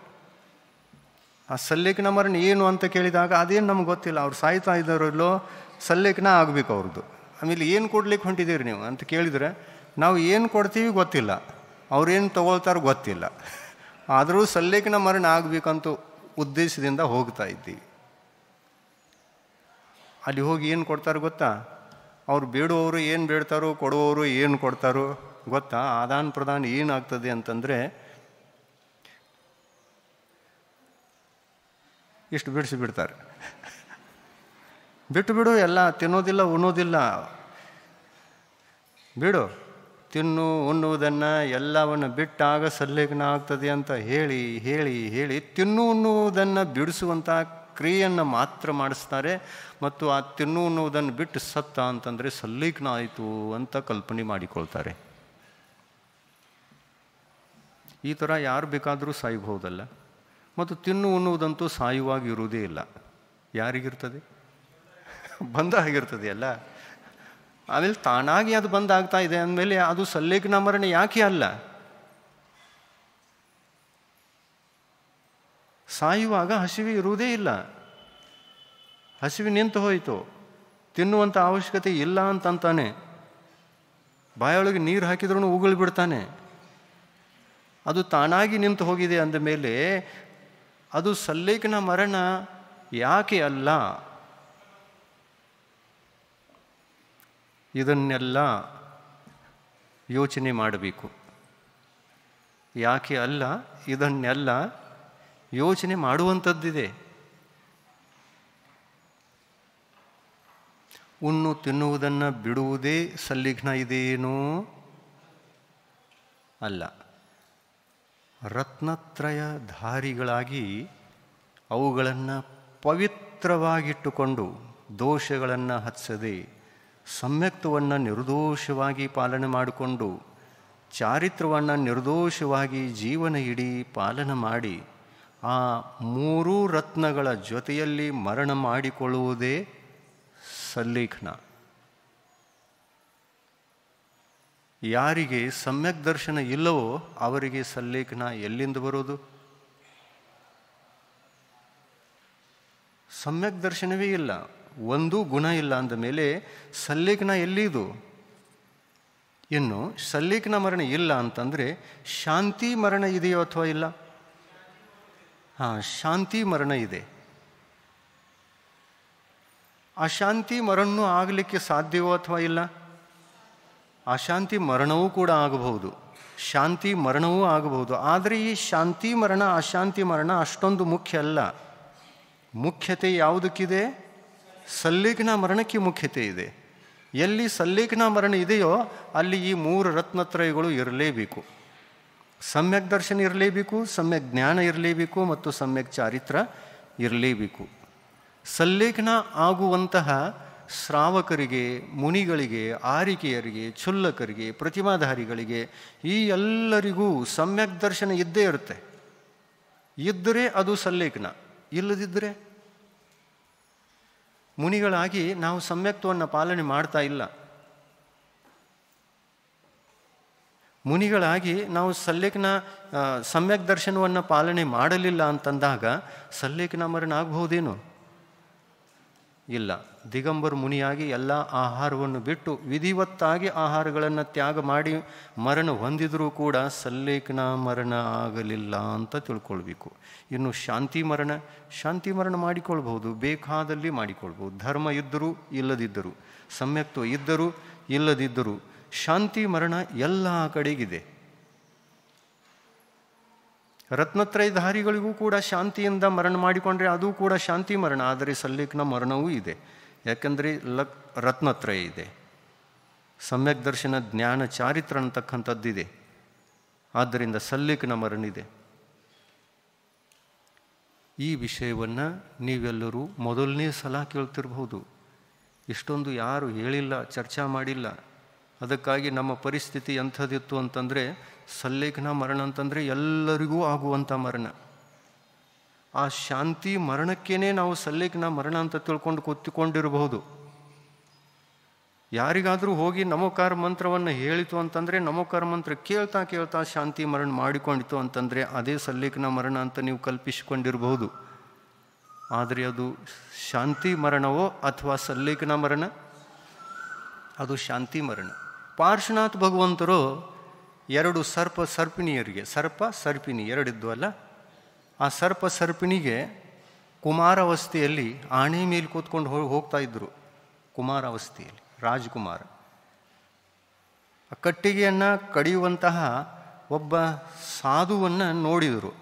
ಆ ಸಲ್ಲೇಖನ ಮರಣ ಏನು ಅಂತ ಕೇಳಿದಾಗ ಅದೇನು ನಮ್ಗೆ ಗೊತ್ತಿಲ್ಲ, ಅವ್ರು ಸಾಯ್ತಾ ಇದ್ದಾರೋ ಸಲ್ಲೇಖನ ಆಗಬೇಕು ಅವ್ರದ್ದು. ಆಮೇಲೆ ಏನು ಕೊಡ್ಲಿಕ್ಕೆ ಹೊಂಟಿದ್ದೀರಿ ನೀವು ಅಂತ ಕೇಳಿದರೆ ನಾವು ಏನು ಕೊಡ್ತೀವಿ ಗೊತ್ತಿಲ್ಲ, ಅವ್ರೇನು ತಗೊಳ್ತಾರೋ ಗೊತ್ತಿಲ್ಲ, ಆದರೂ ಸಲ್ಲೇಖನ ಮರಣ ಆಗಬೇಕಂತ ಉದ್ದೇಶದಿಂದ ಹೋಗ್ತಾ ಇದ್ದೀವಿ. ಅಲ್ಲಿ ಹೋಗಿ ಏನು ಕೊಡ್ತಾರೋ ಗೊತ್ತಾ? ಅವ್ರು ಬೇಡುವವರು ಏನು ಬೇಡ್ತಾರೋ, ಕೊಡುವವರು ಏನು ಕೊಡ್ತಾರೋ ಗೊತ್ತಾ? ಆದಾನ ಪ್ರದಾನ ಏನಾಗ್ತದೆ ಅಂತಂದರೆ, ಇಷ್ಟು ಬಿಡಿಸಿಬಿಡ್ತಾರೆ. ಬಿಡು ಎಲ್ಲ ತಿನ್ನೋದಿಲ್ಲ, ಉಣ್ಣೋದಿಲ್ಲ, ಬಿಡು, ತಿನ್ನು ಉಣ್ಣುವುದನ್ನು ಎಲ್ಲವನ್ನು ಬಿಟ್ಟಾಗ ಸಲ್ಲೇಖನ ಆಗ್ತದೆ ಅಂತ ಹೇಳಿ ಹೇಳಿ ಹೇಳಿ ತಿನ್ನು ಉಣ್ಣುವುದನ್ನು ಬಿಡಿಸುವಂಥ ಕ್ರಿಯೆಯನ್ನು ಮಾತ್ರ ಮಾಡಿಸ್ತಾರೆ. ಮತ್ತು ಆ ತಿನ್ನುವುದನ್ನು ಬಿಟ್ಟು ಸತ್ತ ಅಂತಂದರೆ ಸಲ್ಲೀಕ್ನ ಆಯಿತು ಅಂತ ಕಲ್ಪನೆ ಮಾಡಿಕೊಳ್ತಾರೆ. ಈ ಥರ ಯಾರು ಬೇಕಾದರೂ ಸಾಯಬಹುದಲ್ಲ. ಮತ್ತು ಉಣ್ಣುವುದಂತೂ ಸಾಯುವಾಗಿ ಇರುವುದೇ ಇಲ್ಲ. ಯಾರಿಗಿರ್ತದೆ? ಬಂದ ಆಗಿರ್ತದೆ ಅಲ್ಲ. ಆಮೇಲೆ ತಾನಾಗಿ ಅದು ಬಂದಾಗ್ತಾ ಇದೆ ಅಂದಮೇಲೆ ಅದು ಸಲ್ಲೇಖನ ಮರಣ ಯಾಕೆ ಅಲ್ಲ? ಸಾಯುವಾಗ ಹಸಿವೆ ಇರುವುದೇ ಇಲ್ಲ. ಹಸಿವೆ ನಿಂತು ಹೋಯಿತು, ತಿನ್ನುವಂಥ ಅವಶ್ಯಕತೆ ಇಲ್ಲ ಅಂತಂತಾನೆ. ಬಾಯೊಳಗೆ ನೀರು ಹಾಕಿದ್ರೂ ಉಗುಳಿ ಬಿಡ್ತಾನೆ. ಅದು ತಾನಾಗಿ ನಿಂತು ಹೋಗಿದೆ ಅಂದ ಮೇಲೆ ಅದು ಸಲ್ಲೇಖನ ಮರಣ ಯಾಕೆ ಅಲ್ಲ? ಇದನ್ನೆಲ್ಲ ಯೋಚನೆ ಮಾಡಬೇಕು. ಯಾಕೆ ಅಲ್ಲ, ಇದನ್ನೆಲ್ಲ ಯೋಚನೆ ಮಾಡುವಂಥದ್ದಿದೆ. ತಿನ್ನುವುದನ್ನು ಬಿಡುವುದೇ ಸಲ್ಲಿಘ್ನ ಇದೆಯೇನೋ? ಅಲ್ಲ. ರತ್ನತ್ರಯಧಾರಿಗಳಾಗಿ ಅವುಗಳನ್ನು ಪವಿತ್ರವಾಗಿಟ್ಟುಕೊಂಡು ದೋಷಗಳನ್ನು ಹಚ್ಚದೆ ಸಮ್ಯಕ್ತವನ್ನು ನಿರ್ದೋಷವಾಗಿ ಪಾಲನೆ ಮಾಡಿಕೊಂಡು ಚಾರಿತ್ರವನ್ನು ನಿರ್ದೋಷವಾಗಿ ಜೀವನ ಇಡೀ ಪಾಲನೆ ಮಾಡಿ ಆ ಮೂರೂ ರತ್ನಗಳ ಜೊತೆಯಲ್ಲಿ ಮರಣ ಮಾಡಿಕೊಳ್ಳುವುದೇ ಸಲ್ಲೇಖನ. ಯಾರಿಗೆ ಸಮ್ಯಕ್ ದರ್ಶನ ಇಲ್ಲವೋ ಅವರಿಗೆ ಸಲ್ಲೇಖನ ಎಲ್ಲಿಂದ ಬರೋದು? ಸಮ್ಯಕ್ ದರ್ಶನವೇ ಇಲ್ಲ, ಒಂದೂ ಗುಣ ಇಲ್ಲ ಅಂದ ಮೇಲೆ ಸಲ್ಲೇಖನ ಎಲ್ಲಿದು? ಇನ್ನು ಸಲ್ಲೇಖನ ಮರಣ ಇಲ್ಲ ಅಂತಂದರೆ ಶಾಂತಿ ಮರಣ ಇದೆಯೋ ಅಥವಾ ಇಲ್ಲ? ಶಾಂತಿ ಮರಣ ಇದೆ. ಅಶಾಂತಿ ಮರಣವೂ ಆಗಲಿಕ್ಕೆ ಸಾಧ್ಯವೋ ಅಥವಾ ಇಲ್ಲ? ಅಶಾಂತಿ ಮರಣವೂ ಕೂಡ ಆಗಬಹುದು, ಶಾಂತಿ ಮರಣವೂ ಆಗಬಹುದು. ಆದರೆ ಈ ಶಾಂತಿ ಮರಣ ಅಶಾಂತಿ ಮರಣ ಅಷ್ಟೊಂದು ಮುಖ್ಯ ಅಲ್ಲ. ಮುಖ್ಯತೆ ಯಾವುದಕ್ಕಿದೆ? ಸಲ್ಲೇಖನ ಮರಣಕ್ಕೆ ಮುಖ್ಯತೆ ಇದೆ. ಎಲ್ಲಿ ಸಲ್ಲೇಖನ ಮರಣ ಇದೆಯೋ ಅಲ್ಲಿ ಈ ಮೂರು ರತ್ನತ್ರಯಗಳು ಇರಲೇಬೇಕು. ಸಮ್ಯಕ್ ದರ್ಶನ ಇರಲೇಬೇಕು, ಸಮ್ಯಕ್ ಜ್ಞಾನ ಇರಲೇಬೇಕು ಮತ್ತು ಸಮ್ಯಕ್ ಚಾರಿತ್ರ ಇರಲೇಬೇಕು. ಸಲ್ಲೇಖನ ಆಗುವಂತಹ ಶ್ರಾವಕರಿಗೆ, ಮುನಿಗಳಿಗೆ, ಆರಿಕೆಯರಿಗೆ, ಕ್ಷುಲ್ಲಕರಿಗೆ, ಪ್ರತಿಮಾಧಾರಿಗಳಿಗೆ ಈ ಎಲ್ಲರಿಗೂ ಸಮ್ಯಕ್ ದರ್ಶನ ಇದ್ದೇ ಇರುತ್ತೆ. ಇದ್ದರೆ ಅದು ಸಲ್ಲೇಖನ, ಇಲ್ಲದಿದ್ದರೆ ಮುನಿಗಳಾಗಿ ನಾವು ಸಮ್ಯಕ್ತವನ್ನು ಪಾಲನೆ ಮಾಡ್ತಾ ಇಲ್ಲ. ಮುನಿಗಳಾಗಿ ನಾವು ಸಮ್ಯಕ್ ದರ್ಶನವನ್ನು ಪಾಲನೆ ಮಾಡಲಿಲ್ಲ ಅಂತಂದಾಗ ಸಲ್ಲೇಖನ ಮರಣ ಆಗಬಹುದೇನು? ಇಲ್ಲ. ದಿಗಂಬರ ಮುನಿಯಾಗಿ ಎಲ್ಲ ಆಹಾರವನ್ನು ಬಿಟ್ಟು ವಿಧಿವತ್ತಾಗಿ ಆಹಾರಗಳನ್ನು ತ್ಯಾಗ ಮಾಡಿ ಮರಣ ಹೊಂದಿದರೂ ಕೂಡ ಸಲ್ಲೇಖನ ಮರಣ ಆಗಲಿಲ್ಲ ಅಂತ ತಿಳ್ಕೊಳ್ಬೇಕು. ಇನ್ನು ಶಾಂತಿ ಮರಣ ಮಾಡಿಕೊಳ್ಬಹುದು, ಬೇಕಾದಲ್ಲಿ ಮಾಡಿಕೊಳ್ಬಹುದು. ಧರ್ಮ ಇದ್ದರೂ ಇಲ್ಲದಿದ್ದರೂ, ಸಮ್ಯಕ್ತ್ವ ಇದ್ದರೂ ಇಲ್ಲದಿದ್ದರೂ ಶಾಂತಿ ಮರಣ ಎಲ್ಲ ಕಡೆಗಿದೆ. ರತ್ನತ್ರಯಧಾರಿಗಳಿಗೂ ಕೂಡ ಶಾಂತಿಯಿಂದ ಮರಣ ಮಾಡಿಕೊಂಡ್ರೆ ಅದು ಕೂಡ ಶಾಂತಿ ಮರಣ. ಆದರೆ ಸಲ್ಲೇಖನ ಮರಣವೂ ಇದೆ. ಯಾಕೆಂದರೆ ರತ್ನತ್ರಯ ಇದೆ, ಸಮ್ಯಕ್ ದರ್ಶನ, ಜ್ಞಾನ, ಚಾರಿತ್ರ ಅಂತಕ್ಕಂಥದ್ದಿದೆ. ಆದ್ದರಿಂದ ಸಲ್ಲೇಖನ ಮರಣ ಇದೆ. ಈ ವಿಷಯವನ್ನು ನೀವೆಲ್ಲರೂ ಮೊದಲನೇ ಸಲ ಕೇಳ್ತಿರ್ಬೋದು. ಇಷ್ಟೊಂದು ಯಾರು ಹೇಳಿಲ್ಲ, ಚರ್ಚೆ ಮಾಡಿಲ್ಲ. ಅದಕ್ಕಾಗಿ ನಮ್ಮ ಪರಿಸ್ಥಿತಿ ಎಂಥದಿತ್ತು ಅಂತಂದರೆ ಸಲ್ಲೇಖನ ಮರಣ ಅಂತಂದರೆ ಎಲ್ಲರಿಗೂ ಆಗುವಂಥ ಮರಣ. ಆ ಶಾಂತಿ ಮರಣಕ್ಕೇ ನಾವು ಸಲ್ಲೇಖನ ಮರಣ ಅಂತ ತಿಳ್ಕೊಂಡು ಕೂತ್ಕೊಂಡಿರಬಹುದು. ಯಾರಿಗಾದರೂ ಹೋಗಿ ನಮೋಕಾರ ಮಂತ್ರವನ್ನು ಹೇಳಿತು ಅಂತಂದರೆ ನಮೋಕಾರ ಮಂತ್ರ ಕೇಳ್ತಾ ಕೇಳ್ತಾ ಶಾಂತಿ ಮರಣ ಮಾಡಿಕೊಂಡಿತು ಅಂತಂದರೆ ಅದೇ ಸಲ್ಲೇಖನ ಮರಣ ಅಂತ ನೀವು ಕಲ್ಪಿಸಿಕೊಂಡಿರಬಹುದು. ಆದರೆ ಅದು ಶಾಂತಿ ಮರಣವೋ ಅಥವಾ ಸಲ್ಲೇಖನ ಮರಣ? ಅದು ಶಾಂತಿ ಮರಣ. ಪಾರ್ಶ್ವನಾಥ್ ಭಗವಂತರು ಎರಡು ಸರ್ಪಿಣಿಯರಿಗೆ, ಸರ್ಪಿಣಿ ಎರಡಿದ್ದು ಅಲ್ಲ, ಆ ಸರ್ಪಿಣಿಗೆ ಕುಮಾರಾವಸ್ಥೆಯಲ್ಲಿ ಆಣೆ ಮೇಲೆ ಕೂತ್ಕೊಂಡು ಹೋಗ್ತಾ ಇದ್ದರು. ಕುಮಾರಾವಸ್ಥೆಯಲ್ಲಿ ರಾಜಕುಮಾರ ಆ ಕಟ್ಟಿಗೆಯನ್ನು ಕಡಿಯುವಂತಹ ಒಬ್ಬ ಸಾಧುವನ್ನು ನೋಡಿದರು.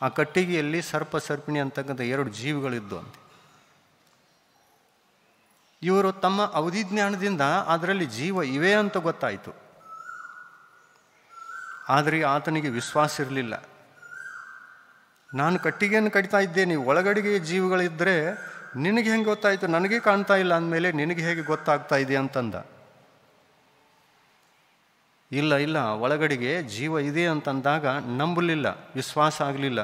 ಆ ಕಟ್ಟಿಗೆಯಲ್ಲಿ ಸರ್ಪಿಣಿ ಅಂತಕ್ಕಂಥ ಎರಡು ಜೀವಿಗಳಿದ್ದು ಅಂತ. ಇವರು ತಮ್ಮ ಅವಧಿಜ್ಞಾನದಿಂದ ಅದರಲ್ಲಿ ಜೀವ ಇವೆ ಅಂತ ಗೊತ್ತಾಯಿತು. ಆದರೆ ಆತನಿಗೆ ವಿಶ್ವಾಸ ಇರಲಿಲ್ಲ. ನಾನು ಕಟ್ಟಿಗೆಯನ್ನು ಕಡಿತಾ ಇದ್ದೇನೆ, ಒಳಗಡೆಗೆ ಜೀವಗಳಿದ್ದರೆ ನಿನಗೆ ಹೆಂಗೆ ಗೊತ್ತಾಯಿತು? ನನಗೆ ಕಾಣ್ತಾ ಇಲ್ಲ ಅಂದಮೇಲೆ ನಿನಗೆ ಹೇಗೆ ಗೊತ್ತಾಗ್ತಾ ಇದೆ ಅಂತಂದ. ಇಲ್ಲ ಇಲ್ಲ, ಒಳಗಡೆಗೆ ಜೀವ ಇದೆ ಅಂತಂದಾಗ ನಂಬಲಿಲ್ಲ, ವಿಶ್ವಾಸ ಆಗಲಿಲ್ಲ.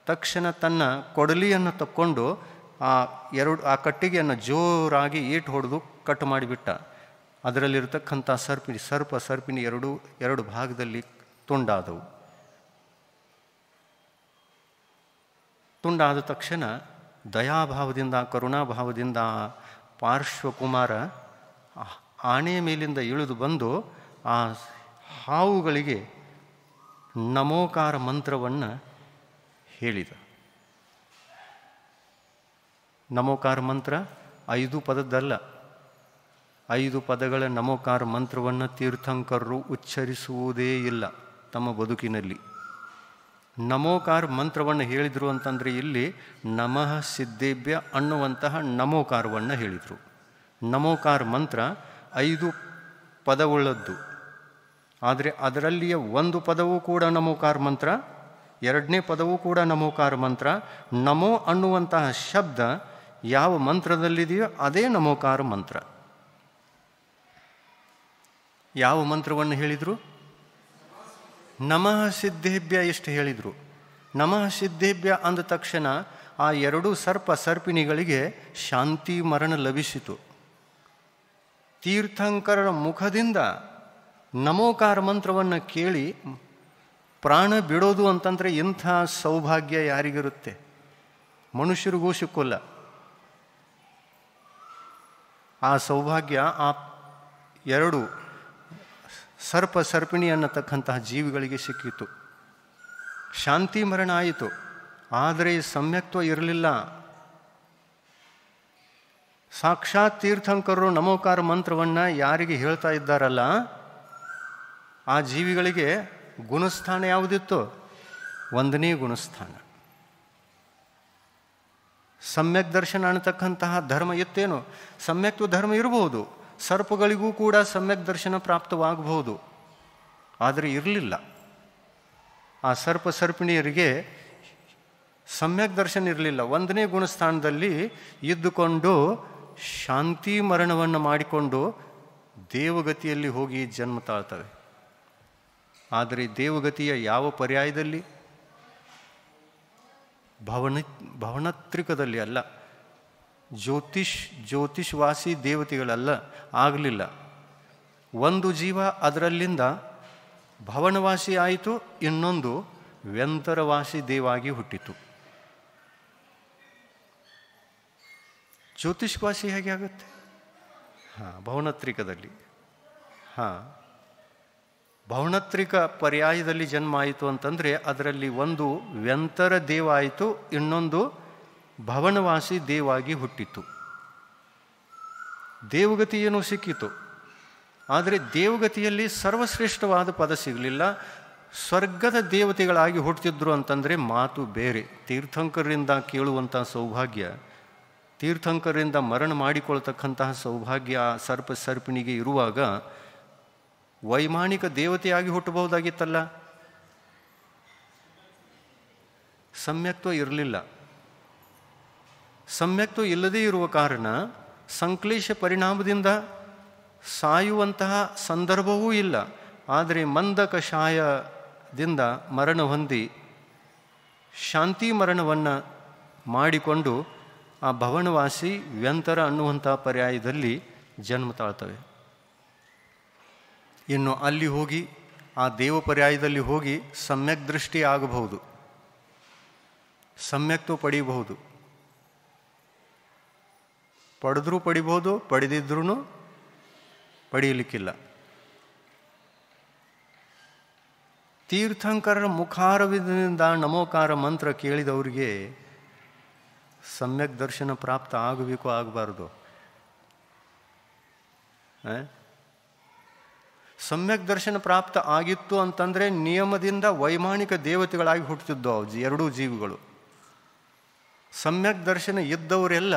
ತಕ್ಷಣ ತನ್ನ ಕೊಡಲಿಯನ್ನು ತಕ್ಕೊಂಡು ಆ ಕಟ್ಟಿಗೆಯನ್ನು ಜೋರಾಗಿ ಈಟ್ ಹೊಡೆದು ಕಟ್ ಮಾಡಿಬಿಟ್ಟ. ಅದರಲ್ಲಿರತಕ್ಕಂಥ ಸರ್ಪಿನಿ ಎರಡು ಭಾಗದಲ್ಲಿ ತುಂಡಾದವು. ತುಂಡಾದ ತಕ್ಷಣ ದಯಾಭಾವದಿಂದ, ಕರುಣಾಭಾವದಿಂದ ಪಾರ್ಶ್ವಕುಮಾರ ಆಣೆಯ ಮೇಲಿಂದ ಇಳಿದು ಬಂದು ಆ ಹಾವುಗಳಿಗೆ ನಮೋಕಾರ ಮಂತ್ರವನ್ನು ಹೇಳಿದ. ನಮೋಕಾರ ಮಂತ್ರ 5 ಪದದ್ದಲ್ಲ, 5 ಪದಗಳ ನಮೋಕಾರ ಮಂತ್ರವನ್ನು ತೀರ್ಥಂಕರರು ಉಚ್ಚರಿಸುವುದೇ ಇಲ್ಲ ತಮ್ಮ ಬದುಕಿನಲ್ಲಿ. ನಮೋಕಾರ ಮಂತ್ರವನ್ನು ಹೇಳಿದರು ಅಂತಂದರೆ ಇಲ್ಲಿ ನಮಃ ಸಿದ್ಧೇಭ್ಯ ಅನ್ನುವಂತಹ ನಮೋಕಾರವನ್ನು ಹೇಳಿದರು. ನಮೋಕಾರ ಮಂತ್ರ 5 ಪದವುಳ್ಳದ್ದು. ಆದರೆ ಅದರಲ್ಲಿಯ ಒಂದು ಪದವೂ ಕೂಡ ನಮೋಕಾರ ಮಂತ್ರ, 2ನೇ ಪದವೂ ಕೂಡ ನಮೋಕಾರ ಮಂತ್ರ. ನಮೋ ಅನ್ನುವಂತಹ ಶಬ್ದ ಯಾವ ಮಂತ್ರದಲ್ಲಿದೆಯೋ ಅದೇ ನಮೋಕಾರ ಮಂತ್ರ. ಯಾವ ಮಂತ್ರವನ್ನು ಹೇಳಿದರು? ನಮಃ ಸಿದ್ಧೇಭ್ಯ ಎಷ್ಟು ಹೇಳಿದರು. ನಮಃ ಸಿದ್ಧೇಭ್ಯ ಅಂದ ತಕ್ಷಣ ಆ 2 ಸರ್ಪಿಣಿಗಳಿಗೆ ಶಾಂತಿ ಮರಣ ಲಭಿಸಿತು. ತೀರ್ಥಂಕರರ ಮುಖದಿಂದ ನಮೋಕಾರ ಮಂತ್ರವನ್ನು ಕೇಳಿ ಪ್ರಾಣ ಬಿಡೋದು ಅಂತಂದರೆ ಇಂಥ ಸೌಭಾಗ್ಯ ಯಾರಿಗಿರುತ್ತೆ? ಮನುಷ್ಯರಿಗೂ ಸಿಕ್ಕೋಲ್ಲ. ಆ ಸೌಭಾಗ್ಯ ಆ 2 ಸರ್ಪಿಣಿ ಅನ್ನತಕ್ಕಂತಹ ಜೀವಿಗಳಿಗೆ ಸಿಕ್ಕಿತು. ಶಾಂತಿ ಮರಣ ಆಯಿತು. ಆದರೆ ಸಮ್ಯಕ್ತ್ವ ಇರಲಿಲ್ಲ. ಸಾಕ್ಷಾತ್ ತೀರ್ಥಂಕರರು ನಮೋಕಾರ ಮಂತ್ರವನ್ನು ಯಾರಿಗೆ ಹೇಳ್ತಾ ಇದ್ದಾರಲ್ಲ ಆ ಜೀವಿಗಳಿಗೆ ಗುಣಸ್ಥಾನ ಯಾವುದಿತ್ತು? 1ನೇ ಗುಣಸ್ಥಾನ. ಸಮ್ಯಕ್ ದರ್ಶನ ಅನ್ನತಕ್ಕಂತಹ ಧರ್ಮ ಇತ್ತೇನು? ಸಮ್ಯಕ್ತ್ವ ಧರ್ಮ ಇರಬಹುದು, ಸರ್ಪಗಳಿಗೂ ಕೂಡ ಸಮ್ಯಕ್ ದರ್ಶನ ಪ್ರಾಪ್ತವಾಗಬಹುದು. ಆದರೆ ಇರಲಿಲ್ಲ. ಆ ಸರ್ಪಿಣಿಯರಿಗೆ ಸಮ್ಯಕ್ ದರ್ಶನ ಇರಲಿಲ್ಲ. 1ನೇ ಗುಣಸ್ಥಾನದಲ್ಲಿ ಇದ್ದುಕೊಂಡು ಶಾಂತಿ ಮರಣವನ್ನು ಮಾಡಿಕೊಂಡು ದೇವಗತಿಯಲ್ಲಿ ಹೋಗಿ ಜನ್ಮ ತಾಳ್ತವೆ. ಆದರೆ ದೇವಗತಿಯ ಯಾವ ಪರ್ಯಾಯದಲ್ಲಿ? ಭವನತ್ರಿಕದಲ್ಲಿ ಅಲ್ಲ, ಜ್ಯೋತಿಷ್ವಾಸಿ ದೇವತೆಗಳಲ್ಲ, ಆಗಲಿಲ್ಲ. ಒಂದು ಜೀವ ಅದರಲ್ಲಿಂದ ಭವನವಾಸಿ ಆಯಿತು, ಇನ್ನೊಂದು ವ್ಯಂತರವಾಸಿ ದೇವಾಗಿ ಹುಟ್ಟಿತು. ಜ್ಯೋತಿಷ್ವಾಸಿ ಹೇಗೆ ಆಗುತ್ತೆ? ಭವನತ್ರಿಕದಲ್ಲಿ. ಭವನತ್ರಿಕ ಪರ್ಯಾಯದಲ್ಲಿ ಜನ್ಮ ಆಯಿತು ಅಂತಂದರೆ ಅದರಲ್ಲಿ ಒಂದು ವ್ಯಂತರ ದೇವ ಆಯಿತು, ಇನ್ನೊಂದು ಭವನವಾಸಿ ದೇವಾಗಿ ಹುಟ್ಟಿತು. ದೇವಗತಿ ಏನೂ ಸಿಕ್ಕಿತು. ಆದರೆ ದೇವಗತಿಯಲ್ಲಿ ಸರ್ವಶ್ರೇಷ್ಠವಾದ ಪದ ಸಿಗಲಿಲ್ಲ. ಸ್ವರ್ಗದ ದೇವತೆಗಳಾಗಿ ಹುಟ್ಟಿದ್ರು ಅಂತಂದರೆ ಮಾತು ಬೇರೆ. ತೀರ್ಥಂಕರರಿಂದ ಕೇಳುವಂಥ ಸೌಭಾಗ್ಯ, ತೀರ್ಥಂಕರರಿಂದ ಮರಣ ಮಾಡಿಕೊಳ್ತಕ್ಕಂತಹ ಸೌಭಾಗ್ಯ ಸರ್ಪಿಣಿಗೆ ಇರುವಾಗ ವೈಮಾನಿಕ ದೇವತೆಯಾಗಿ ಹುಟ್ಟಬಹುದಾಗಿತ್ತಲ್ಲ. ಸಮ್ಯಕ್ತ್ವ ಇರಲಿಲ್ಲ. ಸಮ್ಯಕ್ತ್ವ ಇಲ್ಲದೇ ಇರುವ ಕಾರಣ ಸಂಕ್ಲೇಶ ಪರಿಣಾಮದಿಂದ ಸಾಯುವಂತಹ ಸಂದರ್ಭವೂ ಇಲ್ಲ. ಆದರೆ ಮಂದ ಕಷಾಯದಿಂದ ಮರಣ ಹೊಂದಿ ಶಾಂತಿ ಮರಣವನ್ನು ಮಾಡಿಕೊಂಡು ಆ ಭವನವಾಸಿ ವ್ಯಂತರ ಅನ್ನುವಂಥ ಪರ್ಯಾಯದಲ್ಲಿ ಜನ್ಮ ತಾಳ್ತವೆ. ಇನ್ನು ಅಲ್ಲಿ ಹೋಗಿ ಆ ದೇವ ಪರ್ಯಾಯದಲ್ಲಿ ಹೋಗಿ ಸಮ್ಯಕ್ ದೃಷ್ಟಿ ಆಗಬಹುದು, ಸಮ್ಯಕ್ತ್ವ ಪಡೀಬಹುದು. ಪಡೆದ್ರೂ ಪಡಿಬಹುದು, ಪಡೆದಿದ್ರೂ ಪಡೆಯಲಿಕ್ಕಿಲ್ಲ. ತೀರ್ಥಂಕರರ ಮುಖಾರವಿಂದ ನಮೋಕಾರ ಮಂತ್ರ ಕೇಳಿದವರಿಗೆ ಸಮ್ಯಕ್ ದರ್ಶನ ಪ್ರಾಪ್ತ ಆಗಬೇಕು, ಆಗಬಾರ್ದು? ಸಮ್ಯಕ್ ದರ್ಶನ ಪ್ರಾಪ್ತ ಆಗಿತ್ತು ಅಂತಂದರೆ ನಿಯಮದಿಂದ ವೈಮಾನಿಕ ದೇವತೆಗಳಾಗಿ ಹುಟ್ಟುತ್ತಿದ್ದು ಅವು 2 ಜೀವಿಗಳು. ಸಮ್ಯಕ್ ದರ್ಶನ ಇದ್ದವರೆಲ್ಲ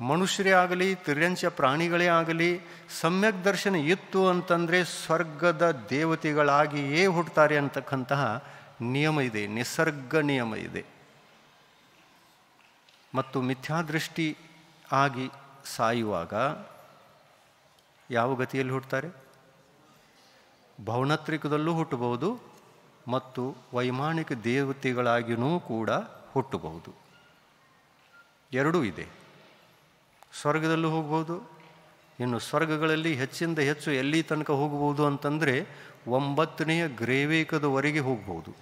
ಮನುಷ್ಯರೇ ಆಗಲಿ ತಿರ್ಯಂಚ ಪ್ರಾಣಿಗಳೇ ಆಗಲಿ ಸಮ್ಯಕ್ ದರ್ಶನ ಇತ್ತು ಅಂತಂದರೆ ಸ್ವರ್ಗದ ದೇವತೆಗಳಾಗಿಯೇ ಹುಟ್ಟುತ್ತಾರೆ ಅಂತಕ್ಕಂತಹ ನಿಯಮ ಇದೆ, ನಿಸರ್ಗ ನಿಯಮ ಇದೆ. ಮತ್ತು ಮಿಥ್ಯಾದೃಷ್ಟಿ ಆಗಿ ಸಾಯುವಾಗ ಯಾವ ಗತಿಯಲ್ಲಿ ಹುಟ್ಟುತ್ತಾರೆ? ಭೌಣತ್ರಿಕದಲ್ಲೂ ಹುಟ್ಟಬಹುದು ಮತ್ತು ವೈಮಾನಿಕ ದೇವತೆಗಳಾಗಿಯೂ ಕೂಡ ಹುಟ್ಟಬಹುದು. ಎರಡೂ ಇದೆ. ಸ್ವರ್ಗದಲ್ಲೂ ಹೋಗ್ಬೋದು. ಇನ್ನು ಸ್ವರ್ಗಗಳಲ್ಲಿ ಹೆಚ್ಚಿಂದ ಹೆಚ್ಚು ಎಲ್ಲಿ ತನಕ ಹೋಗ್ಬೋದು ಅಂತಂದರೆ 9ನೇ ಗ್ರೇವೇಕದವರೆಗೆ ಹೋಗ್ಬೋದು.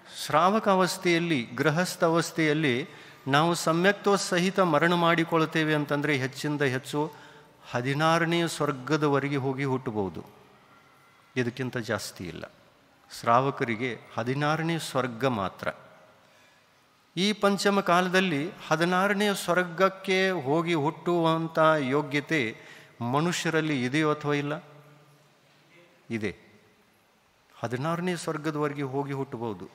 ಶ್ರಾವಕ ಅವಸ್ಥೆಯಲ್ಲಿ, ಗೃಹಸ್ಥ ಅವಸ್ಥೆಯಲ್ಲಿ ನಾವು ಸಮ್ಯಕ್ತ್ವ ಸಹಿತ ಮರಣ ಮಾಡಿಕೊಳ್ತೇವೆ ಅಂತಂದರೆ ಹೆಚ್ಚಿಂದ ಹೆಚ್ಚು 16ನೇ ಸ್ವರ್ಗದವರೆಗೆ ಹೋಗಿ ಹುಟ್ಟಬಹುದು. ಇದಕ್ಕಿಂತ ಜಾಸ್ತಿ ಇಲ್ಲ. ಶ್ರಾವಕರಿಗೆ 16ನೇ ಸ್ವರ್ಗ ಮಾತ್ರ. ಈ ಪಂಚಮ ಕಾಲದಲ್ಲಿ 16ನೇ ಸ್ವರ್ಗಕ್ಕೆ ಹೋಗಿ ಹುಟ್ಟುವಂಥ ಯೋಗ್ಯತೆ ಮನುಷ್ಯರಲ್ಲಿ ಇದೆಯೋ ಅಥವಾ ಇಲ್ಲ? ಇದೆ. 16ನೇ ಸ್ವರ್ಗದವರೆಗೆ ಹೋಗಿ ಹುಟ್ಟಬಹುದು.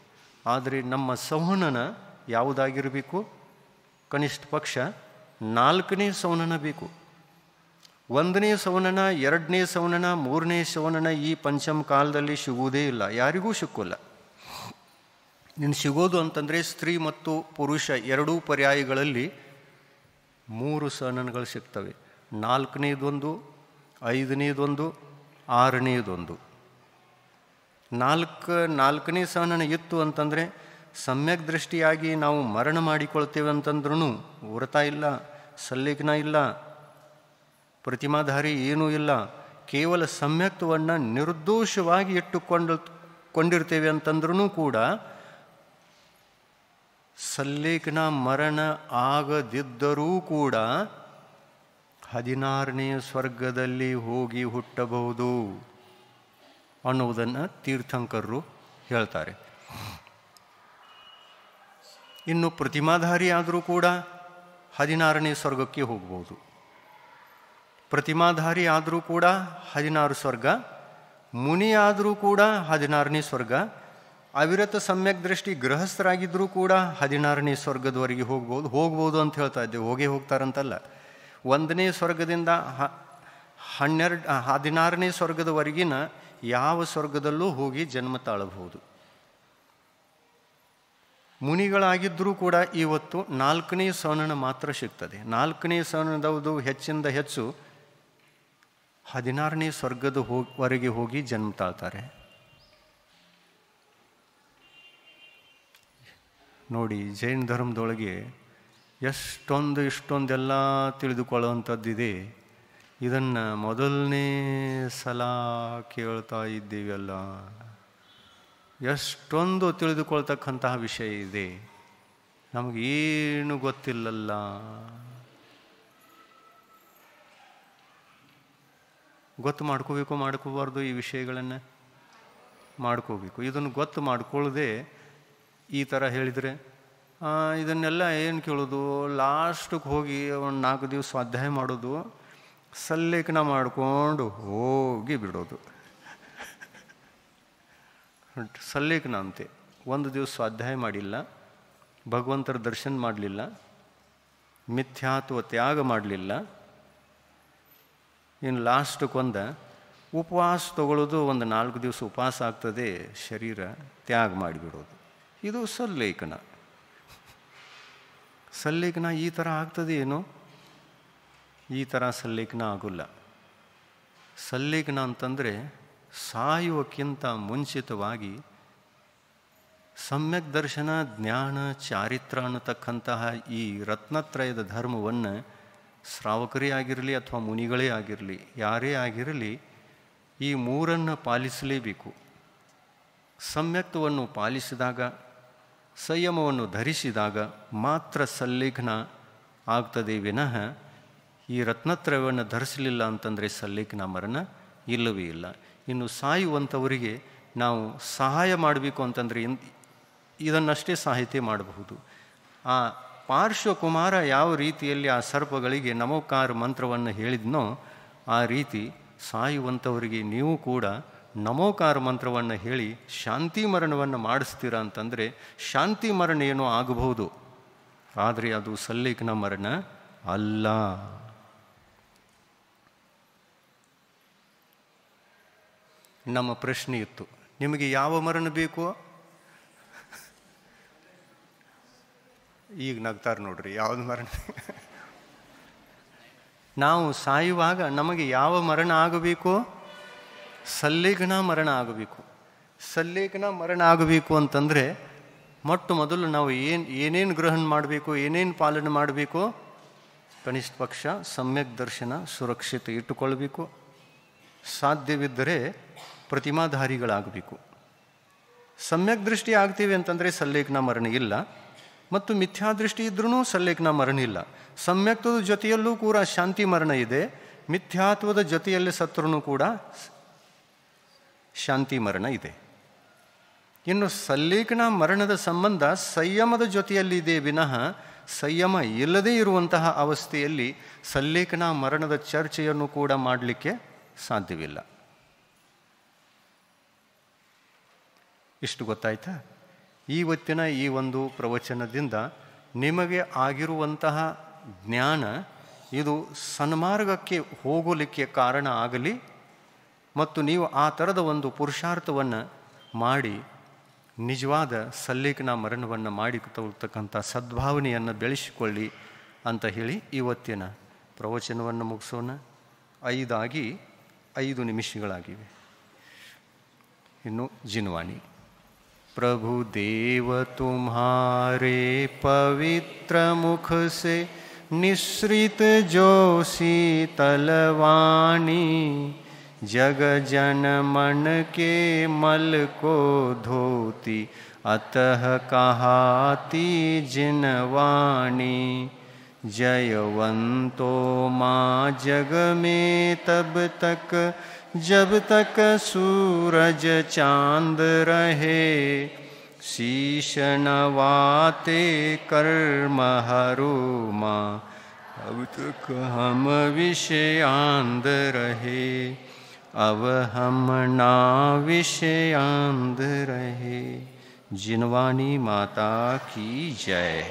ಆದರೆ ನಮ್ಮ ಸಂವಹನ ಯಾವುದಾಗಿರಬೇಕು? ಕನಿಷ್ಠ ಪಕ್ಷ 4ನೇ ಸಂವಹನ ಬೇಕು. 1ನೇ ಸಂವಹನ, 2ನೇ ಸಂವಹನ, 3ನೇ ಸಂವಹನ ಈ ಪಂಚಮ ಕಾಲದಲ್ಲಿ ಸಿಗುವುದೇ ಇಲ್ಲ, ಯಾರಿಗೂ ಸಿಕ್ಕೋಲ್ಲ. ಇನ್ನು ಸಿಗೋದು ಅಂತಂದರೆ ಸ್ತ್ರೀ ಮತ್ತು ಪುರುಷ ಎರಡೂ ಪರ್ಯಾಯಗಳಲ್ಲಿ 3 ಸಂವಹನಗಳು ಸಿಗ್ತವೆ. 4ನೇದೊಂದು, 5ನೇದೊಂದು, 6ನೇದೊಂದು. 4ನೇ ಸಂವಹನ ಇತ್ತು ಅಂತಂದರೆ ಸಮ್ಯಕ್ ದೃಷ್ಟಿಯಾಗಿ ನಾವು ಮರಣ ಮಾಡಿಕೊಳ್ತೇವೆ ಅಂತಂದ್ರೂ ವ್ರತ ಇಲ್ಲ, ಸಲ್ಲೇಖನ ಇಲ್ಲ, ಪ್ರತಿಮಾಧಾರಿ ಏನೂ ಇಲ್ಲ. ಕೇವಲ ಸಮ್ಯಕ್ತವನ್ನು ನಿರ್ದೋಷವಾಗಿ ಕೊಂಡಿರ್ತೇವೆ ಅಂತಂದ್ರೂ ಕೂಡ ಸಲ್ಲೇಖನ ಮರಣ ಆಗದಿದ್ದರೂ ಕೂಡ 16ನೇ ಸ್ವರ್ಗದಲ್ಲಿ ಹೋಗಿ ಹುಟ್ಟಬಹುದು ಅನ್ನುವುದನ್ನು ತೀರ್ಥಂಕರರು ಹೇಳ್ತಾರೆ. ಇನ್ನು ಪ್ರತಿಮಾಧಾರಿ ಆದರೂ ಕೂಡ 16ನೇ ಸ್ವರ್ಗಕ್ಕೆ ಹೋಗ್ಬೋದು. ಪ್ರತಿಮಾಧಾರಿ ಆದರೂ ಕೂಡ 16 ಸ್ವರ್ಗ, ಮುನಿ ಆದರೂ ಕೂಡ 16ನೇ ಸ್ವರ್ಗ, ಅವಿರತ ಸಮ್ಯಕ್ ದೃಷ್ಟಿ ಗೃಹಸ್ಥರಾಗಿದ್ದರೂ ಕೂಡ 16ನೇ ಸ್ವರ್ಗದವರೆಗೆ ಹೋಗ್ಬೋದು ಅಂತ ಹೇಳ್ತಾ ಇದ್ದೇವೆ. ಹೋಗ್ತಾರಂತಲ್ಲ. 1ನೇ ಸ್ವರ್ಗದಿಂದ 16ನೇ ಸ್ವರ್ಗದವರೆಗಿನ ಯಾವ ಸ್ವರ್ಗದಲ್ಲೂ ಹೋಗಿ ಜನ್ಮ ತಾಳಬಹುದು. ಮುನಿಗಳಾಗಿದ್ದರೂ ಕೂಡ ಇವತ್ತು 4ನೇ ಸಂವಹನ ಮಾತ್ರ ಸಿಗ್ತದೆ. 4ನೇ ಸಂವಹನದವುದು ಹೆಚ್ಚಿಂದ ಹೆಚ್ಚು 16ನೇ ಸ್ವರ್ಗದವರೆಗೆ ಹೋಗಿ ಜನ್ಮ ತಾಳ್ತಾರೆ. ನೋಡಿ, ಜೈನ ಧರ್ಮದೊಳಗೆ ಇಷ್ಟೊಂದೆಲ್ಲ ತಿಳಿದುಕೊಳ್ಳುವಂಥದ್ದಿದೆ. ಇದನ್ನು ಮೊದಲನೇ ಸಲ ಕೇಳ್ತಾ ಇದ್ದೀವಲ್ಲ. ಎಷ್ಟೊಂದು ತಿಳಿದುಕೊಳ್ತಕ್ಕಂತಹ ವಿಷಯ ಇದೆ, ನಮಗೇನು ಗೊತ್ತಿಲ್ಲಲ್ಲ. ಗೊತ್ತು ಮಾಡ್ಕೋಬಾರ್ದು ಈ ವಿಷಯಗಳನ್ನು ಮಾಡ್ಕೋಬೇಕು. ಇದನ್ನು ಗೊತ್ತು ಮಾಡ್ಕೊಳ್ಳದೆ ಈ ಥರ ಹೇಳಿದರೆ ಇದನ್ನೆಲ್ಲ ಏನು ಕೇಳೋದು, ಲಾಸ್ಟಿಗೆ ಹೋಗಿ ಒಂದು 4 ದಿವಸ ಸ್ವಾಧ್ಯಾಯ ಮಾಡೋದು, ಸಲ್ಲೇಖನ ಮಾಡಿಕೊಂಡು ಹೋಗಿ ಬಿಡೋದು. ಸಲ್ಲೇಖನ ಅಂತೆ. 1 ದಿವಸ ಸ್ವಾಧ್ಯಾಯ ಮಾಡಿಲ್ಲ, ಭಗವಂತರ ದರ್ಶನ ಮಾಡಲಿಲ್ಲ, ಮಿಥ್ಯಾತ್ವ ತ್ಯಾಗ ಮಾಡಲಿಲ್ಲ, ಇನ್ನು ಲಾಸ್ಟಕ್ಕೊಂದು ಉಪವಾಸ ತಗೊಳ್ಳೋದು, ಒಂದು 4 ದಿವಸ ಉಪವಾಸ ಆಗ್ತದೆ, ಶರೀರ ತ್ಯಾಗ ಮಾಡಿಬಿಡೋದು. ಇದು ಸಲ್ಲೇಖನ. ಸಲ್ಲೇಖನ ಈ ಥರ ಆಗ್ತದೆ ಏನು? ಈ ಥರ ಸಲ್ಲೇಖನ ಆಗೋಲ್ಲ. ಸಲ್ಲೇಖನ ಅಂತಂದರೆ ಸಾಯುವಕ್ಕಿಂತ ಮುಂಚಿತವಾಗಿ ಸಮ್ಯಕ್ ದರ್ಶನ, ಜ್ಞಾನ, ಚಾರಿತ್ರ ಅನ್ನತಕ್ಕಂತಹ ಈ ರತ್ನತ್ರಯದ ಧರ್ಮವನ್ನು ಶ್ರಾವಕರೇ ಆಗಿರಲಿ ಅಥವಾ ಮುನಿಗಳೇ ಆಗಿರಲಿ, ಯಾರೇ ಆಗಿರಲಿ, ಈ 3 ಪಾಲಿಸಲೇಬೇಕು. ಸಮ್ಯಕ್ತವನ್ನು ಪಾಲಿಸಿದಾಗ, ಸಂಯಮವನ್ನು ಧರಿಸಿದಾಗ ಮಾತ್ರ ಸಲ್ಲೇಖನ ಆಗ್ತದೆ ವಿನಃ ಈ ರತ್ನತ್ರಯವನ್ನು ಧರಿಸಲಿಲ್ಲ ಅಂತಂದರೆ ಸಲ್ಲೇಖನ ಮರಣ ಇಲ್ಲವೇ ಇಲ್ಲ. ಇನ್ನು ಸಾಯುವಂಥವರಿಗೆ ನಾವು ಸಹಾಯ ಮಾಡಬೇಕು ಅಂತಂದರೆ ಇದನ್ನಷ್ಟೇ ಸಹಾಯತೆ ಮಾಡಬಹುದು. ಆ ಪಾರ್ಶ್ವಕುಮಾರ ಯಾವ ರೀತಿಯಲ್ಲಿ ಆ ಸರ್ಪಗಳಿಗೆ ನಮೋಕಾರ ಮಂತ್ರವನ್ನು ಹೇಳಿದ್ನೋ ಆ ರೀತಿ ಸಾಯುವಂಥವರಿಗೆ ನೀವು ಕೂಡ ನಮೋಕಾರ ಮಂತ್ರವನ್ನು ಹೇಳಿ ಶಾಂತಿ ಮರಣವನ್ನು ಮಾಡಿಸ್ತೀರಾ ಅಂತಂದರೆ ಶಾಂತಿ ಮರಣ ಏನೋ ಆಗಬಹುದು, ಆದರೆ ಅದು ಸಲ್ಲೇಖನ ಮರಣ ಅಲ್ಲ. ನಮ್ಮ ಪ್ರಶ್ನೆ ಇತ್ತು, ನಿಮಗೆ ಯಾವ ಮರಣ ಬೇಕೋ, ಈಗ ನಗ್ತಾರೆ ನೋಡ್ರಿ, ಯಾವುದು ಮರಣ. ನಾವು ಸಾಯುವಾಗ ನಮಗೆ ಯಾವ ಮರಣ ಆಗಬೇಕೋ, ಸಲ್ಲೇಖನ ಮರಣ ಆಗಬೇಕು. ಸಲ್ಲೇಖನ ಮರಣ ಆಗಬೇಕು ಅಂತಂದರೆ ಮೊಟ್ಟ ಮೊದಲು ನಾವು ಏನೇನು ಗ್ರಹಣ ಮಾಡಬೇಕು, ಏನೇನು ಪಾಲನೆ ಮಾಡಬೇಕು, ಕನಿಷ್ಠ ಪಕ್ಷ ಸಮ್ಯಕ್ ದರ್ಶನ ಸುರಕ್ಷಿತ ಇಟ್ಟುಕೊಳ್ಬೇಕು. ಸಾಧ್ಯವಿದ್ದರೆ ಪ್ರತಿಮಾಧಾರಿಗಳಾಗಬೇಕು. ಸಮ್ಯಕ್ ದೃಷ್ಟಿ ಆಗ್ತೀವಿ ಅಂತಂದರೆ ಸಲ್ಲೇಖನ ಮರಣ ಇಲ್ಲ, ಮತ್ತು ಮಿಥ್ಯಾದೃಷ್ಟಿ ಇದ್ರೂ ಸಲ್ಲೇಖನ ಮರಣ ಇಲ್ಲ. ಸಮ್ಯಕ್ತ್ವದ ಜೊತೆಯಲ್ಲೂ ಕೂಡ ಶಾಂತಿ ಮರಣ ಇದೆ, ಮಿಥ್ಯಾತ್ವದ ಜೊತೆಯಲ್ಲಿ ಸತ್ರೂ ಕೂಡ ಶಾಂತಿ ಮರಣ ಇದೆ. ಇನ್ನು ಸಲ್ಲೇಖನ ಮರಣದ ಸಂಬಂಧ ಸಂಯಮದ ಜೊತೆಯಲ್ಲಿದೆ ವಿನಃ ಸಂಯಮ ಇಲ್ಲದೇ ಇರುವಂತಹ ಅವಸ್ಥೆಯಲ್ಲಿ ಸಲ್ಲೇಖನ ಮರಣದ ಚರ್ಚೆಯನ್ನು ಕೂಡ ಮಾಡಲಿಕ್ಕೆ ಸಾಧ್ಯವಿಲ್ಲ. ಇಷ್ಟು ಗೊತ್ತಾಯ್ತಾ? ಇವತ್ತಿನ ಈ ಒಂದು ಪ್ರವಚನದಿಂದ ನಿಮಗೆ ಆಗಿರುವಂತಹ ಜ್ಞಾನ ಇದು ಸನ್ಮಾರ್ಗಕ್ಕೆ ಹೋಗಲಿಕ್ಕೆ ಕಾರಣ ಆಗಲಿ, ಮತ್ತು ನೀವು ಆ ಥರದ ಒಂದು ಪುರುಷಾರ್ಥವನ್ನು ಮಾಡಿ ನಿಜವಾದ ಸಲ್ಲೇಖನ ಮರಣವನ್ನು ಮಾಡಿಕೊಳ್ತಕ್ಕಂಥ ಸದ್ಭಾವನೆಯನ್ನು ಬೆಳೆಸಿಕೊಳ್ಳಿ ಅಂತ ಹೇಳಿ ಇವತ್ತಿನ ಪ್ರವಚನವನ್ನು ಮುಗಿಸೋಣ. 5 ನಿಮಿಷಗಳಾಗಿವೆ. ಇನ್ನು ಜಿನ್ವಾಣಿ. प्रभु देव तुम्हारे पवित्र मुख से निसृत जो शीतलवाणी, जग जन मन के मल को धोती, अतः कहाती जिनवाणी। जयवंतो माँ जग में तब तक जब तक सूरज चांद रहे, शीश नवाते कर्म हरू माँ, अब तक हम विषयांद रहे, अब हम ना विषयांद रहे। जिनवाणी माता की जय।